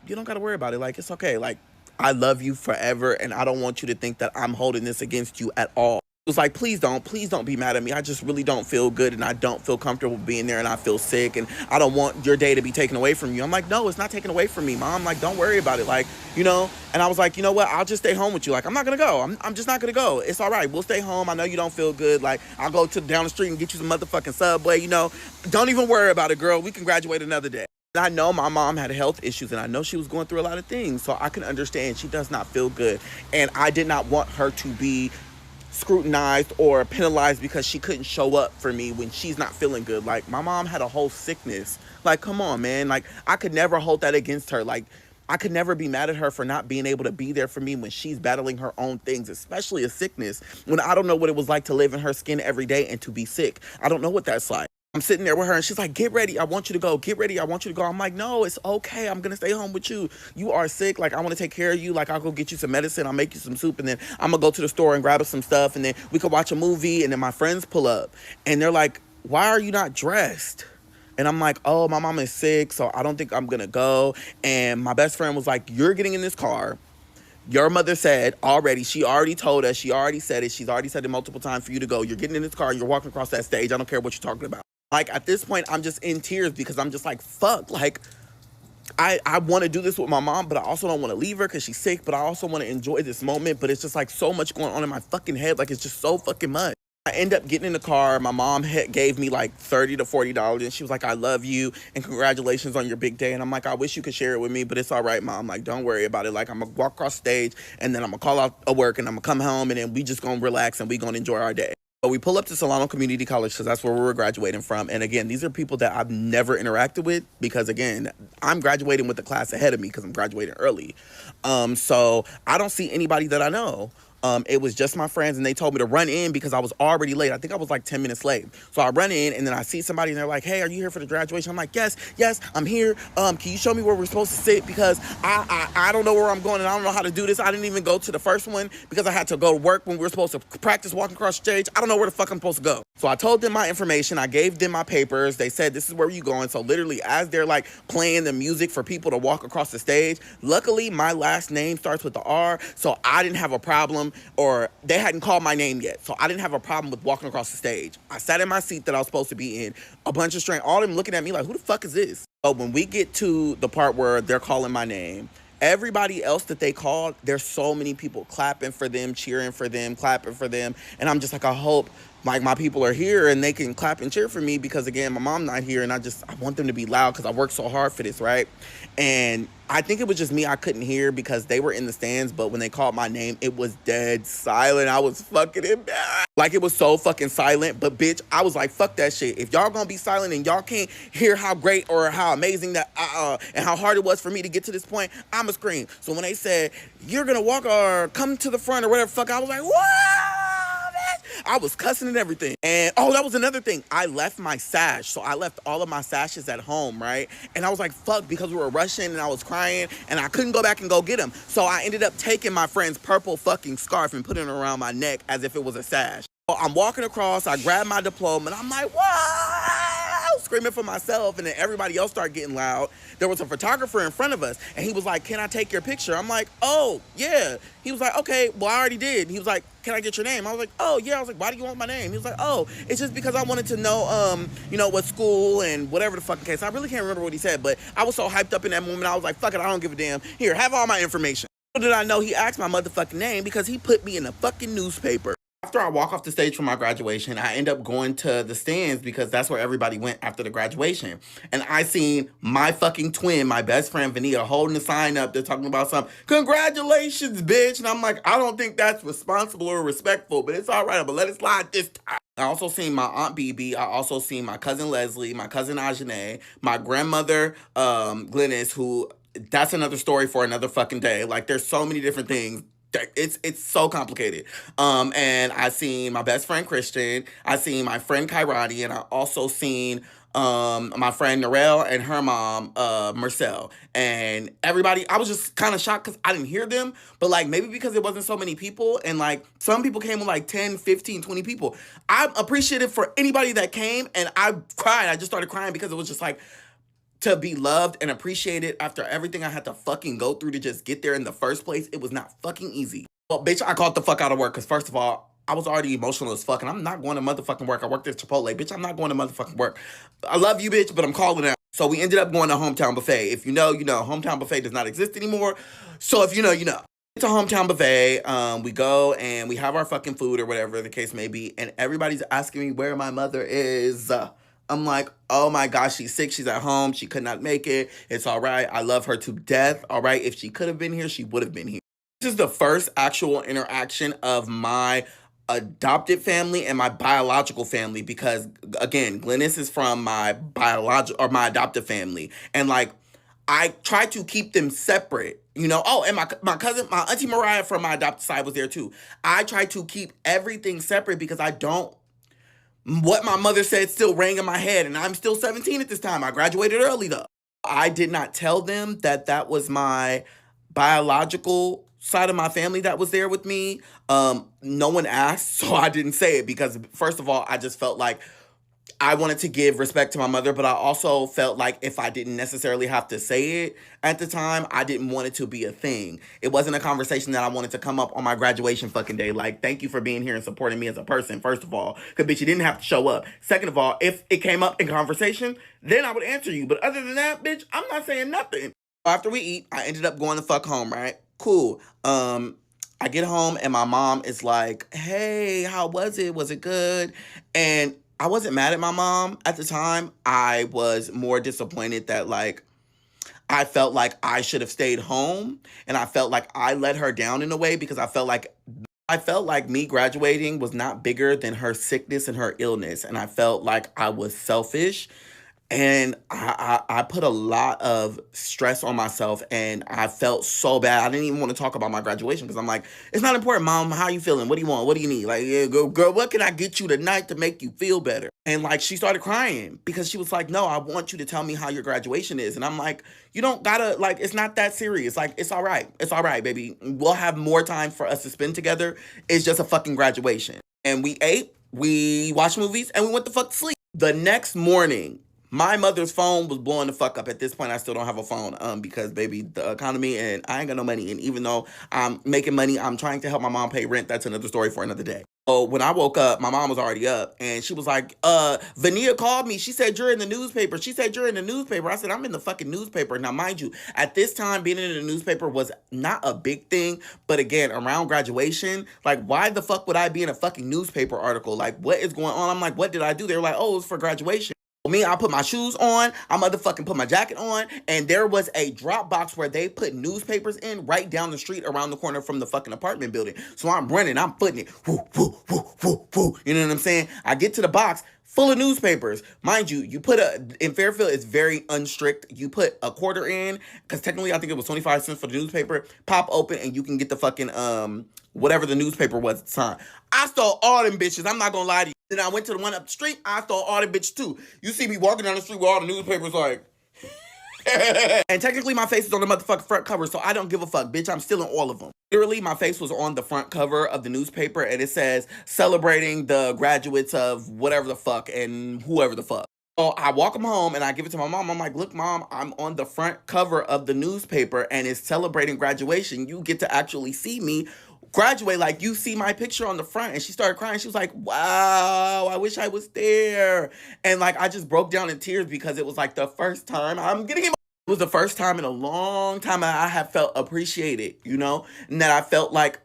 B: you don't got to worry about it. Like, it's okay. Like, I love you forever. And I don't want you to think that I'm holding this against you at all. It was like, please don't be mad at me. I just really don't feel good and I don't feel comfortable being there and I feel sick and I don't want your day to be taken away from you. I'm like, no, it's not taken away from me, Mom. Like, don't worry about it. Like, you know, and I was like, you know what? I'll just stay home with you. Like, I'm not going to go. I'm just not going to go. It's all right. We'll stay home. I know you don't feel good. Like, I'll go down the street and get you some motherfucking Subway, you know. Don't even worry about it, girl. We can graduate another day. And I know my mom had health issues and I know she was going through a lot of things. So I can understand she does not feel good. And I did not want her to be scrutinized or penalized because she couldn't show up for me when she's not feeling good. Like, my mom had a whole sickness. Like, come on, man. Like, I could never hold that against her. Like, I could never be mad at her for not being able to be there for me when she's battling her own things, especially a sickness, when I don't know what it was like to live in her skin every day and to be sick. I don't know what that's like. I'm sitting there with her and she's like, get ready. I want you to go. Get ready. I want you to go. I'm like, no, it's okay. I'm going to stay home with you. You are sick. Like, I want to take care of you. Like, I'll go get you some medicine. I'll make you some soup. And then I'm going to go to the store and grab us some stuff. And then we could watch a movie. And then my friends pull up and they're like, why are you not dressed? And I'm like, oh, my mom is sick, so I don't think I'm going to go. And my best friend was like, you're getting in this car. Your mother said already, she already told us, she already said it, she's already said it multiple times for you to go. You're getting in this car, you're walking across that stage. I don't care what you're talking about. Like, at this point, I'm just in tears because I'm just like, fuck. Like, I want to do this with my mom, but I also don't want to leave her because she's sick, but I also want to enjoy this moment. But it's just like so much going on in my fucking head. Like, it's just so fucking much. I end up getting in the car. My mom gave me like $30 to $40, and she was like, I love you and congratulations on your big day. And I'm like, I wish you could share it with me, but it's all right, Mom. Like, don't worry about it. Like, I'm gonna walk across stage and then I'm gonna call out of work and I'm gonna come home and then we just gonna relax and we gonna enjoy our day. So we pull up to Solano Community College because that's where we were graduating from. And again, these are people that I've never interacted with because, again, I'm graduating with the class ahead of me because I'm graduating early. So I don't see anybody that I know. It was just my friends, and they told me to run in because I was already late. I think I was like 10 minutes late. So I run in, and then I see somebody, and they're like, hey, are you here for the graduation? I'm like, yes, I'm here. Can you show me where we're supposed to sit? Because I don't know where I'm going, and I don't know how to do this. I didn't even go to the first one because I had to go to work when we were supposed to practice walking across the stage. I don't know where the fuck I'm supposed to go. So I told them my information. I gave them my papers. They said, this is where you going. So literally, as they're like playing the music for people to walk across the stage, luckily my last name starts with the R, so I didn't have a problem, or they hadn't called my name yet. So I didn't have a problem with walking across the stage. I sat in my seat that I was supposed to be in. A bunch of strangers, all of them looking at me like, who the fuck is this? So when we get to the part where they're calling my name, everybody else that they called, there's so many people clapping for them, cheering for them, clapping for them. And I'm just like, I hope like my people are here and they can clap and cheer for me because, again, my mom's not here and I want them to be loud because I worked so hard for this, right? And I think it was just me I couldn't hear because they were in the stands, but when they called my name, it was dead silent. I was fucking embarrassed. Like, it was so fucking silent, but bitch, I was like, fuck that shit. If y'all gonna be silent and y'all can't hear how great or how amazing that and how hard it was for me to get to this point, I'ma scream. So when they said, you're gonna walk or come to the front or whatever fuck, I was like, what? I was cussing and everything. And oh, that was another thing. I left my sash. So I left all of my sashes at home, right? And I was like, fuck, because we were rushing and I was crying and I couldn't go back and go get them. So I ended up taking my friend's purple fucking scarf and putting it around my neck as if it was a sash. So I'm walking across, I grab my diploma and I'm like, whoa, screaming for myself. And then everybody else started getting loud. There was a photographer in front of us and he was like, can I take your picture? I'm like, oh, yeah. He was like, okay, well, I already did. He was like, can I get your name? I was like, oh, yeah. I was like, why do you want my name? He was like, oh, it's just because I wanted to know, what school and whatever the fucking case. I really can't remember what he said, but I was so hyped up in that moment. I was like, fuck it, I don't give a damn. Here, have all my information. Little did I know he asked my motherfucking name because he put me in the fucking newspaper. After I walk off the stage for my graduation, I end up going to the stands because that's where everybody went after the graduation. And I seen my fucking twin, my best friend, Vanita, holding the sign up. They're talking about something. Congratulations, bitch. And I'm like, I don't think that's responsible or respectful, but it's all right. I'm going to let it slide this time. I also seen my Aunt BB. I also seen my cousin Leslie, my cousin Ajane, my grandmother, Glennis, who, that's another story for another fucking day. Like, there's so many different things. It's so complicated. And I seen my best friend Christian. I seen my friend Kairati, and I also seen my friend Narelle and her mom, Marcel. And everybody, I was just kind of shocked because I didn't hear them, but like maybe because it wasn't so many people, and like some people came with like 10, 15, 20 people. I'm appreciative for anybody that came, and I cried. I just started crying because it was just like, to be loved and appreciated after everything I had to fucking go through to just get there in the first place, it was not fucking easy. Well, bitch, I called the fuck out of work because first of all, I was already emotional as fuck and I'm not going to motherfucking work. I worked at Chipotle. Bitch, I'm not going to motherfucking work. I love you, bitch, but I'm calling out. So we ended up going to Hometown Buffet. If you know, you know. Hometown Buffet does not exist anymore. So if you know, you know. It's a Hometown Buffet. We go and we have our fucking food or whatever the case may be. And everybody's asking me where my mother is. I'm like, oh my gosh, she's sick. She's at home. She could not make it. It's all right. I love her to death. All right. If she could have been here, she would have been here. This is the first actual interaction of my adopted family and my biological family because, again, Glennis is from my my adoptive family. And like, I try to keep them separate, you know. Oh, and my cousin, my auntie Mariah from my adopted side was there too. I try to keep everything separate because I don't What my mother said still rang in my head, and I'm still 17 at this time. I graduated early though. I did not tell them that that was my biological side of my family that was there with me. No one asked, so I didn't say it because, first of all, I just felt like I wanted to give respect to my mother, but I also felt like if I didn't necessarily have to say it at the time, I didn't want it to be a thing. It wasn't a conversation that I wanted to come up on my graduation fucking day. Like, thank you for being here and supporting me as a person, first of all. Because, bitch, you didn't have to show up. Second of all, if it came up in conversation, then I would answer you. But other than that, bitch, I'm not saying nothing. After we eat, I ended up going the fuck home, right? Cool. I get home and my mom is like, hey, how was it? Was it good? And I wasn't mad at my mom at the time. I was more disappointed that, like, I felt like I should have stayed home, and I felt like I let her down in a way because I felt like me graduating was not bigger than her sickness and her illness, and I felt like I was selfish. And I put a lot of stress on myself, and I felt so bad. I didn't even want to talk about my graduation because I'm like, it's not important, Mom. How you feeling? What do you want? What do you need? Like, yeah, girl, what can I get you tonight to make you feel better? And like, she started crying because she was like, no, I want you to tell me how your graduation is. And I'm like, you don't gotta, like, it's not that serious. Like, it's all right. It's all right, baby. We'll have more time for us to spend together. It's just a fucking graduation. And we ate, we watched movies, and we went the fuck to sleep. The next morning, my mother's phone was blowing the fuck up. At this point, I still don't have a phone because, baby, the economy, and I ain't got no money. And even though I'm making money, I'm trying to help my mom pay rent. That's another story for another day. So when I woke up, my mom was already up, and she was like, Vania called me. She said, you're in the newspaper. She said, you're in the newspaper. I said, I'm in the fucking newspaper. Now, mind you, at this time, being in the newspaper was not a big thing. But again, around graduation, like, why the fuck would I be in a fucking newspaper article? Like, what is going on? I'm like, what did I do? They were like, oh, it's for graduation. Me, I put my shoes on, I motherfucking put my jacket on, and there was a drop box where they put newspapers in right down the street around the corner from the fucking apartment building. So I'm running, I'm putting it, whoo, whoo, whoo, whoo, whoo. You know what I'm saying? I get to the box full of newspapers. Mind you, in Fairfield, it's very unstrict. You put a quarter in, because technically I think it was 25 cents for the newspaper, pop open, and you can get the fucking, whatever the newspaper was at the time. I stole all them bitches, I'm not gonna lie to you. Then I went to the one up the street, I stole all the bitches too. You see me walking down the street with all the newspapers like... And technically my face is on the motherfucking front cover, so I don't give a fuck, bitch. I'm stealing all of them. Literally, my face was on the front cover of the newspaper, and it says, celebrating the graduates of whatever the fuck and whoever the fuck. So I walk them home, and I give it to my mom. I'm like, look, Mom, I'm on the front cover of the newspaper, and it's celebrating graduation. You get to actually see me graduate. Like, you see my picture on the front. And she started crying. She was like, wow, I wish I was there. And like, I just broke down in tears because it was like the first time it was the first time in a long time I have felt appreciated, you know, and that I felt like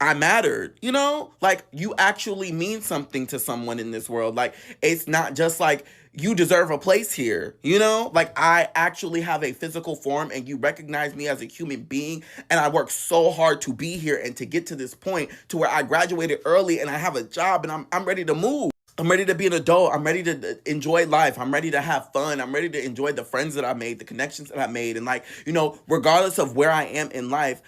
B: I mattered, you know, like you actually mean something to someone in this world. Like, it's not just like you deserve a place here, you know, like I actually have a physical form and you recognize me as a human being. And I worked so hard to be here and to get to this point to where I graduated early and I have a job and I'm ready to move. I'm ready to be an adult. I'm ready to enjoy life. I'm ready to have fun. I'm ready to enjoy the friends that I made, the connections that I made. And like, you know, regardless of where I am in life,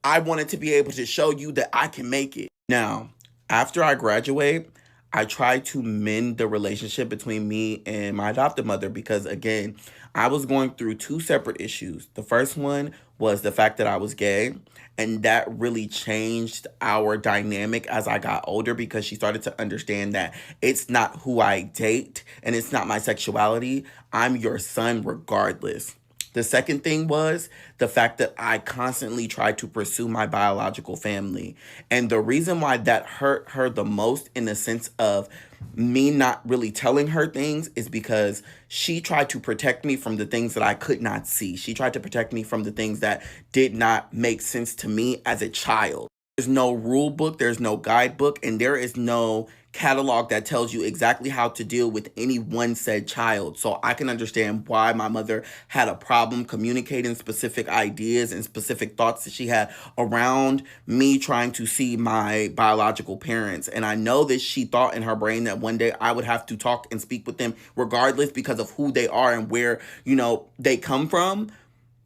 B: I wanted to be able to show you that I can make it. Now, after I graduate, I try to mend the relationship between me and my adoptive mother because, again, I was going through two separate issues. The first one was the fact that I was gay, and that really changed our dynamic as I got older because she started to understand that it's not who I date and it's not my sexuality. I'm your son regardless. The second thing was the fact that I constantly tried to pursue my biological family. And the reason why that hurt her the most in the sense of me not really telling her things is because she tried to protect me from the things that I could not see. She tried to protect me from the things that did not make sense to me as a child. There's no rule book, there's no guidebook, and there is no catalog that tells you exactly how to deal with any one said child. So I can understand why my mother had a problem communicating specific ideas and specific thoughts that she had around me trying to see my biological parents. And I know that she thought in her brain that one day I would have to talk and speak with them regardless because of who they are and where, you know, they come from.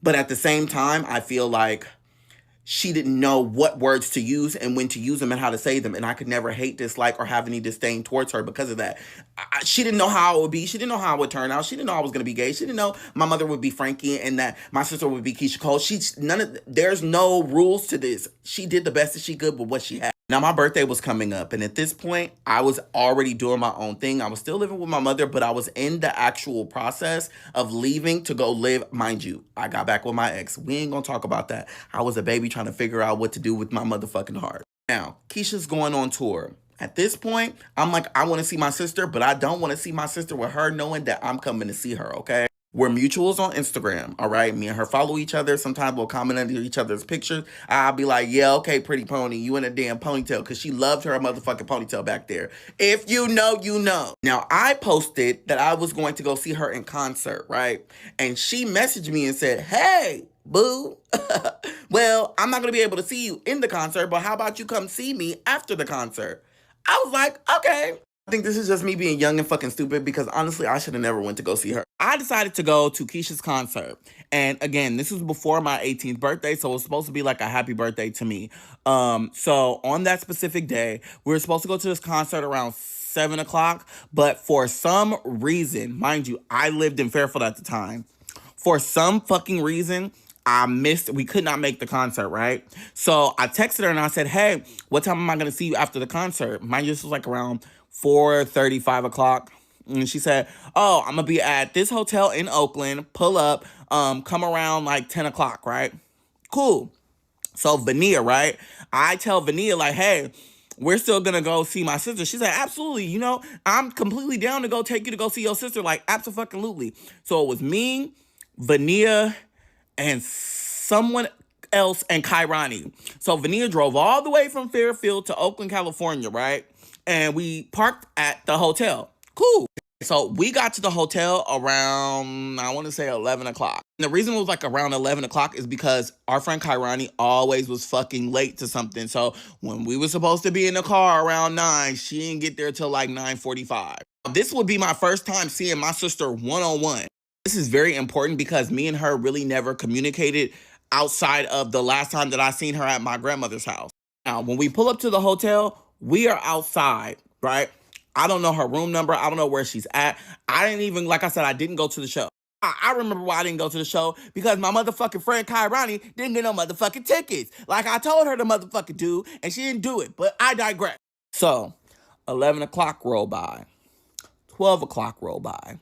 B: But at the same time, I feel like she didn't know what words to use and when to use them and how to say them. And I could never hate, dislike, or have any disdain towards her because of that. She didn't know how it would be. She didn't know how it would turn out. She didn't know I was going to be gay. She didn't know my mother would be Frankie and that my sister would be Keyshia Cole. There's no rules to this. She did the best that she could with what she had. Now, my birthday was coming up, and at this point, I was already doing my own thing. I was still living with my mother, but I was in the actual process of leaving to go live. Mind you, I got back with my ex. We ain't gonna talk about that. I was a baby trying to figure out what to do with my motherfucking heart. Now, Keisha's going on tour. At this point, I'm like, I want to see my sister, but I don't want to see my sister with her knowing that I'm coming to see her, okay? We're mutuals on Instagram, all right? Me and her follow each other. Sometimes we'll comment under each other's pictures. I'll be like, yeah, okay, pretty pony. You in a damn ponytail. Because she loved her motherfucking ponytail back there. If you know, you know. Now, I posted that I was going to go see her in concert, right? And she messaged me and said, hey, boo. Well, I'm not going to be able to see you in the concert, but how about you come see me after the concert? I was like, okay. I think this is just me being young and fucking stupid because honestly, I should have never went to go see her. I decided to go to Keisha's concert. And again, this was before my 18th birthday, so it was supposed to be like a happy birthday to me. So on that specific day, we were supposed to go to this concert around 7 o'clock, but for some reason, mind you, I lived in Fairfield at the time. For some fucking reason, we could not make the concert, right? So I texted her and I said, hey, what time am I going to see you after the concert? Mind you, this was like around 4:30, 5 o'clock. And she said, oh, I'm going to be at this hotel in Oakland, pull up, come around like 10 o'clock, right? Cool. So Vania, right? I tell Vania like, hey, we're still going to go see my sister. She said, absolutely. You know, I'm completely down to go take you to go see your sister. Like, absolutely. So it was me, Vania, and someone else and Kairani. So Vania drove all the way from Fairfield to Oakland, California, right? And we parked at the hotel. Cool. So we got to the hotel around, I want to say 11 o'clock. And the reason it was like around 11 o'clock is because our friend Kairani always was fucking late to something. So when we were supposed to be in the car around 9, she didn't get there till like 9:45. This would be my first time seeing my sister one-on-one. This is very important because me and her really never communicated outside of the last time that I seen her at my grandmother's house. Now, when we pull up to the hotel, we are outside, right? I don't know her room number. I don't know where she's at. I didn't even, like I said, I didn't go to the show. I remember why I didn't go to the show because my motherfucking friend Kairani didn't get no motherfucking tickets. Like I told her to motherfucking do, and she didn't do it, but I digress. So, 11 o'clock roll by. 12 o'clock roll by.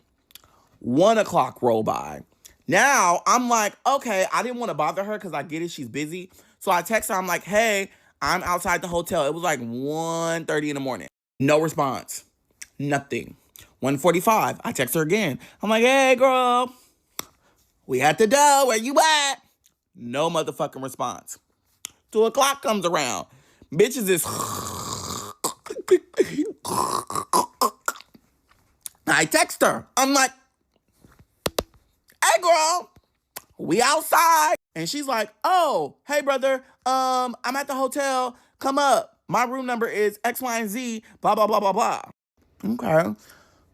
B: 1 o'clock roll by. Now, I'm like, okay, I didn't want to bother her because I get it, she's busy. So I text her, I'm like, hey, I'm outside the hotel. It was like 1:30 in the morning. No response. Nothing. 1:45, I text her again. I'm like, hey, girl, we at the door. Where you at? No motherfucking response. 2 o'clock comes around. Bitches is... I text her. I'm like, hey, girl, we outside. And she's like, oh, hey, brother, I'm at the hotel. Come up. My room number is X, Y, and Z, blah, blah, blah, blah, blah. Okay.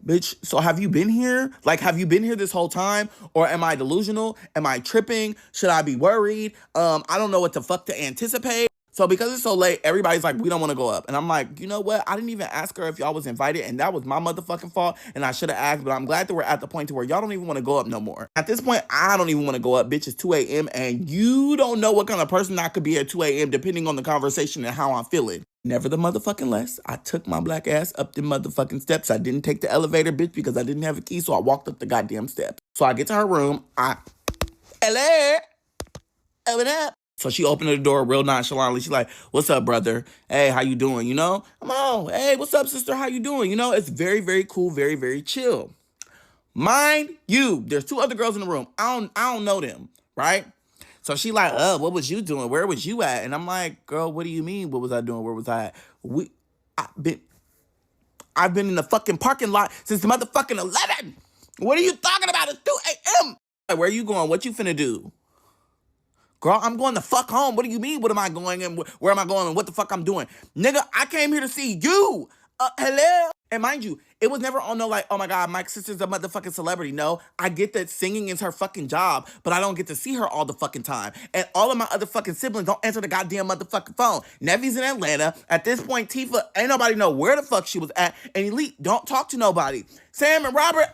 B: Bitch, so have you been here? Like, have you been here this whole time? Or am I delusional? Am I tripping? Should I be worried? I don't know what the fuck to anticipate. So because it's so late, everybody's like, we don't want to go up. And I'm like, you know what? I didn't even ask her if y'all was invited. And that was my motherfucking fault. And I should have asked. But I'm glad that we're at the point to where y'all don't even want to go up no more. At this point, I don't even want to go up. Bitch, it's 2 a.m. And you don't know what kind of person I could be at 2 a.m. depending on the conversation and how I'm feeling. Never the motherfucking less, I took my black ass up the motherfucking steps. I didn't take the elevator, bitch, because I didn't have a key. So I walked up the goddamn steps. So I get to her room. Hello? Open up. So she opened the door real nonchalantly. She's like, what's up, brother? Hey, how you doing? You know? I'm on. Hey, what's up, sister? How you doing? You know, it's very, very cool, very, very chill. Mind you, there's 2 other girls in the room. I don't know them, right? So she like, what was you doing? Where was you at? And I'm like, girl, what do you mean? What was I doing? Where was I at? I've been in the fucking parking lot since the motherfucking 11. What are you talking about? It's 2 a.m. Like, where you going? What you finna do? Girl, I'm going the fuck home. What do you mean? What am I going and where am I going and what the fuck I'm doing? Nigga, I came here to see you. Hello? And mind you, it was never on no like, oh my God, my sister's a motherfucking celebrity. No, I get that singing is her fucking job, but I don't get to see her all the fucking time. And all of my other fucking siblings don't answer the goddamn motherfucking phone. Nevy's in Atlanta. At this point, Tifa, ain't nobody know where the fuck she was at. And Elite, don't talk to nobody. Sam and Robert,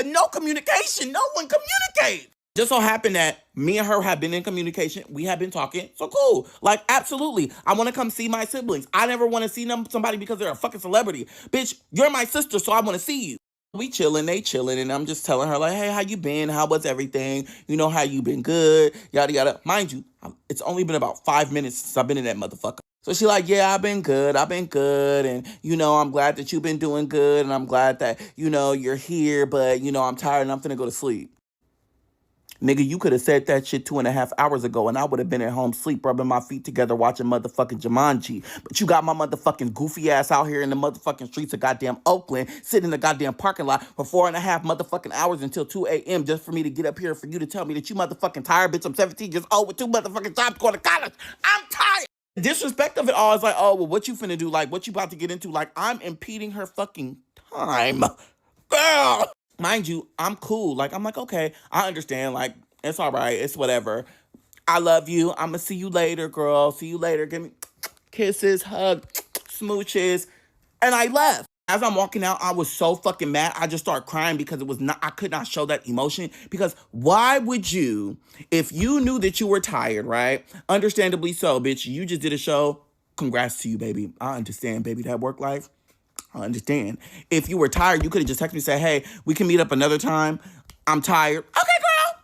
B: no communication. No one communicates. Just so happened that me and her have been in communication. We have been talking. So cool. Like, absolutely. I want to come see my siblings. I never want to see somebody because they're a fucking celebrity. Bitch, you're my sister, so I want to see you. We chilling, they chilling, and I'm just telling her, like, hey, how you been? How was everything? You know, how you been? Good, yada, yada. Mind you, it's only been about 5 minutes since I've been in that motherfucker. So she like, yeah, I've been good, and, you know, I'm glad that you've been doing good, and I'm glad that, you know, you're here, but, you know, I'm tired and I'm finna go to sleep. Nigga, you could have said that shit 2.5 hours ago and I would have been at home sleep rubbing my feet together watching motherfucking Jumanji. But you got my motherfucking goofy ass out here in the motherfucking streets of goddamn Oakland, sitting in the goddamn parking lot for 4.5 motherfucking hours until 2 a.m. just for me to get up here for you to tell me that you motherfucking tired, bitch. I'm 17 years old with 2 motherfucking jobs going to college. I'm tired. Disrespect of it all is like, oh, well, what you finna do? Like, what you about to get into? Like, I'm impeding her fucking time. Girl. Mind you, I'm cool. Like, I'm like, okay, I understand. Like, it's all right. It's whatever. I love you. I'm going to see you later, girl. See you later. Give me kisses, hugs, smooches. And I left. As I'm walking out, I was so fucking mad. I just started crying because I could not show that emotion. Because why would you, if you knew that you were tired, right? Understandably so, bitch. You just did a show. Congrats to you, baby. I understand, baby, that work life. I understand. If you were tired, you could have just texted me and said, hey, we can meet up another time. I'm tired. Okay, girl.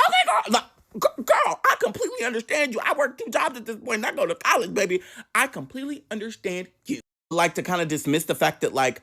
B: Okay, girl. Like, girl, I completely understand you. I work 2 jobs at this point and I go to college, baby. I completely understand you. I like to kind of dismiss the fact that, like,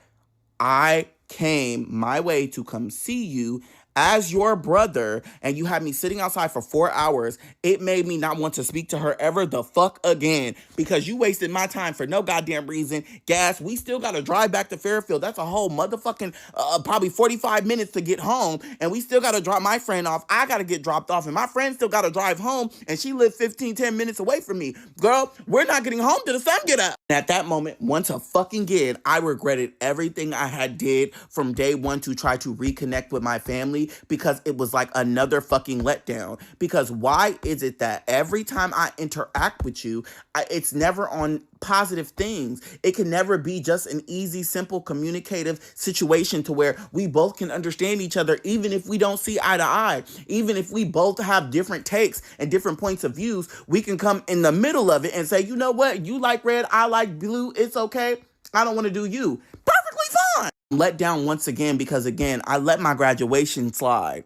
B: I came my way to come see you as your brother, and you had me sitting outside for 4 hours. It made me not want to speak to her ever the fuck again because you wasted my time for no goddamn reason. Gas, we still got to drive back to Fairfield. That's a whole motherfucking probably 45 minutes to get home, and we still got to drop my friend off. I got to get dropped off, and my friend still got to drive home, and she lived 10 minutes away from me. Girl, we're not getting home till the sun get up. And at that moment, once again, I regretted everything I had did from day one to try to reconnect with my family because it was like another fucking letdown. Because why is it that every time I interact with you, it's never on positive things? It can never be just an easy, simple, communicative situation to where we both can understand each other, even if we don't see eye to eye. Even if we both have different takes and different points of views, we can come in the middle of it and say, you know what? You like red, I like blue. It's okay. I don't want to do you. Perfectly fine. Let down once again because, again, I let my graduation slide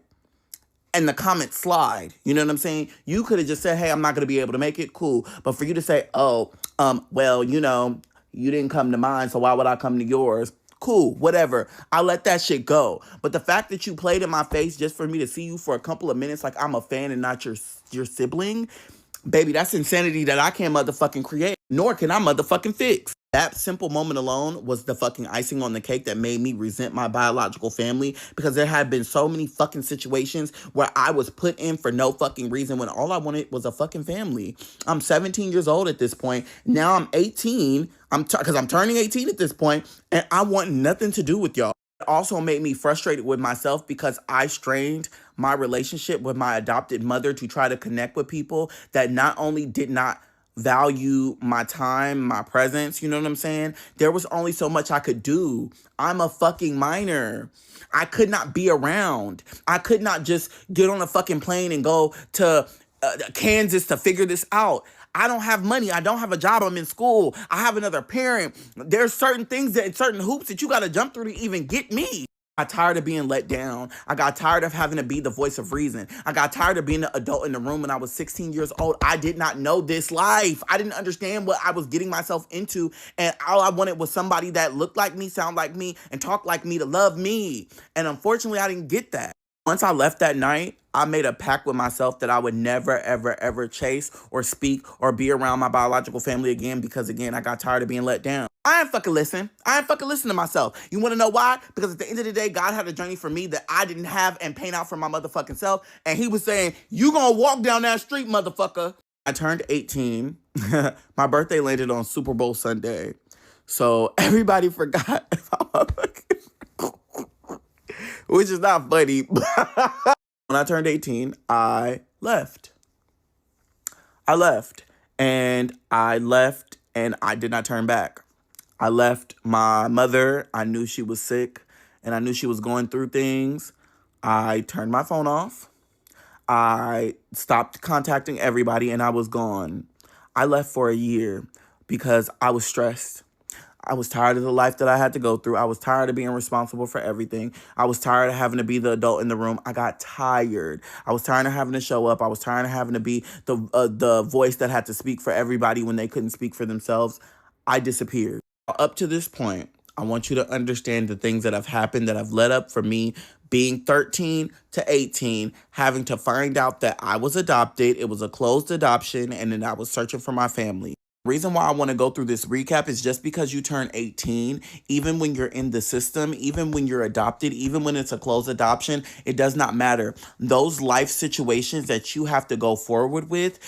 B: and the comments slide. You know what I'm saying? You could have just said, hey, I'm not going to be able to make it. Cool. But for you to say, oh, well, you know, you didn't come to mine, so why would I come to yours? Cool, whatever. I let that shit go. But the fact that you played in my face just for me to see you for a couple of minutes like I'm a fan and not your sibling, baby, that's insanity that I can't motherfucking create, nor can I motherfucking fix. That simple moment alone was the fucking icing on the cake that made me resent my biological family because there had been so many fucking situations where I was put in for no fucking reason when all I wanted was a fucking family. I'm 17 years old at this point. Now I'm 18. Because I'm turning 18 at this point, and I want nothing to do with y'all. It also made me frustrated with myself because I strained my relationship with my adopted mother to try to connect with people that not only did not value my time, my presence, you know what I'm saying? There was only so much I could do. I'm a fucking minor. I could not be around. I could not just get on a fucking plane and go to Kansas to figure this out. I don't have money. I don't have a job. I'm in school. I have another parent. There's certain things certain hoops that you got to jump through to even get me. I got tired of being let down. I got tired of having to be the voice of reason. I got tired of being the adult in the room when I was 16 years old. I did not know this life. I didn't understand what I was getting myself into. And all I wanted was somebody that looked like me, sound like me, and talked like me to love me. And unfortunately, I didn't get that. Once I left that night, I made a pact with myself that I would never, ever, ever chase or speak or be around my biological family again because, again, I got tired of being let down. I ain't fucking listen. I ain't fucking listen to myself. You want to know why? Because at the end of the day, God had a journey for me that I didn't have and paint out for my motherfucking self. And he was saying, you gonna walk down that street, motherfucker. I turned 18. My birthday landed on Super Bowl Sunday. So everybody forgot about my fucking, which is not funny. When I turned 18, I left. I left. And I left and I did not turn back. I left my mother. I knew she was sick and I knew she was going through things. I turned my phone off. I stopped contacting everybody and I was gone. I left for a year because I was stressed. I was tired of the life that I had to go through. I was tired of being responsible for everything. I was tired of having to be the adult in the room. I got tired. I was tired of having to show up. I was tired of having to be the voice that had to speak for everybody when they couldn't speak for themselves. I disappeared. Up to this point, I want you to understand the things that have happened that have led up for me being 13 to 18, having to find out that I was adopted. It was a closed adoption, and then I was searching for my family. The reason why I want to go through this recap is just because you turn 18, even when you're in the system, even when you're adopted, even when it's a closed adoption, it does not matter. Those life situations that you have to go forward with,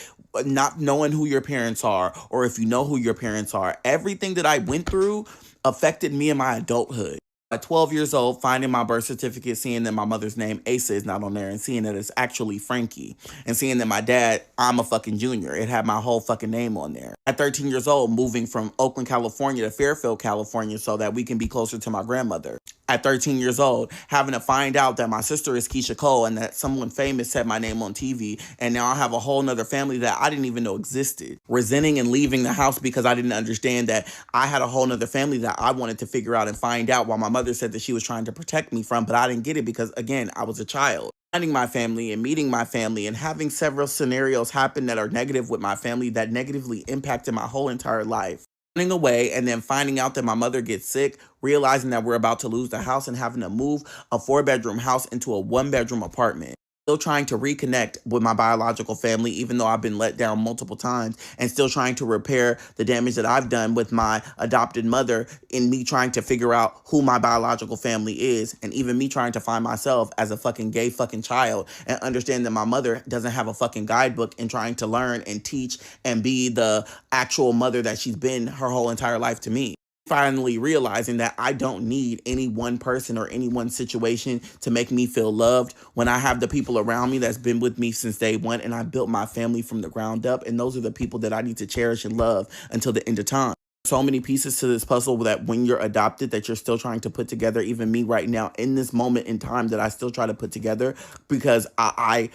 B: not knowing who your parents are, or if you know who your parents are, everything that I went through affected me in my adulthood. At 12 years old, finding my birth certificate, seeing that my mother's name, Asa, is not on there, and seeing that it's actually Frankie, and seeing that my dad, I'm a fucking junior. It had my whole fucking name on there. At 13 years old, moving from Oakland, California to Fairfield, California, so that we can be closer to my grandmother. At 13 years old, having to find out that my sister is Keyshia Cole and that someone famous said my name on TV, and now I have a whole nother family that I didn't even know existed. Resenting and leaving the house because I didn't understand that I had a whole nother family that I wanted to figure out and find out, while my mother said that she was trying to protect me from, but I didn't get it because, again, I was a child. Finding my family and meeting my family and having several scenarios happen that are negative with my family that negatively impacted my whole entire life. Running away and then finding out that my mother gets sick, realizing that we're about to lose the house and having to move a 4-bedroom house into a 1-bedroom apartment. Still trying to reconnect with my biological family, even though I've been let down multiple times, and still trying to repair the damage that I've done with my adopted mother, in me trying to figure out who my biological family is, and even me trying to find myself as a fucking gay fucking child and understand that my mother doesn't have a fucking guidebook, and trying to learn and teach and be the actual mother that she's been her whole entire life to me. Finally realizing that I don't need any one person or any one situation to make me feel loved when I have the people around me that's been with me since day one, and I built my family from the ground up, and those are the people that I need to cherish and love until the end of time. So many pieces to this puzzle that when you're adopted that you're still trying to put together. Even me right now in this moment in time that I still try to put together, because I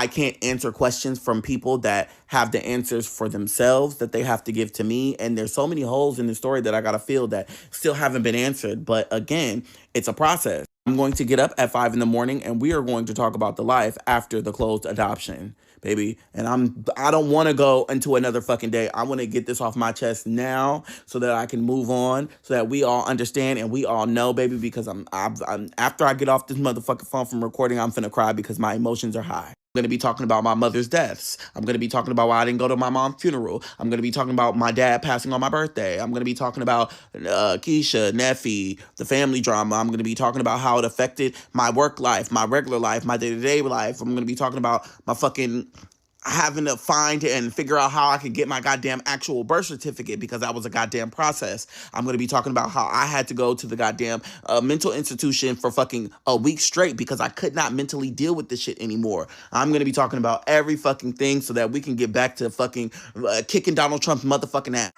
B: can't answer questions from people that have the answers for themselves that they have to give to me. And there's so many holes in the story that I got to fill that still haven't been answered. But again, it's a process. I'm going to get up at 5 a.m. and we are going to talk about the life after the closed adoption, baby. And I don't want to go into another fucking day. I want to get this off my chest now so that I can move on, so that we all understand and we all know, baby, because I'm after I get off this motherfucking phone from recording, I'm finna cry because my emotions are high. I'm going to be talking about my mother's deaths. I'm going to be talking about why I didn't go to my mom's funeral. I'm going to be talking about my dad passing on my birthday. I'm going to be talking about Keyshia, Neffy, the family drama. I'm going to be talking about how it affected my work life, my regular life, my day-to-day life. I'm going to be talking about my fucking having to find and figure out how I could get my goddamn actual birth certificate, because that was a goddamn process. I'm going to be talking about how I had to go to the goddamn mental institution for fucking a week straight because I could not mentally deal with this shit anymore. I'm going to be talking about every fucking thing so that we can get back to fucking kicking Donald Trump's motherfucking ass.